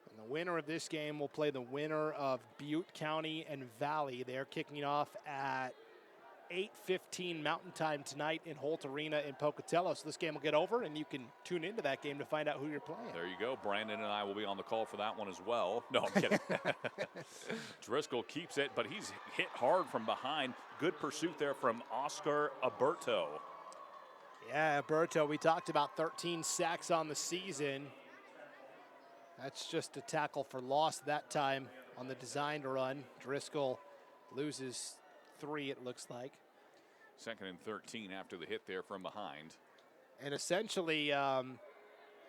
And the winner of this game will play the winner of Butte County and Valley. They're kicking off at 8:15 Mountain Time tonight in Holt Arena in Pocatello. So this game will get over, and you can tune into that game to find out who you're playing. There you go. Brandon and I will be on the call for that one as well. No, I'm kidding. Driscoll keeps it, but he's hit hard from behind. Good pursuit there from Oscar Alberto. Yeah, Alberto, we talked about 13 sacks on the season. That's just a tackle for loss that time on the designed run. Driscoll loses 3, it looks like. 2nd and 13 after the hit there from behind. And essentially, for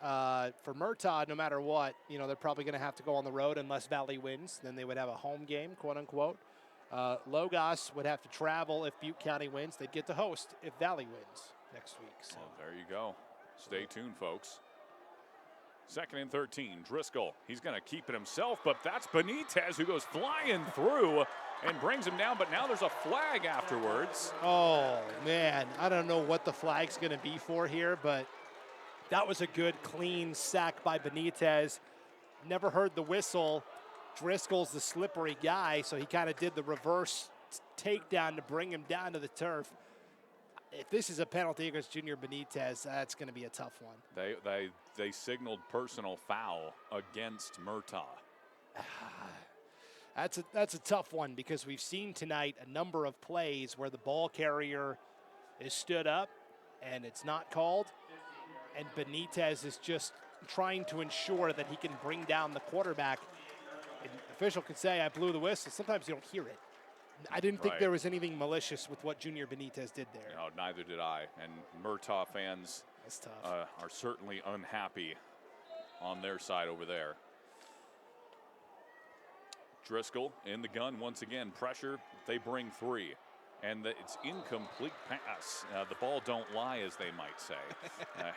Murtaugh, no matter what, they're probably going to have to go on the road unless Valley wins. Then they would have a home game, quote unquote. Logos would have to travel if Butte County wins. They'd get to host if Valley wins next week. So well, there you go. Stay tuned, folks. 2nd and 13, Driscoll. He's going to keep it himself, but that's Benitez who goes flying through and brings him down, but now there's a flag afterwards. Oh, man. I don't know what the flag's going to be for here, but that was a good, clean sack by Benitez. Never heard the whistle. Driscoll's the slippery guy, so he kind of did the reverse takedown to bring him down to the turf. If this is a penalty against Junior Benitez, that's going to be a tough one. They signaled personal foul against Murtaugh. That's a tough one because we've seen tonight a number of plays where the ball carrier is stood up and it's not called, and Benitez is just trying to ensure that he can bring down the quarterback. An official can say, I blew the whistle. Sometimes you don't hear it. I didn't think there was anything malicious with what Junior Benitez did there. No, neither did I. And Murtaugh fans are certainly unhappy on their side over there. Driscoll in the gun once again. Pressure, they bring 3. And it's incomplete pass. The ball don't lie, as they might say.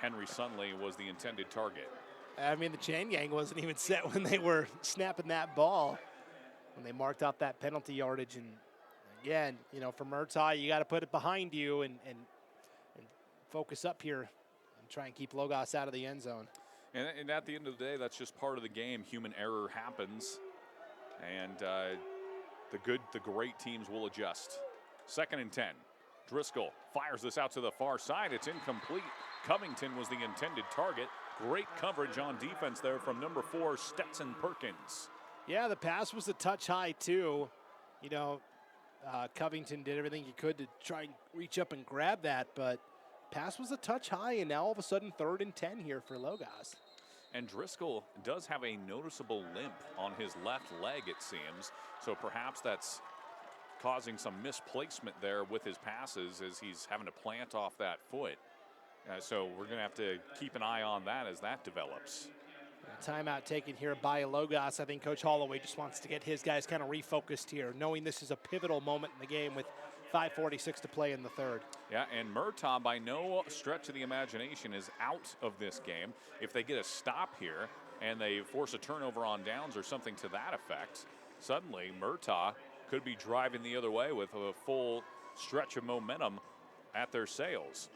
Henry Sunley was the intended target. I mean, the chain gang wasn't even set when they were snapping that ball, when they marked out that penalty yardage. And again, for Murtaugh, you got to put it behind you and focus up here and try and keep Logos out of the end zone. And at the end of the day, that's just part of the game. Human error happens. And the great teams will adjust. 2nd and 10. Driscoll fires this out to the far side. It's incomplete. Covington was the intended target. Great coverage on defense there from number 4, Stetson Perkins. Yeah, the pass was a touch high, too. Covington did everything he could to try and reach up and grab that, but pass was a touch high, and now all of a sudden 3rd and 10 here for Logos. And Driscoll does have a noticeable limp on his left leg, it seems. So perhaps that's causing some misplacement there with his passes as he's having to plant off that foot. So we're going to have to keep an eye on that as that develops. A timeout taken here by Logos. I think Coach Holloway just wants to get his guys kind of refocused here, knowing this is a pivotal moment in the game with 5:46 to play in the 3rd. Yeah, and Murtaugh, by no stretch of the imagination, is out of this game. If they get a stop here and they force a turnover on downs or something to that effect, suddenly Murtaugh could be driving the other way with a full stretch of momentum at their sails.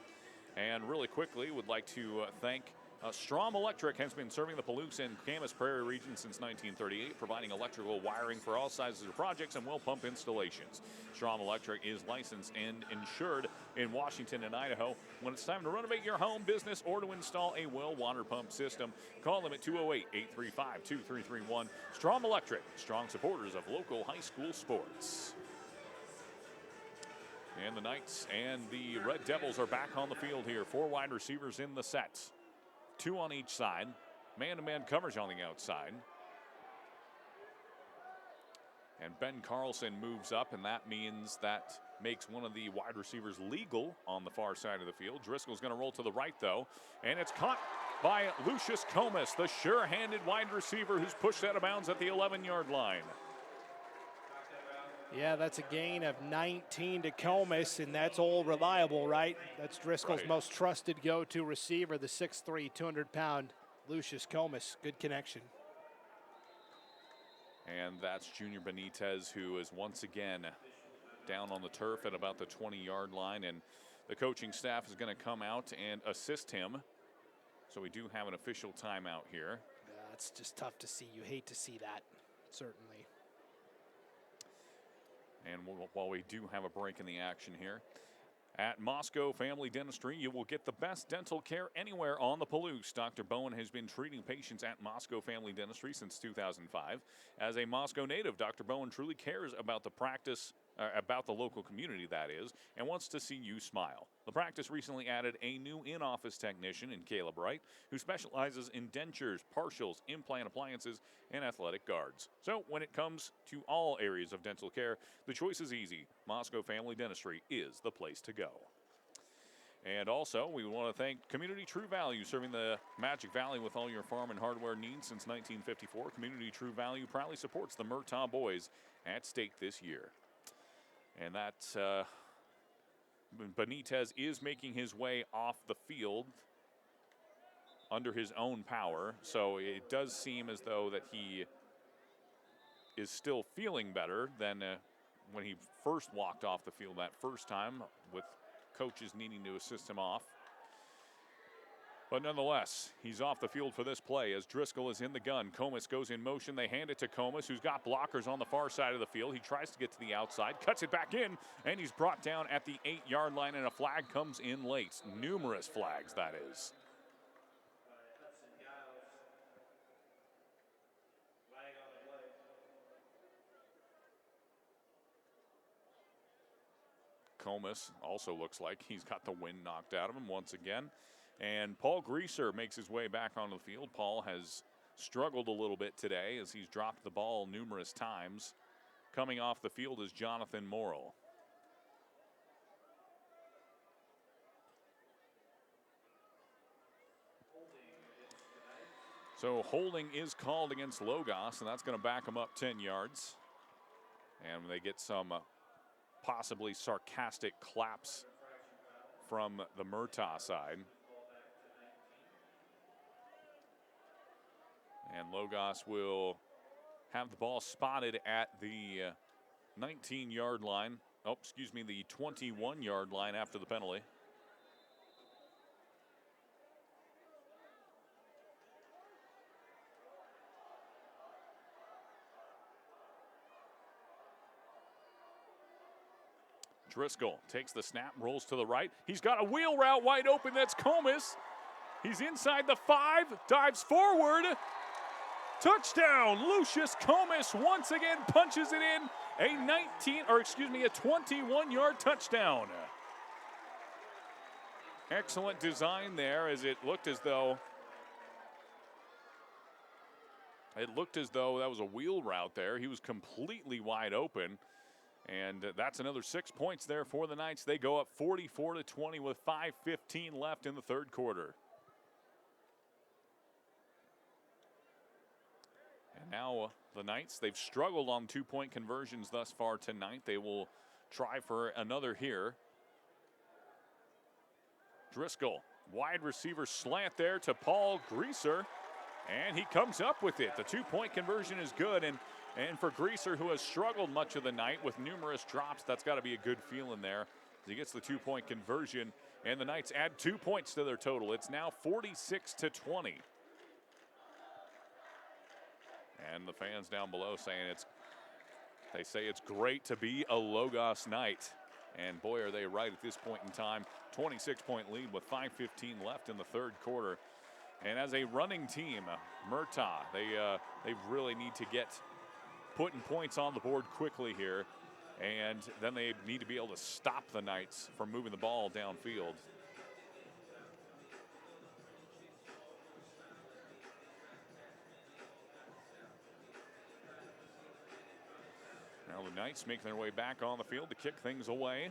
And really quickly, would like to thank Strom Electric has been serving the Palouse and Camas Prairie region since 1938, providing electrical wiring for all sizes of projects and well pump installations. Strom Electric is licensed and insured in Washington and Idaho. When it's time to renovate your home, business, or to install a well water pump system, call them at 208-835-2331. Strom Electric, strong supporters of local high school sports. And the Knights and the Red Devils are back on the field here. 4 wide receivers in the sets. 2 on each side. Man-to-man coverage on the outside. And Ben Carlson moves up, and that means that makes one of the wide receivers legal on the far side of the field. Driscoll's going to roll to the right, though. And it's caught by Lucius Comas, the sure-handed wide receiver who's pushed out of bounds at the 11-yard line. Yeah, that's a gain of 19 to Comas, and that's all reliable, right? That's Driscoll's most trusted go-to receiver, the 6'3", 200-pound Lucius Comas. Good connection. And that's Junior Benitez, who is once again down on the turf at about the 20-yard line, and the coaching staff is going to come out and assist him. So we do have an official timeout here. Yeah, it's just tough to see. You hate to see that, certainly. And while we do have a break in the action here, at Moscow Family Dentistry, you will get the best dental care anywhere on the Palouse. Dr. Bowen has been treating patients at Moscow Family Dentistry since 2005. As a Moscow native, Dr. Bowen truly cares about the practice about the local community, that is, and wants to see you smile. The practice recently added a new in-office technician in Caleb Wright, who specializes in dentures, partials, implant appliances, and athletic guards. So when it comes to all areas of dental care, the choice is easy. Moscow Family Dentistry is the place to go. And also, we want to thank Community True Value, serving the Magic Valley with all your farm and hardware needs since 1954. Community True Value proudly supports the Murtaugh boys at state this year. And that's Benitez is making his way off the field under his own power. So it does seem as though that he is still feeling better than when he first walked off the field that first time, with coaches needing to assist him off. But nonetheless, he's off the field for this play as Driscoll is in the gun. Comas goes in motion. They hand it to Comas, who's got blockers on the far side of the field. He tries to get to the outside, cuts it back in, and he's brought down at the 8-yard line, and a flag comes in late. Numerous flags, that is. Comas also looks like he's got the wind knocked out of him once again. And Paul Greaser makes his way back onto the field. Paul has struggled a little bit today as he's dropped the ball numerous times. Coming off the field is Jonathan Morrill. So holding is called against Logos, and that's going to back them up 10 yards. And they get some possibly sarcastic claps from the Murtaugh side. And Logos will have the ball spotted at the 19-yard line. Oh, excuse me, the 21-yard line after the penalty. Driscoll takes the snap, rolls to the right. He's got a wheel route wide open. That's Comas. He's inside the 5, dives forward. Touchdown! Lucius Comas once again punches it in. A 21-yard touchdown. Excellent design there, as it looked as though that was a wheel route there. He was completely wide open. And that's another 6 points there for the Knights. They go up 44-20 with 5:15 left in the third quarter. And now the Knights, they've struggled on 2-point conversions thus far tonight. They will try for another here. Driscoll, wide receiver slant there to Paul Greaser, and he comes up with it. The 2-point conversion is good, and for Greaser, who has struggled much of the night with numerous drops, that's got to be a good feeling there. He gets the 2-point conversion, and the Knights add 2 points to their total. It's now 46-20. And the fans down below saying they say it's great to be a Logos Knight. And boy, are they right at this point in time. 26-point lead with 5:15 left in the third quarter. And as a running team, Murtaugh, they really need to get putting points on the board quickly here, and then they need to be able to stop the Knights from moving the ball downfield. Now the Knights make their way back on the field to kick things away.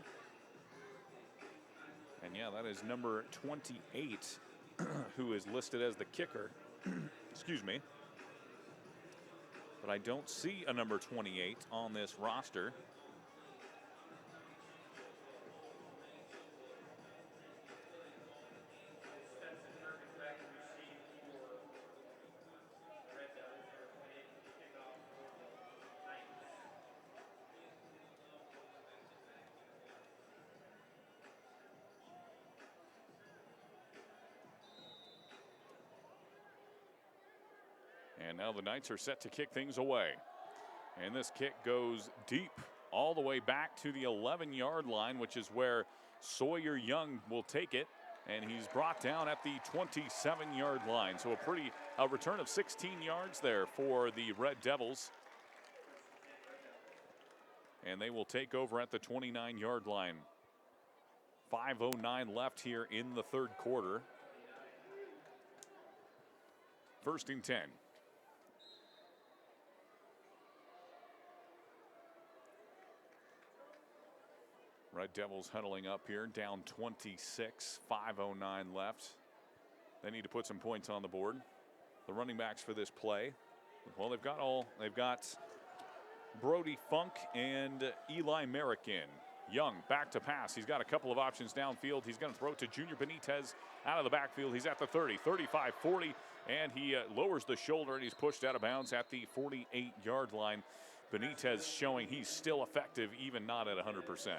And yeah, that is number 28 who is listed as the kicker. Excuse me. But I don't see a number 28 on this roster. And now the Knights are set to kick things away. And this kick goes deep all the way back to the 11-yard line, which is where Sawyer Young will take it. And he's brought down at the 27-yard line. So a return of 16 yards there for the Red Devils. and they will take over at the 29-yard line. 5:09 left here in the third quarter. 1st and 10. Red Devils huddling up here, down 26, 5:09 left. They need to put some points on the board. The running backs for this play, well, they've got Brody Funk and Eli Merrick in. Young back to pass. He's got a couple of options downfield. He's going to throw it to Junior Benitez out of the backfield. He's at the 30, 35, 40, and he lowers the shoulder, and he's pushed out of bounds at the 48-yard line. Benitez showing he's still effective, even not at 100%.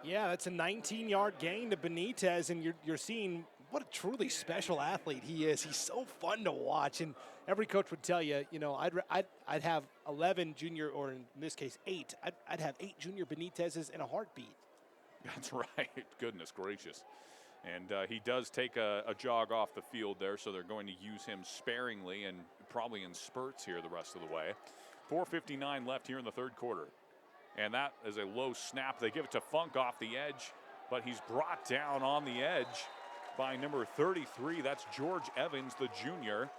Yeah, that's a 19-yard gain to Benitez, and you're seeing what a truly special athlete he is. He's so fun to watch, and every coach would tell you, I'd have 11 junior, or in this case 8. I'd have 8 Junior Benitez's in a heartbeat. That's right. Goodness gracious. And he does take a jog off the field there, so they're going to use him sparingly and probably in spurts here the rest of the way. 4:59 left here in the third quarter. And that is a low snap. They give it to Funk off the edge, but he's brought down on the edge by number 33. That's George Evans, the junior.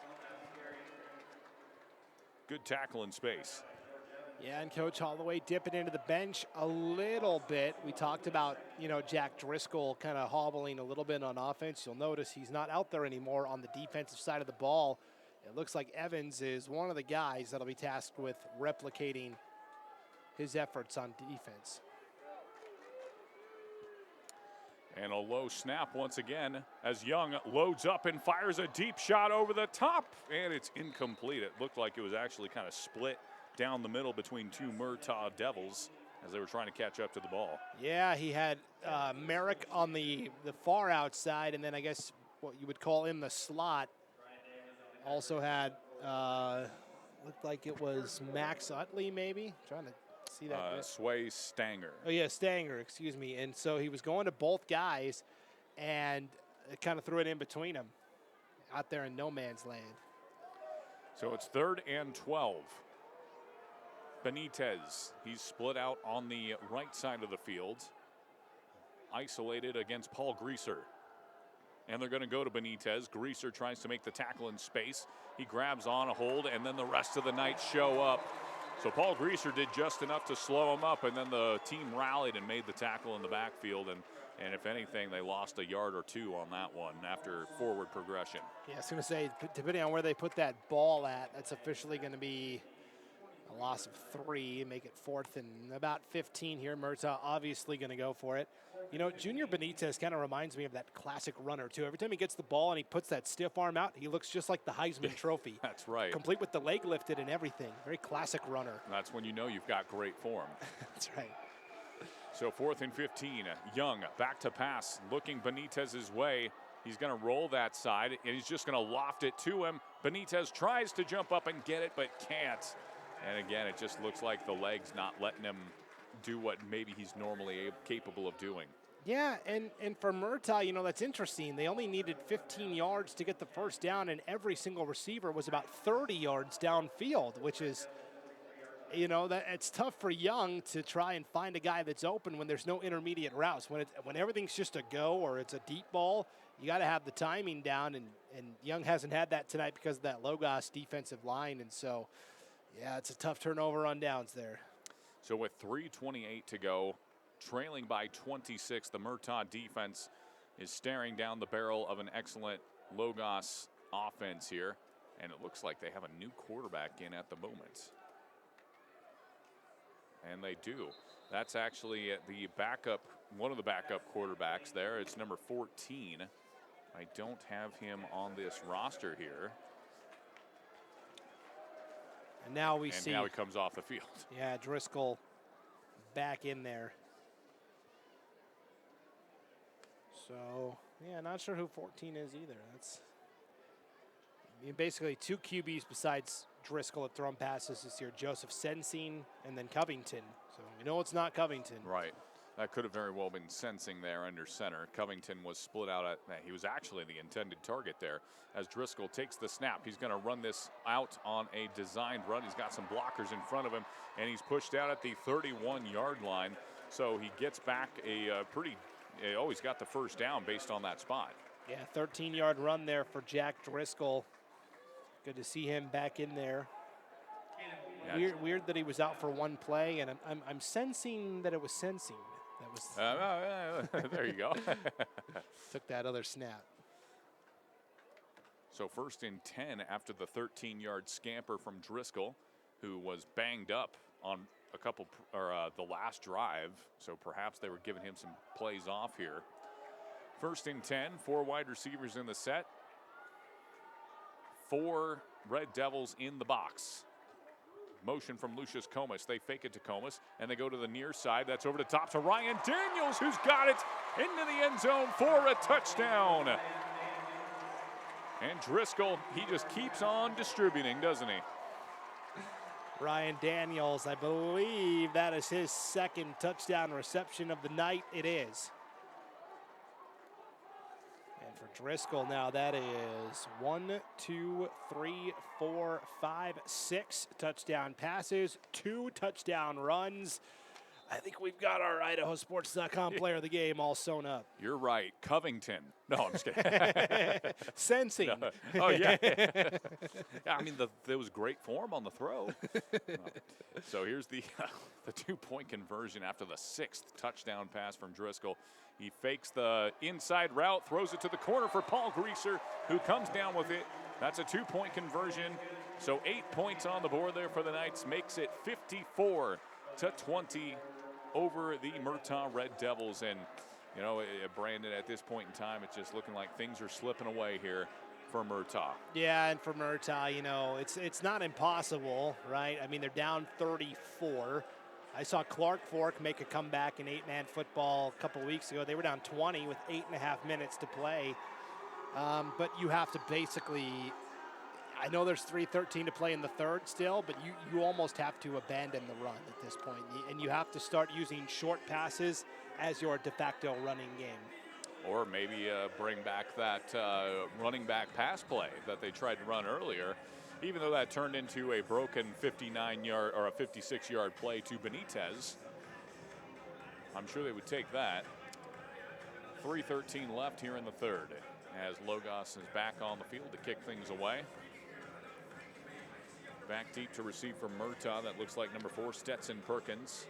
Good tackle in space. Yeah, and Coach Holloway dipping into the bench a little bit. We talked about, Jack Driscoll kind of hobbling a little bit on offense. You'll notice he's not out there anymore on the defensive side of the ball. It looks like Evans is one of the guys that'll be tasked with replicating his efforts on defense. And a low snap once again as Young loads up and fires a deep shot over the top, and it's incomplete. It looked like it was actually kind of split down the middle between two Murtaugh Devils as they were trying to catch up to the ball. Yeah, he had Merrick on the far outside, and then I guess what you would call in the slot. Also had, looked like it was Max Utley maybe, trying to see that. Sway Stanger. Oh, yeah, Stanger, excuse me. And so he was going to both guys and kind of threw it in between them out there in no man's land. So it's 3rd and 12. Benitez, he's split out on the right side of the field, isolated against Paul Greaser. And they're going to go to Benitez. Greaser tries to make the tackle in space. He grabs on a hold, and then the rest of the Knights show up. So Paul Greaser did just enough to slow him up, and then the team rallied and made the tackle in the backfield. And if anything, they lost a yard or two on that one after forward progression. Yeah, I was going to say, depending on where they put that ball at, that's officially going to be a loss of 3, make it 4th and about 15 here. Murtaugh obviously going to go for it. Junior Benitez kind of reminds me of that classic runner, too. Every time he gets the ball and he puts that stiff arm out, he looks just like the Heisman Trophy. That's right. Complete with the leg lifted and everything. Very classic runner. That's when you know you've got great form. That's right. So 4th and 15. Young back to pass, looking Benitez's way. He's going to roll that side, and he's just going to loft it to him. Benitez tries to jump up and get it, but can't. And again, it just looks like the legs not letting him do what maybe he's normally capable of doing. Yeah, and for Murtaugh, that's interesting. They only needed 15 yards to get the first down, and every single receiver was about 30 yards downfield, which is, that it's tough for Young to try and find a guy that's open when there's no intermediate routes. When everything's just a go or it's a deep ball, you got to have the timing down, and Young hasn't had that tonight because of that Logos defensive line, and so, yeah, it's a tough turnover on downs there. So with 3:28 to go, trailing by 26, the Murtaugh defense is staring down the barrel of an excellent Logos offense here. And it looks like they have a new quarterback in at the moment. And they do. That's actually the backup, one of the backup quarterbacks there. It's number 14. I don't have him on this roster here. And now we see. And now he comes off the field. Yeah, Driscoll back in there. So, yeah, not sure who 14 is either. That's basically 2 QBs besides Driscoll have thrown passes this year. Joseph Sensing and then Covington. So we know it's not Covington. Right. That could have very well been sensing there under center. Covington was split out. He was actually the intended target there. As Driscoll takes the snap, he's going to run this out on a designed run. He's got some blockers in front of him, and he's pushed out at the 31-yard line. So he gets back a he's got the first down based on that spot. Yeah, 13-yard run there for Jack Driscoll. Good to see him back in there. Yeah. Weird that he was out for one play, and I'm sensing that it was sensing. That was there you go. Took that other snap. So 1st and 10 after the 13-yard scamper from Driscoll, who was banged up on a couple the last drive. So perhaps they were giving him some plays off here. 1st and 10, 4 wide receivers in the set. 4 Red Devils in the box. Motion from Lucius Comas. They fake it to Comas, and they go to the near side. That's over the top to Ryan Daniels, who's got it into the end zone for a touchdown. And Driscoll, he just keeps on distributing, doesn't he? Ryan Daniels, I believe that is his 2nd touchdown reception of the night. It is. And for Driscoll now, that is 1, 2, 3, 4, 5, 6 touchdown passes, 2 touchdown runs. I think we've got our IdahoSports.com player of the game all sewn up. You're right. Covington. No, I'm just kidding. Sensing. No. Oh, yeah. Yeah, I mean, there was great form on the throw. So here's the 2-point conversion after the 6th touchdown pass from Driscoll. He fakes the inside route, throws it to the corner for Paul Greaser, who comes down with it. That's a 2-point conversion. So 8 points on the board there for the Knights, makes it 54-20 over the Murtaugh Red Devils. And, you know, Brandon, at this point in time, it's just looking like things are slipping away here for Murtaugh. Yeah, and for Murtaugh, you know, it's not impossible, right? I mean, they're down 34. I saw Clark Fork make a comeback in 8-man football a couple weeks ago. They were down 20 with 8.5 minutes to play. But you have to basically, I know there's 3:13 to play in the third still, but you almost have to abandon the run at this point. And you have to start using short passes as your de facto running game. Or maybe bring back that running back pass play that they tried to run earlier, even though that turned into a broken 59-yard or a 56-yard play to Benitez. I'm sure they would take that. 3:13 left here in the third as Logos is back on the field to kick things away. Back deep to receive from Murtaugh. That looks like number 4, Stetson Perkins.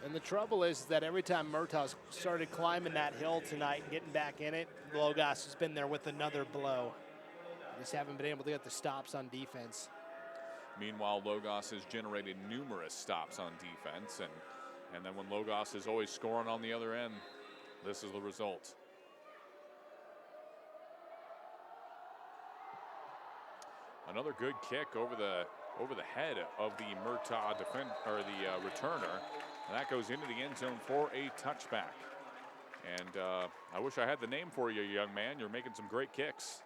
And the trouble is that every time Murtaugh's started climbing that hill tonight and getting back in it, Logos has been there with another blow. Just haven't been able to get the stops on defense. Meanwhile, Logos has generated numerous stops on defense, and then when Logos is always scoring on the other end, this is the result. Another good kick over the head of the Murtaugh returner, and that goes into the end zone for a touchback. And I wish I had the name for you, young man. You're making some great kicks.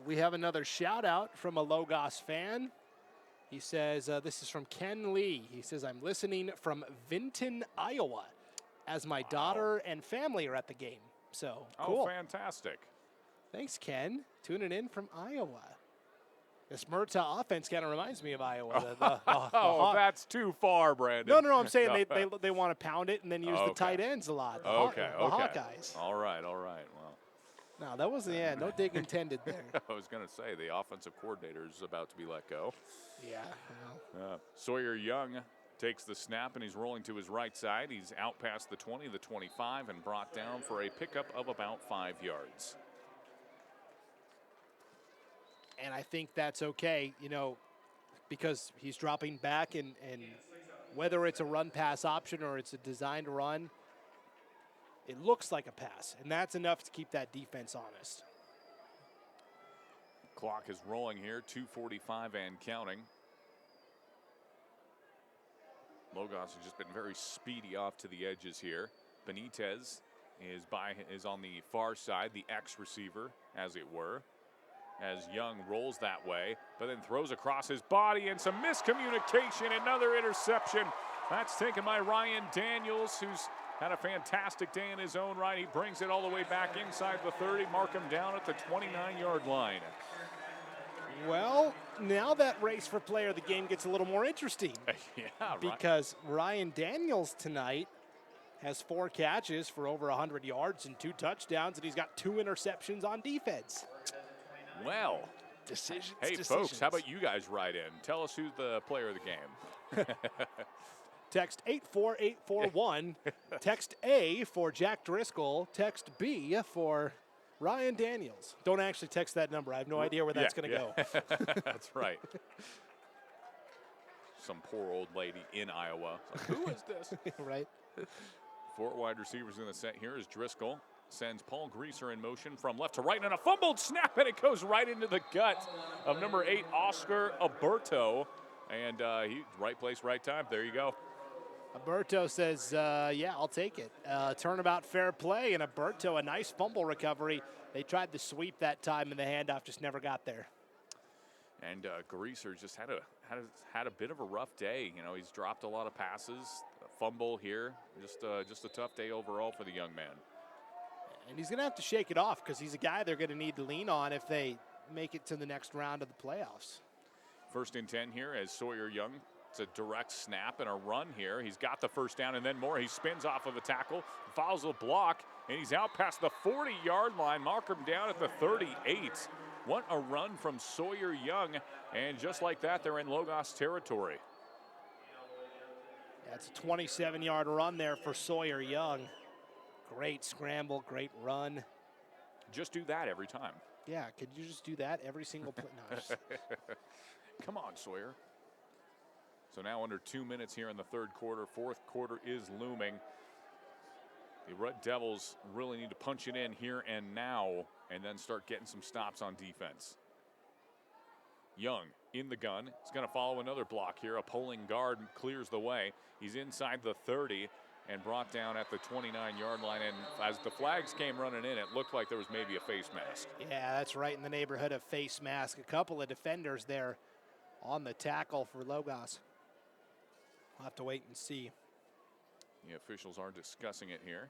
We have another shout out from a Logos fan. He says, this is from Ken Lee. He says, I'm listening from Vinton, Iowa, as my daughter and family are at the game. So, cool. Oh, fantastic. Thanks, Ken. Tuning in from Iowa. This Murtaugh offense kind of reminds me of Iowa. That's too far, Brandon. No. I'm saying they want to pound it and then use the tight ends a lot. The Hawkeyes. All right. Well. No, that wasn't the end. No dig intended there. I was going to say the offensive coordinator is about to be let go. Yeah. Sawyer Young takes the snap and he's rolling to his right side. He's out past the 20, the 25, and brought down for a pickup of about 5 yards. And I think that's okay, because he's dropping back, and whether it's a run-pass option or it's a designed run, it looks like a pass, and that's enough to keep that defense honest. Clock is rolling here, 2:45 and counting. Logos has just been very speedy off to the edges here. Benitez is on the far side, the X receiver, as it were, as Young rolls that way, but then throws across his body and some miscommunication. Another interception That's taken by Ryan Daniels, who's had a fantastic day in his own right. He brings it all the way back inside the 30, mark him down at the 29-yard line. Well, now that race for player of the game gets a little more interesting. Yeah, right. Because Ryan Daniels tonight has 4 catches for over 100 yards and 2 touchdowns, and he's got 2 interceptions on defense. Well, decisions. Folks, how about you guys write in? Tell us who's the player of the game. Text 84841. Text A for Jack Driscoll. Text B for Ryan Daniels. Don't actually text that number. I have no idea where that's going to go. That's right. Some poor old lady in Iowa. Like, who is this? Right. 4 wide receivers in the set here as Driscoll sends Paul Greaser in motion from left to right, and a fumbled snap, and it goes right into the gut of number 8, Oscar Alberto. And he right place, right time. There you go. Alberto says, yeah, I'll take it. Turnabout fair play, and Alberto, a nice fumble recovery. They tried the sweep that time, and the handoff just never got there. And Greaser just had a bit of a rough day. You know, he's dropped a lot of passes, a fumble here. Just a tough day overall for the young man. And he's going to have to shake it off because he's a guy they're going to need to lean on if they make it to the next round of the playoffs. 1st and 10 here as Sawyer Young. It's a direct snap and a run here. He's got the first down and then more. He spins off of a tackle, fouls a block, and he's out past the 40-yard line. Mark him down at the 38. What a run from Sawyer Young. And just like that, they're in Logos territory. That's a 27-yard run there for Sawyer Young. Great scramble, great run. Just do that every time. Yeah, could you just do that every single play? No, Come on, Sawyer. So now under 2 minutes here in the 3rd quarter. 4th quarter is looming. The Red Devils really need to punch it in here and now and then start getting some stops on defense. Young in the gun. He's going to follow another block here. A pulling guard clears the way. He's inside the 30 and brought down at the 29-yard line. And as the flags came running in, it looked like there was maybe a face mask. Yeah, that's right in the neighborhood of face mask. A couple of defenders there on the tackle for Logos. We'll have to wait and see. The officials are discussing it here.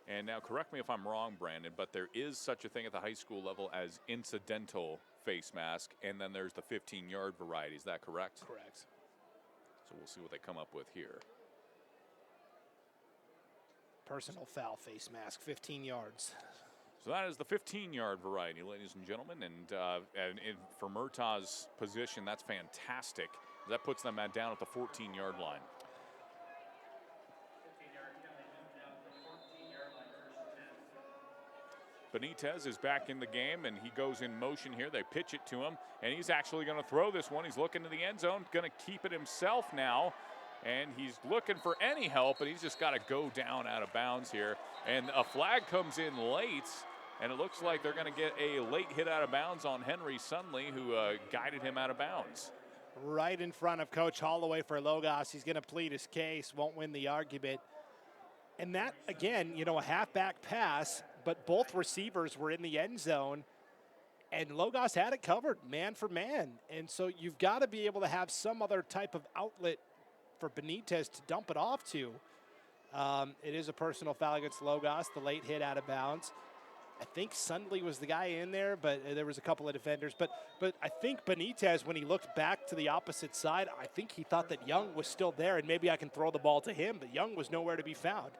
And now, correct me if I'm wrong, Brandon, but there is such a thing at the high school level as incidental face mask, and then there's the 15-yard variety. Is that correct? Correct. So we'll see what they come up with here. Personal foul face mask, 15 yards. So that is the 15-yard variety, ladies and gentlemen. And for Murtaugh's position, that's fantastic. That puts them down at the 14-yard line. Benitez is back in the game, and he goes in motion here. They pitch it to him, and he's actually going to throw this one. He's looking to the end zone, going to keep it himself now, and he's looking for any help, and he's just got to go down out of bounds here. And a flag comes in late, and it looks like they're going to get a late hit out of bounds on Henry Sunley, who guided him out of bounds. Right in front of Coach Holloway for Logos. He's going to plead his case, won't win the argument. And that, again, you know, a halfback pass, but both receivers were in the end zone, and Logos had it covered man for man. And so you've got to be able to have some other type of outlet for Benitez to dump it off to. It is a personal foul against Logos, the late hit out of bounds. I think Sundley was the guy in there, but there was a couple of defenders. But I think Benitez, when he looked back to the opposite side, I think he thought that Young was still there, and maybe I can throw the ball to him, but Young was nowhere to be found.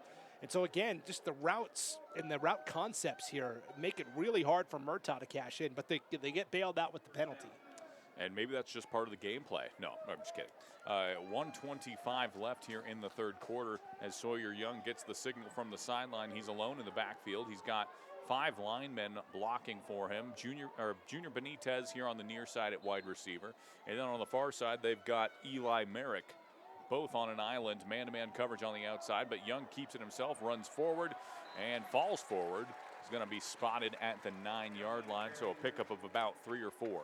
And so, again, just the routes and the route concepts here make it really hard for Murtaugh to cash in, but they get bailed out with the penalty. And maybe that's just part of the gameplay. No, I'm just kidding. 1:25 left here in the 3rd quarter as Sawyer Young gets the signal from the sideline. He's alone in the backfield. He's got 5 linemen blocking for him. Junior Benitez here on the near side at wide receiver. And then on the far side, they've got Eli Merrick, both on an island, man-to-man coverage on the outside. But Young keeps it himself, runs forward, and falls forward. He's going to be spotted at the 9-yard line, so a pickup of about 3 or 4.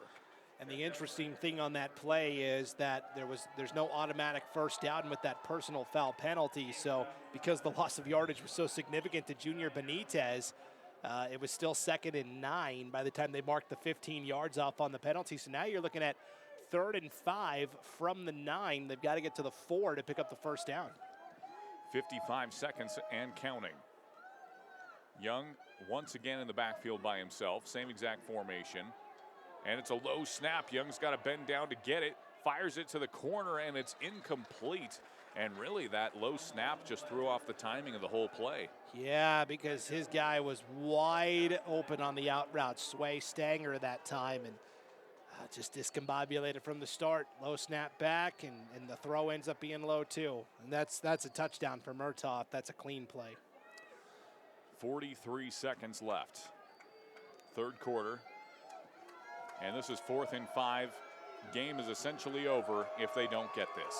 And the interesting thing on that play is that there's no automatic first down with that personal foul penalty. So because the loss of yardage was so significant to Junior Benitez, it was still 2nd and 9 by the time they marked the 15 yards off on the penalty. So now you're looking at 3rd and 5 from the 9. They've got to get to the 4 to pick up the first down. 55 seconds and counting. Young once again in the backfield by himself, same exact formation. And it's a low snap. Young's got to bend down to get it, fires it to the corner, and it's incomplete. And really, that low snap just threw off the timing of the whole play. Yeah, because his guy was wide open on the out route. Sway Stanger that time, and just discombobulated from the start. Low snap back, and the throw ends up being low too. And that's a touchdown for Murtaugh. That's a clean play. 43 seconds left. 3rd quarter. And this is 4th and 5. Game is essentially over if they don't get this.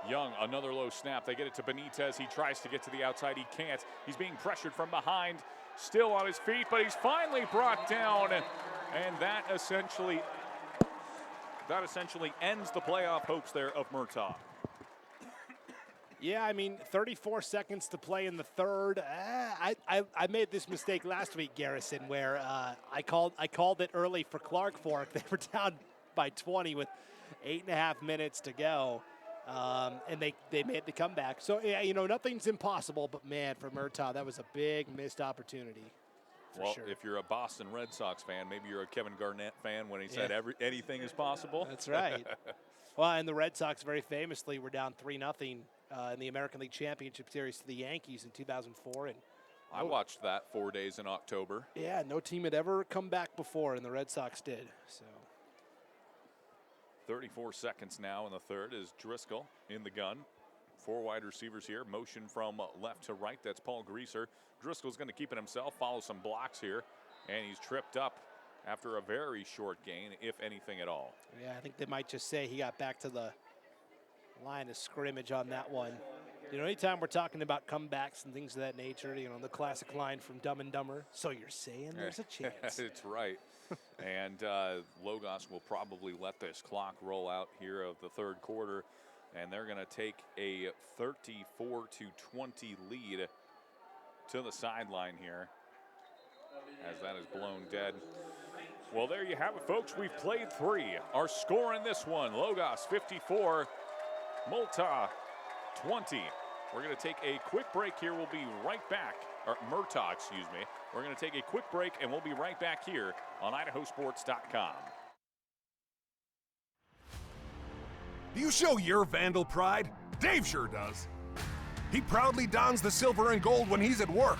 Young, another low snap. They get it to Benitez. He tries to get to the outside. He can't. He's being pressured from behind. Still on his feet, but he's finally brought down. And that essentially ends the playoff hopes there of Murtaugh. Yeah, I mean, 34 seconds to play in the 3rd. I made this mistake last week, Garrison, where I called it early for Clark Fork. They were down by 20 with 8.5 minutes to go, and they made the comeback. So, yeah, you know, nothing's impossible, but, man, for Murtaugh, that was a big missed opportunity. Well, sure. If you're a Boston Red Sox fan, maybe you're a Kevin Garnett fan when he said anything is possible. That's right. Well, and the Red Sox very famously were down 3-0 in the American League Championship Series to the Yankees in 2004. And I watched that 4 days in October. Yeah, no team had ever come back before, and the Red Sox did. So 34 seconds now in the 3rd is Driscoll in the gun. 4 wide receivers here. Motion from left to right. That's Paul Greaser. Driscoll's going to keep it himself, follow some blocks here, and he's tripped up after a very short gain, if anything at all. Yeah, I think they might just say he got back to the line of scrimmage on that one. You know, anytime we're talking about comebacks and things of that nature, you know, the classic line from Dumb and Dumber, so you're saying there's a chance. It's right. And Logos will probably let this clock roll out here of the 3rd quarter, and they're going to take a 34-20 lead to the sideline here as that is blown dead. Well, there you have it, folks. We've played 3. Our score in this one, Logos 54, Murtaugh 20. We're going to take a quick break here. We'll be right back. Or Murtaugh, excuse me. We're going to take a quick break, and we'll be right back here on IdahoSports.com. Do you show your Vandal pride? Dave sure does. He proudly dons the silver and gold when he's at work,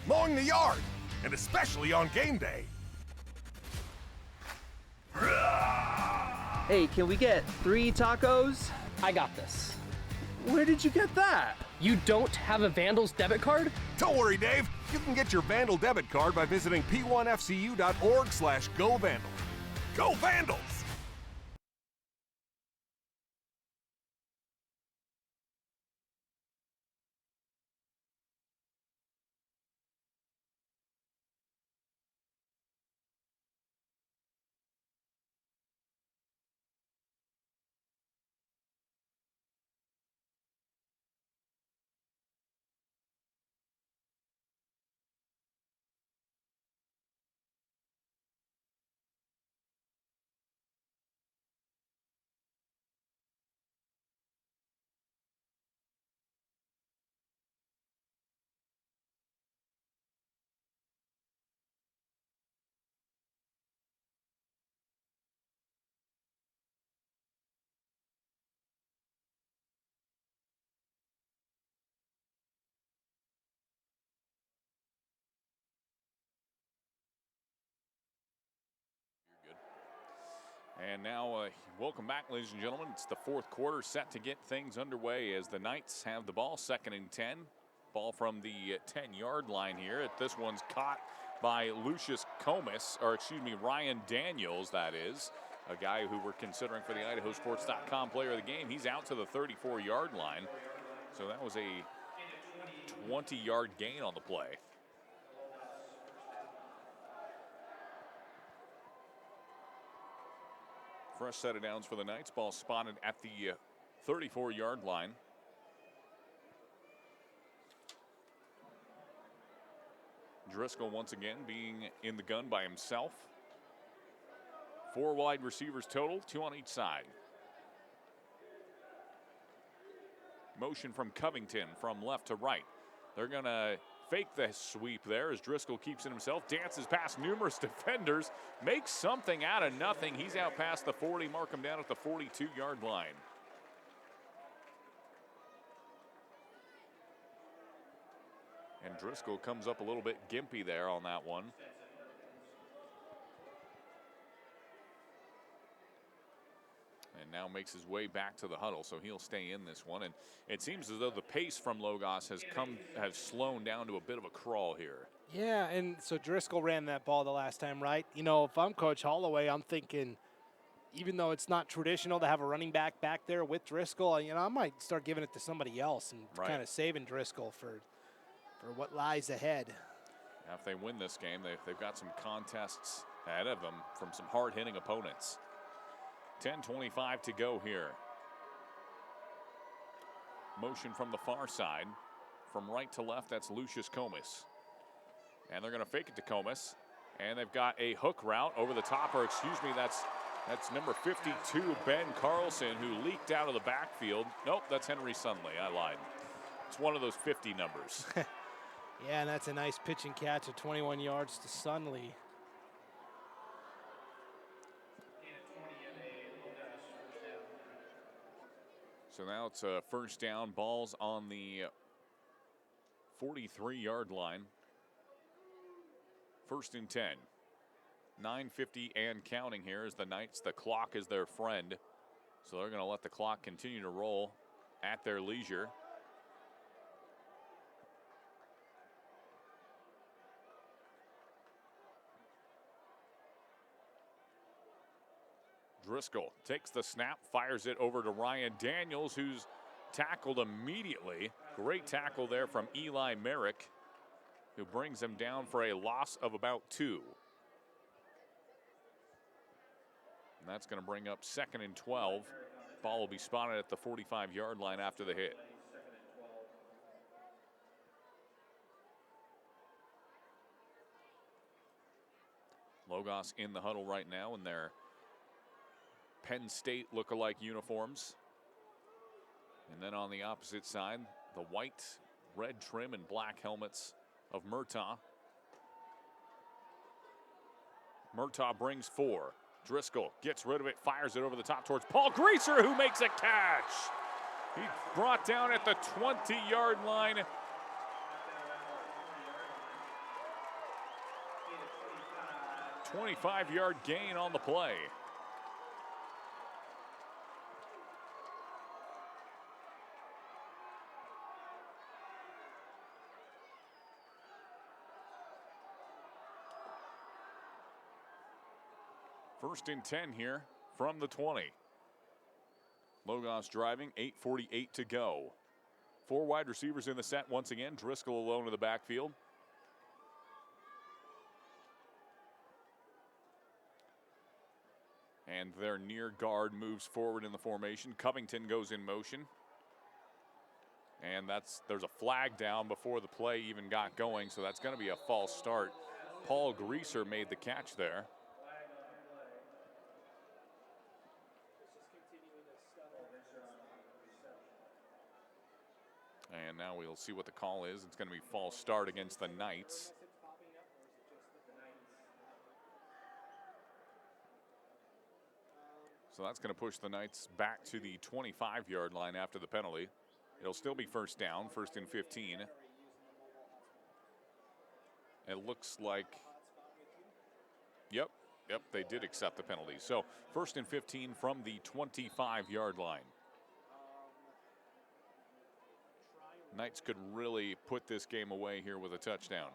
mowing the yard, and especially on game day. Hey, can we get 3 tacos? I got this. Where did you get that? You don't have a Vandals debit card? Don't worry, Dave. You can get your Vandal debit card by visiting p1fcu.org/govandal. Go Vandals! And now, welcome back, ladies and gentlemen. It's the 4th quarter, set to get things underway as the Knights have the ball, 2nd and 10. Ball from the 10-yard line here. This one's caught by Ryan Daniels, that is. A guy who we're considering for the IdahoSports.com player of the game. He's out to the 34-yard line. So that was a 20-yard gain on the play. Fresh set of downs for the Knights. Ball spotted at the 34-yard line. Driscoll once again being in the gun by himself. 4 wide receivers total, 2 on each side. Motion from Covington from left to right. They're going to fake the sweep there as Driscoll keeps it himself, dances past numerous defenders, makes something out of nothing. He's out past the 40, mark him down at the 42-yard line. And Driscoll comes up a little bit gimpy there on that one. And now makes his way back to the huddle, so he'll stay in this one. And it seems as though the pace from Logos has slowed down to a bit of a crawl here. Yeah, and so Driscoll ran that ball the last time, right? You know, if I'm Coach Holloway, I'm thinking, even though it's not traditional to have a running back there with Driscoll, you know, I might start giving it to somebody else and kind of saving Driscoll for what lies ahead. Now, if they win this game, they've got some contests ahead of them from some hard-hitting opponents. 10:25 to go here. Motion from the far side. From right to left, that's Lucius Comas. And they're going to fake it to Comas. And they've got a hook route over the top, or excuse me, that's number 52, Ben Carlson, who leaked out of the backfield. Nope, that's Henry Sunley. I lied. It's one of those 50 numbers. Yeah, and that's a nice pitch and catch of 21 yards to Sunley. So now it's a first down. Ball's on the 43-yard line. 1st and 10. 9:50 and counting here as the Knights. The clock is their friend. So they're going to let the clock continue to roll at their leisure. Driscoll takes the snap, fires it over to Ryan Daniels, who's tackled immediately. Great tackle there from Eli Merrick, who brings him down for a loss of about 2. And that's going to bring up 2nd and 12. Ball will be spotted at the 45-yard line after the hit. Logos in the huddle right now in their Penn State look-alike uniforms. And then on the opposite side, the white, red trim, and black helmets of Murtaugh. Murtaugh brings 4. Driscoll gets rid of it, fires it over the top towards Paul Greaser, who makes a catch. He brought down at the 20-yard line. A 25-yard gain on the play. First and 10 here from the 20. Logos driving, 8:48 to go. 4 wide receivers in the set once again. Driscoll alone in the backfield. And their near guard moves forward in the formation. Covington goes in motion. And there's a flag down before the play even got going, so that's going to be a false start. Paul Greaser made the catch there. And now we'll see what the call is. It's going to be false start against the Knights. So that's going to push the Knights back to the 25-yard line after the penalty. It'll still be first down, 1st and 15. It looks like, yep, they did accept the penalty. So 1st and 15 from the 25-yard line. Knights could really put this game away here with a touchdown.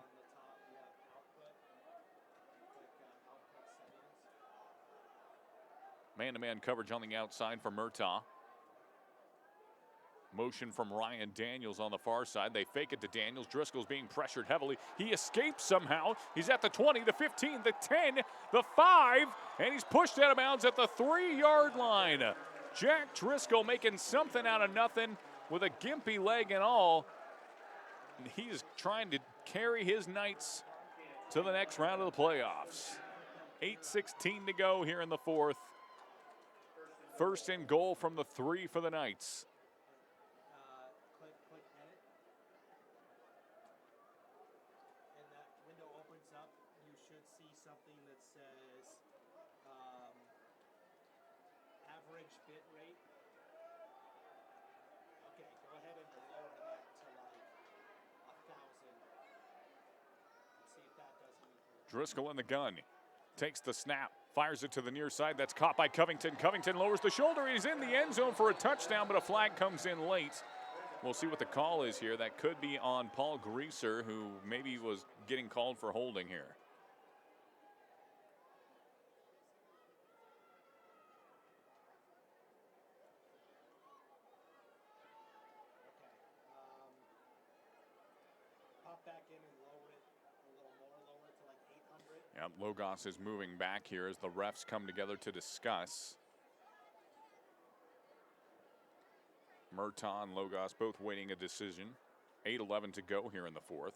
Man-to-man coverage on the outside for Murtaugh. Motion from Ryan Daniels on the far side. They fake it to Daniels. Driscoll's being pressured heavily. He escapes somehow. He's at the 20, the 15, the 10, the 5, and he's pushed out of bounds at the 3-yard line. Jack Driscoll making something out of nothing with a gimpy leg and all. And he is trying to carry his Knights to the next round of the playoffs. 8:16 to go here in the fourth. First and goal from the 3 for the Knights. Click edit. And that window opens up. You should see something that says average bit rate. Okay, go ahead and lower that to like 1,000. Let's see if that does anything. Driscoll in the gun. Takes the snap, fires it to the near side. That's caught by Covington. Covington lowers the shoulder. He's in the end zone for a touchdown, but a flag comes in late. We'll see what the call is here. That could be on Paul Greaser, who maybe was getting called for holding here. Pop back in and lower it a little more, lower it to like 800. Yep, Logos is moving back here as the refs come together to discuss. Murtaugh and Logos both waiting a decision. 8:11 to go here in the fourth.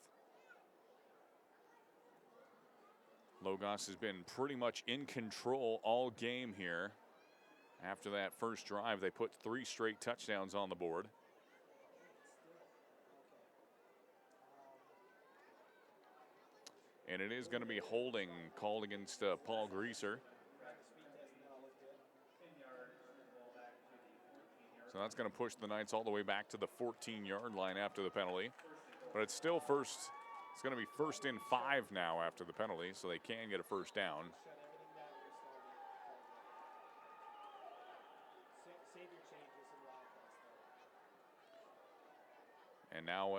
Logos has been pretty much in control all game here. After that first drive, they put 3 straight touchdowns on the board. And it is going to be holding called against Paul Greaser. So that's going to push the Knights all the way back to the 14-yard line after the penalty. But it's still first. It's going to be 1st and 5 now after the penalty, so they can get a first down. And now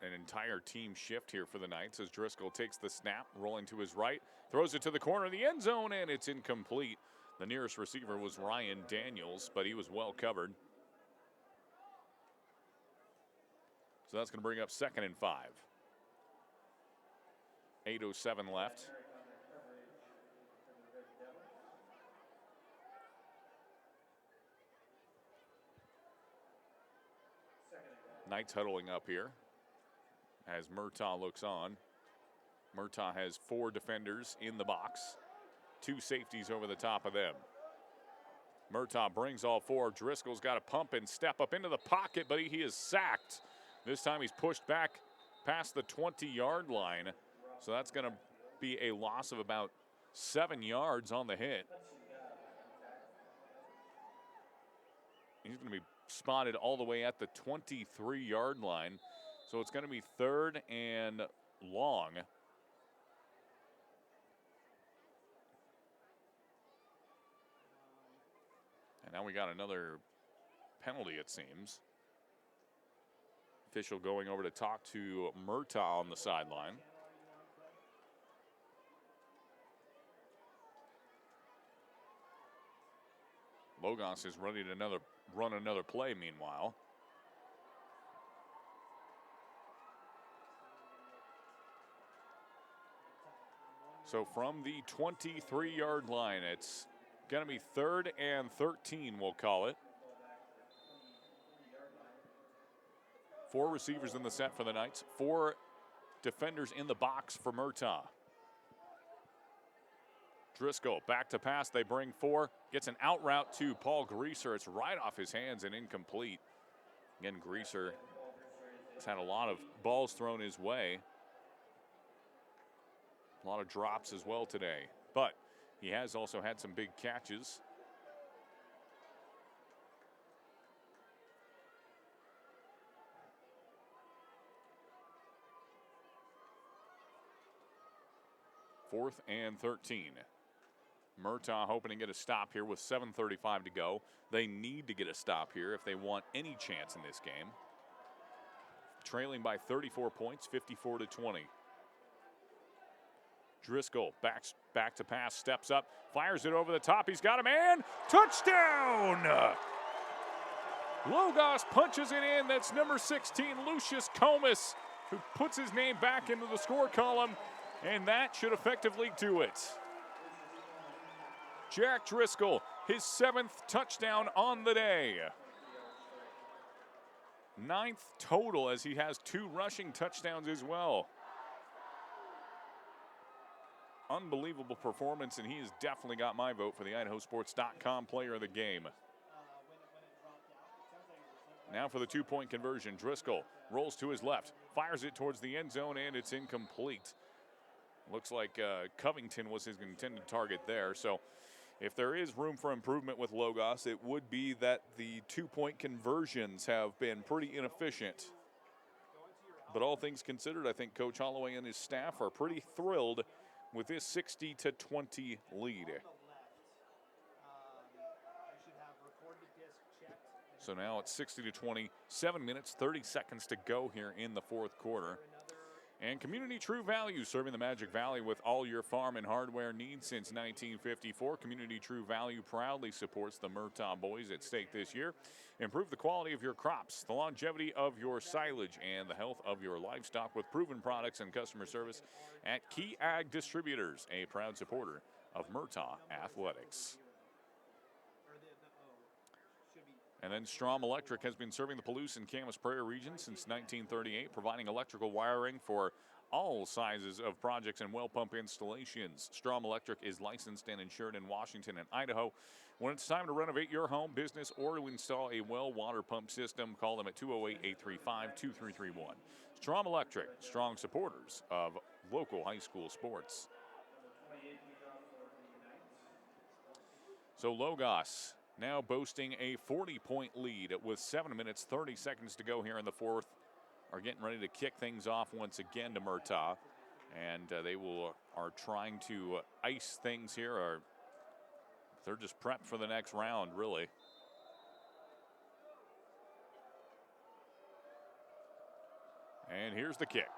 an entire team shift here for the Knights as Driscoll takes the snap, rolling to his right, throws it to the corner of the end zone, and it's incomplete. The nearest receiver was Ryan Daniels, but he was well covered. So that's going to bring up 2nd and 5. 8:07 left. Knights huddling up here as Murtaugh looks on. Murtaugh has 4 defenders in the box, 2 safeties over the top of them. Murtaugh brings all 4. Driscoll's got to pump and step up into the pocket, but he is sacked. This time he's pushed back past the 20-yard line. So that's going to be a loss of about 7 yards on the hit. He's going to be spotted all the way at the 23-yard line. So it's going to be 3rd and long. And now we got another penalty, it seems. Official going over to talk to Murtaugh on the sideline. Logos is ready to run another play meanwhile. So from the 23-yard line, it's going to be 3rd and 13, we'll call it. 4 receivers in the set for the Knights, 4 defenders in the box for Murtaugh. Driscoll back to pass, they bring 4, gets an out route to Paul Greaser. It's right off his hands and incomplete. Again, Greaser has had a lot of balls thrown his way. A lot of drops as well today, but he has also had some big catches. Fourth and 13. Murtaugh hoping to get a stop here with 7:35 to go. They need to get a stop here if they want any chance in this game. Trailing by 34 points, 54-20. Driscoll back to pass, steps up, fires it over the top. He's got a man. Touchdown! Logos punches it in. That's number 16, Lucius Comas, who puts his name back into the score column, and that should effectively do it. Jack Driscoll, his 7th touchdown on the day. 9th total, as he has 2 rushing touchdowns as well. unbelievable performance, and he has definitely got my vote for the IdahoSports.com player of the game. Now for the two-point conversion. Driscoll rolls to his left, fires it towards the end zone, and it's incomplete. Looks like Covington was his intended target there. So if there is room for improvement with Logos, it would be that the two-point conversions have been pretty inefficient. But all things considered, I think Coach Holloway and his staff are pretty thrilled with this 60-20 lead. So now it's 60-20, 7 minutes, 30 seconds to go here in the fourth quarter. And Community True Value, serving the Magic Valley with all your farm and hardware needs since 1954. Community True Value proudly supports the Murtaugh boys at stake this year. Improve the quality of your crops, the longevity of your silage, and the health of your livestock with proven products and customer service at Key Ag Distributors, a proud supporter of Murtaugh Athletics. And then Strom Electric has been serving the Palouse and Camas Prairie region since 1938, providing electrical wiring for all sizes of projects and well pump installations. Strom Electric is licensed and insured in Washington and Idaho. When it's time to renovate your home, business, or to install a well water pump system, call them at 208-835-2331. Strom Electric, strong supporters of local high school sports. So Logos now boasting a 40-point lead with 7 minutes, 30 seconds to go here in the fourth. Are getting ready to kick things off once again to Murtaugh. And they are trying to ice things here. Or they're just prepped for the next round, really. And here's the kick.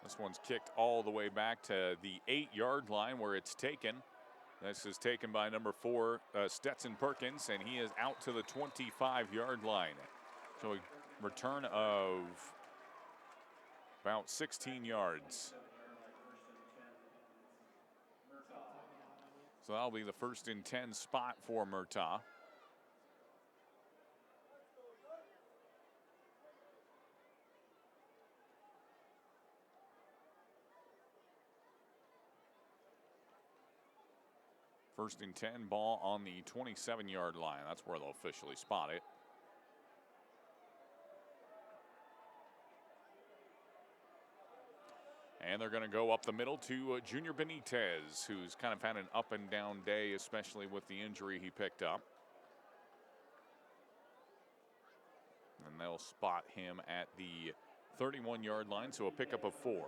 This one's kicked all the way back to the 8-yard line where it's taken. This is taken by number 4, Stetson Perkins, and he is out to the 25-yard line. So a return of about 16 yards. So that'll be the 1st and 10 spot for Murtaugh. First and 10, ball on the 27-yard line. That's where they'll officially spot it. And they're going to go up the middle to Junior Benitez, who's kind of had an up and down day, especially with the injury he picked up. And they'll spot him at the 31-yard line, so a pickup of 4.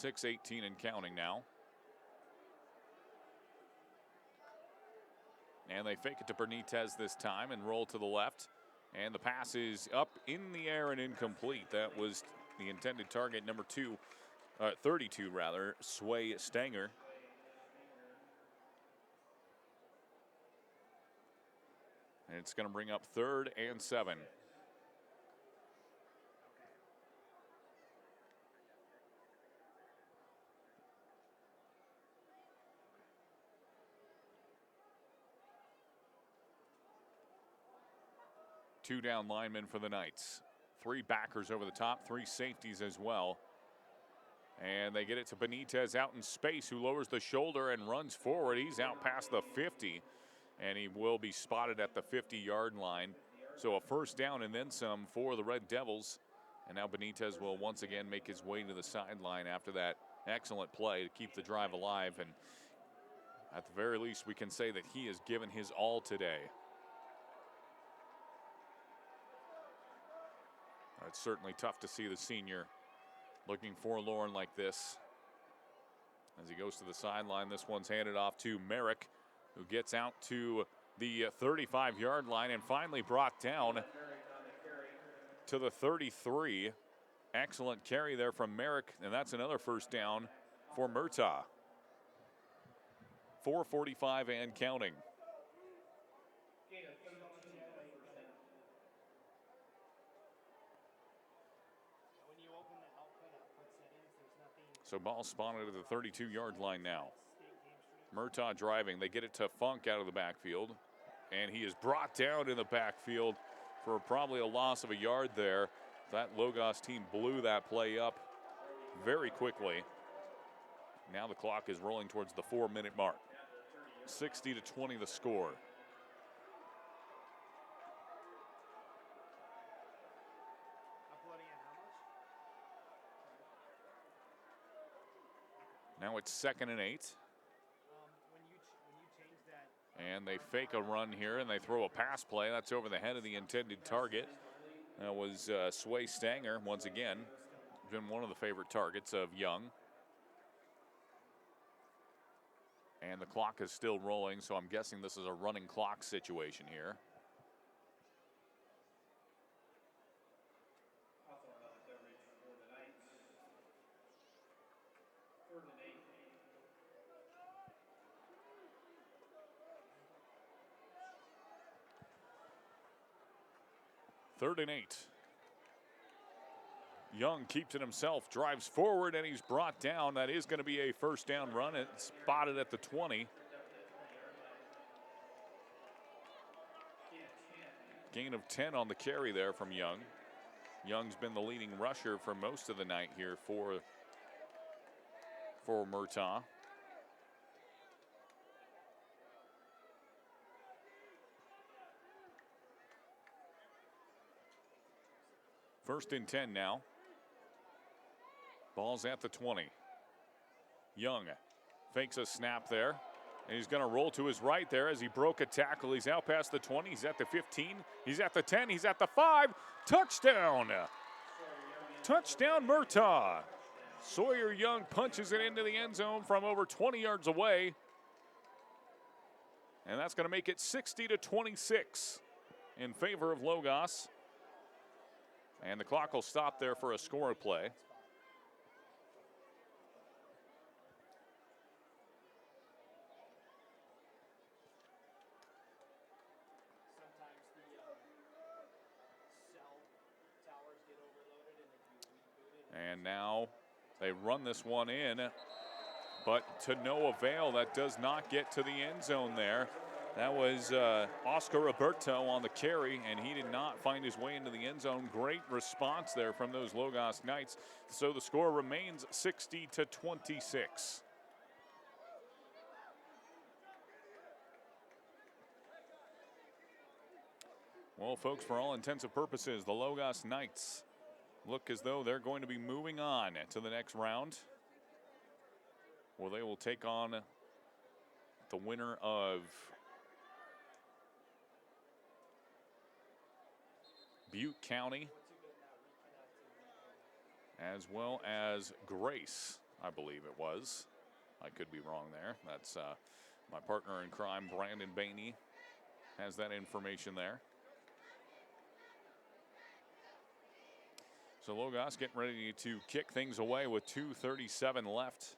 6:18 and counting now. And they fake it to Benitez this time and roll to the left. And the pass is up in the air and incomplete. That was the intended target, number 32 rather, Sway Stanger. And it's going to bring up 3rd and 7. Two down linemen for the Knights. 3 backers over the top, 3 safeties as well. And they get it to Benitez out in space, who lowers the shoulder and runs forward. He's out past the 50, and he will be spotted at the 50-yard line. So a first down and then some for the Red Devils. And now Benitez will once again make his way to the sideline after that excellent play to keep the drive alive. And at the very least, we can say that he has given his all today. It's certainly tough to see the senior looking forlorn like this. As he goes to the sideline, this one's handed off to Merrick, who gets out to the 35-yard line and finally brought down to the 33. Excellent carry there from Merrick, and that's another first down for Murtaugh. 4:45 and counting. So ball spotted at the 32-yard line now. Murtaugh driving. They get it to Funk out of the backfield. And he is brought down in the backfield for probably a loss of a yard there. That Logos team blew that play up very quickly. Now the clock is rolling towards the 4-minute mark. 60-20 the score. Now it's 2nd and 8. And they fake a run here, and they throw a pass play. That's over the head of the intended target. That was Sway Stanger, once again. Been one of the favorite targets of Young. And the clock is still rolling, so I'm guessing this is a running clock situation here. Third and 8. Young keeps it himself, drives forward, and he's brought down. That is going to be a first down run. It's spotted at the 20. Gain of 10 on the carry there from Young. Young's been the leading rusher for most of the night here for Murtaugh. First and 10 now. Ball's at the 20. Young fakes a snap there. And he's going to roll to his right there as he broke a tackle. He's out past the 20. He's at the 15. He's at the 10. He's at the 5. Touchdown! Touchdown, Murtaugh. Sawyer Young punches it into the end zone from over 20 yards away. And that's going to make it 60-26 in favor of Logos. And the clock will stop there for a score play. And now they run this one in, but to no avail. That does not get to the end zone there. That was Oscar Roberto on the carry, and he did not find his way into the end zone. Great response there from those Logos Knights. So the score remains 60-26. Well, folks, for all intents and purposes, the Logos Knights look as though they're going to be moving on to the next round, where they will take on the winner of Butte County, as well as Grace, I believe it was. I could be wrong there. That's my partner in crime, Brandon Bainey, has that information there. So Logos getting ready to kick things away with 2:37 left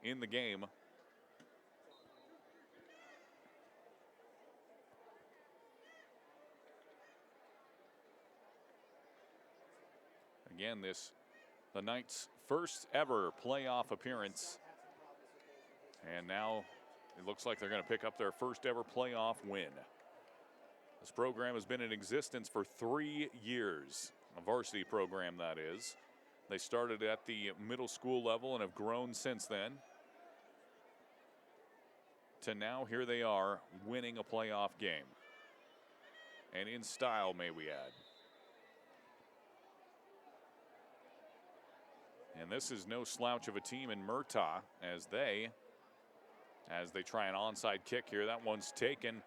in the game. Again, the Knights' first ever playoff appearance. And now it looks like they're going to pick up their first ever playoff win. This program has been in existence for 3 years. A varsity program, that is. They started at the middle school level and have grown since then. To now, here they are, winning a playoff game. And in style, may we add. And this is no slouch of a team in Murtaugh as they try an onside kick here. That one's taken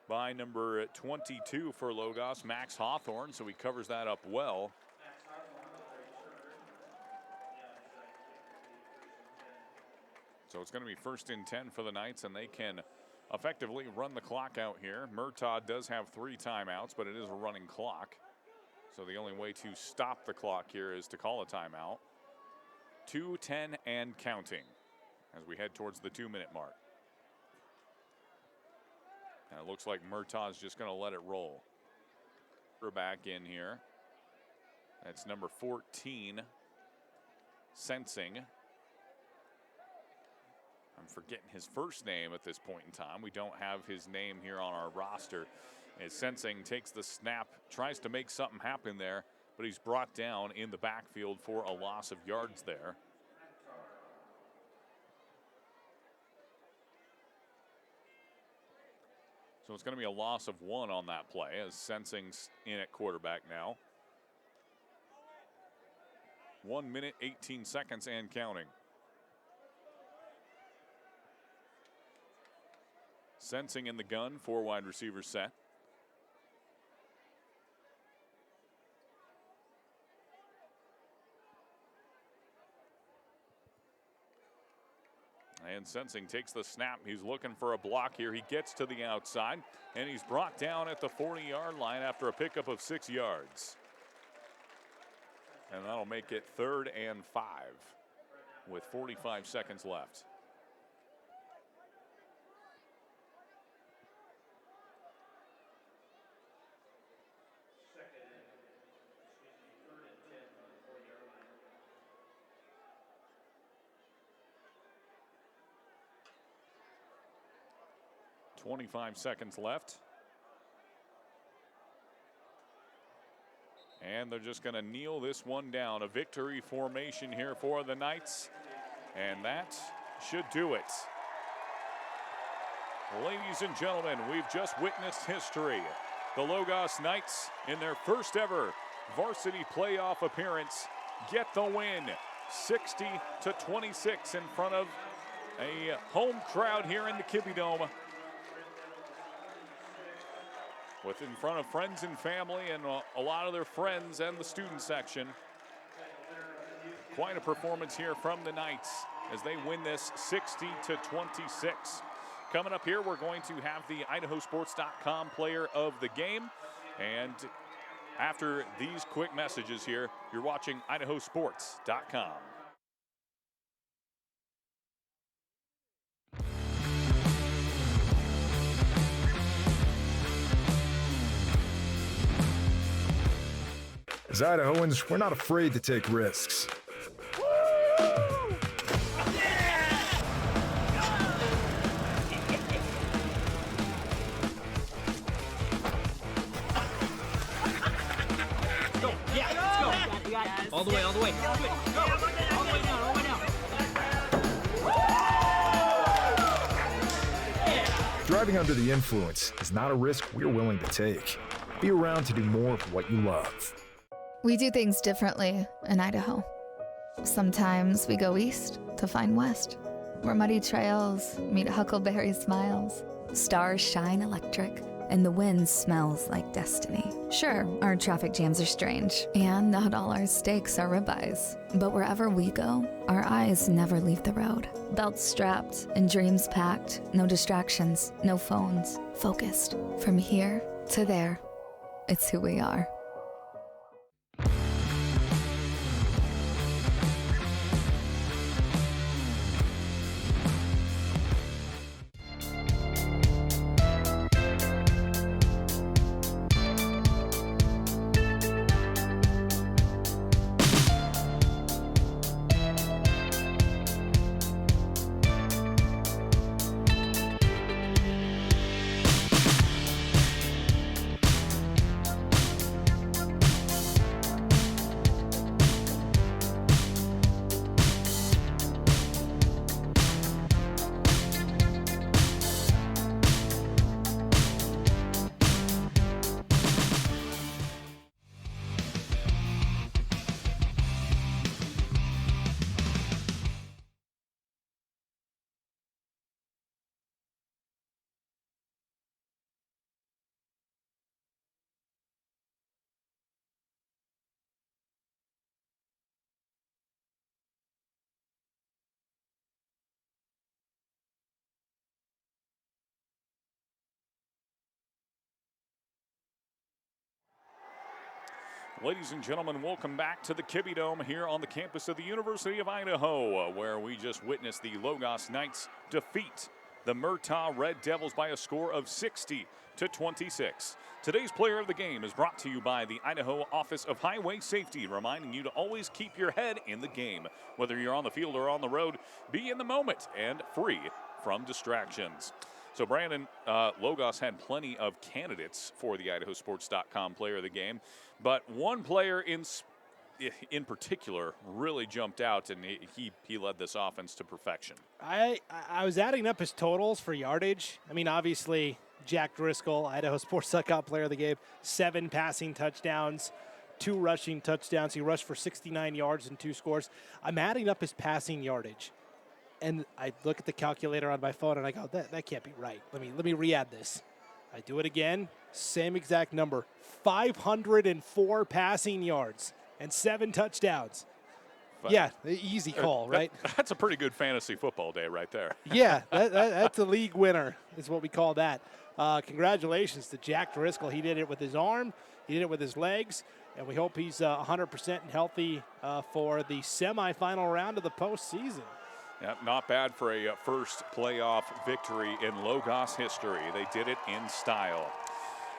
by number 22 for Logos, Max Hawthorne, so he covers that up well. So it's going to be first and 10 for the Knights, and they can effectively run the clock out here. Murtaugh does have 3 timeouts, but it is a running clock. So the only way to stop the clock here is to call a timeout. 2:10 and counting as we head towards the 2-minute mark. And it looks like Murtaugh is just going to let it roll. We're back in here. That's number 14, Sensing. I'm forgetting his first name at this point in time. We don't have his name here on our roster. As Sensing takes the snap, tries to make something happen there, but he's brought down in the backfield for a loss of yards there. So it's going to be a loss of 1 on that play as Sensing's in at quarterback now. 1 minute, 18 seconds and counting. Sensing in the gun, 4 wide receivers set. And Sensing takes the snap. He's looking for a block here. He gets to the outside, and he's brought down at the 40-yard line after a pickup of 6 yards. And that'll make it 3rd and 5 with 45 seconds left. .25 seconds left. And they're just going to kneel this one down. A victory formation here for the Knights. And that should do it. Ladies and gentlemen, we've just witnessed history. The Logos Knights, in their first ever varsity playoff appearance, get the win. 60-26 in front of a home crowd here in the Kibbie Dome. In front of friends and family and a lot of their friends and the student section. Quite a performance here from the Knights as they win this 60-26. Coming up here, we're going to have the IdahoSports.com player of the game. And after these quick messages here, you're watching IdahoSports.com. As Idahoans, we're not afraid to take risks. All the way, all the way. Go. All the way down, all the way down. Driving under the influence is not a risk we're willing to take. Be around to do more of what you love. We do things differently in Idaho. Sometimes we go east to find west, where muddy trails meet huckleberry smiles. Stars shine electric, and the wind smells like destiny. Sure, our traffic jams are strange, and not all our steaks are ribeyes. But wherever we go, our eyes never leave the road. Belts strapped and dreams packed, no distractions, no phones, focused. From here to there, it's who we are. Ladies and gentlemen, welcome back to the Kibbie Dome here on the campus of the University of Idaho, where we just witnessed the Logos Knights defeat the Murtaugh Red Devils by a score of 60-26. Today's player of the game is brought to you by the Idaho Office of Highway Safety, reminding you to always keep your head in the game. Whether you're on the field or on the road, be in the moment and free from distractions. So Brandon, Logos had plenty of candidates for the IdahoSports.com player of the game, but one player in particular really jumped out, and he led this offense to perfection. I was adding up his totals for yardage. I mean, obviously, Jack Driscoll, IdahoSports.com player of the game, 7 passing touchdowns, 2 rushing touchdowns. He rushed for 69 yards and 2 scores. I'm adding up his passing yardage, and I look at the calculator on my phone, and I go, that can't be right. Let me re-add this. I do it again, same exact number, 504 passing yards and 7 touchdowns. Yeah, easy call, right? That's a pretty good fantasy football day right there. Yeah, that's a league winner is what we call that. Congratulations to Jack Driscoll. He did it with his arm. He did it with his legs. And we hope he's 100% and healthy for the semifinal round of the postseason. Yeah, not bad for a first playoff victory in Logos history. They did it in style.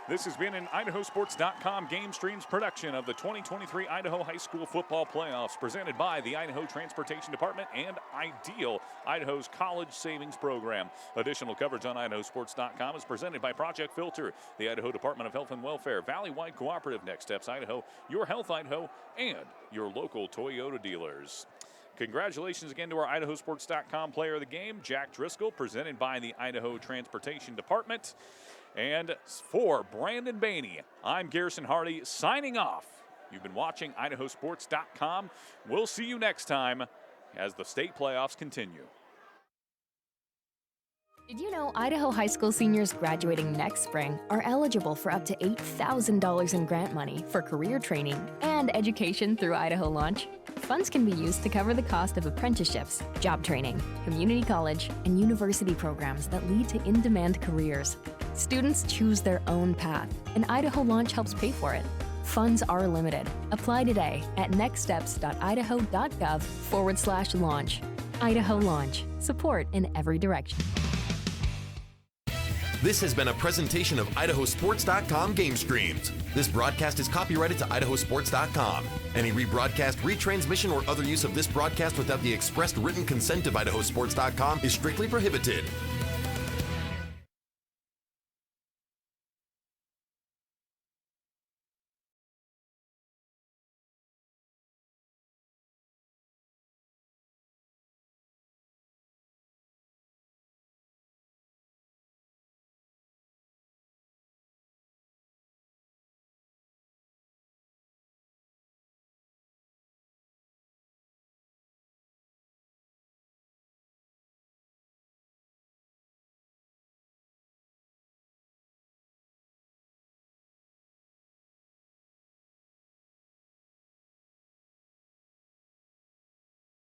This has been an IdahoSports.com GameStreams production of the 2023 Idaho High School Football Playoffs, presented by the Idaho Transportation Department and Ideal, Idaho's college savings program. Additional coverage on IdahoSports.com is presented by Project Filter, the Idaho Department of Health and Welfare, Valley-Wide Cooperative, Next Steps Idaho, Your Health Idaho, and your local Toyota dealers. Congratulations again to our IdahoSports.com player of the game, Jack Driscoll, presented by the Idaho Transportation Department. And for Brandon Baney, I'm Garrison Hardy signing off. You've been watching IdahoSports.com. We'll see you next time as the state playoffs continue. Did you know Idaho high school seniors graduating next spring are eligible for up to $8,000 in grant money for career training and education through Idaho Launch? Funds can be used to cover the cost of apprenticeships, job training, community college, and university programs that lead to in-demand careers. Students choose their own path, and Idaho Launch helps pay for it. Funds are limited. Apply today at nextsteps.idaho.gov/launch. Idaho Launch. Support in every direction. This has been a presentation of IdahoSports.com GameStreams. This broadcast is copyrighted to IdahoSports.com. Any rebroadcast, retransmission, or other use of this broadcast without the expressed written consent of IdahoSports.com is strictly prohibited.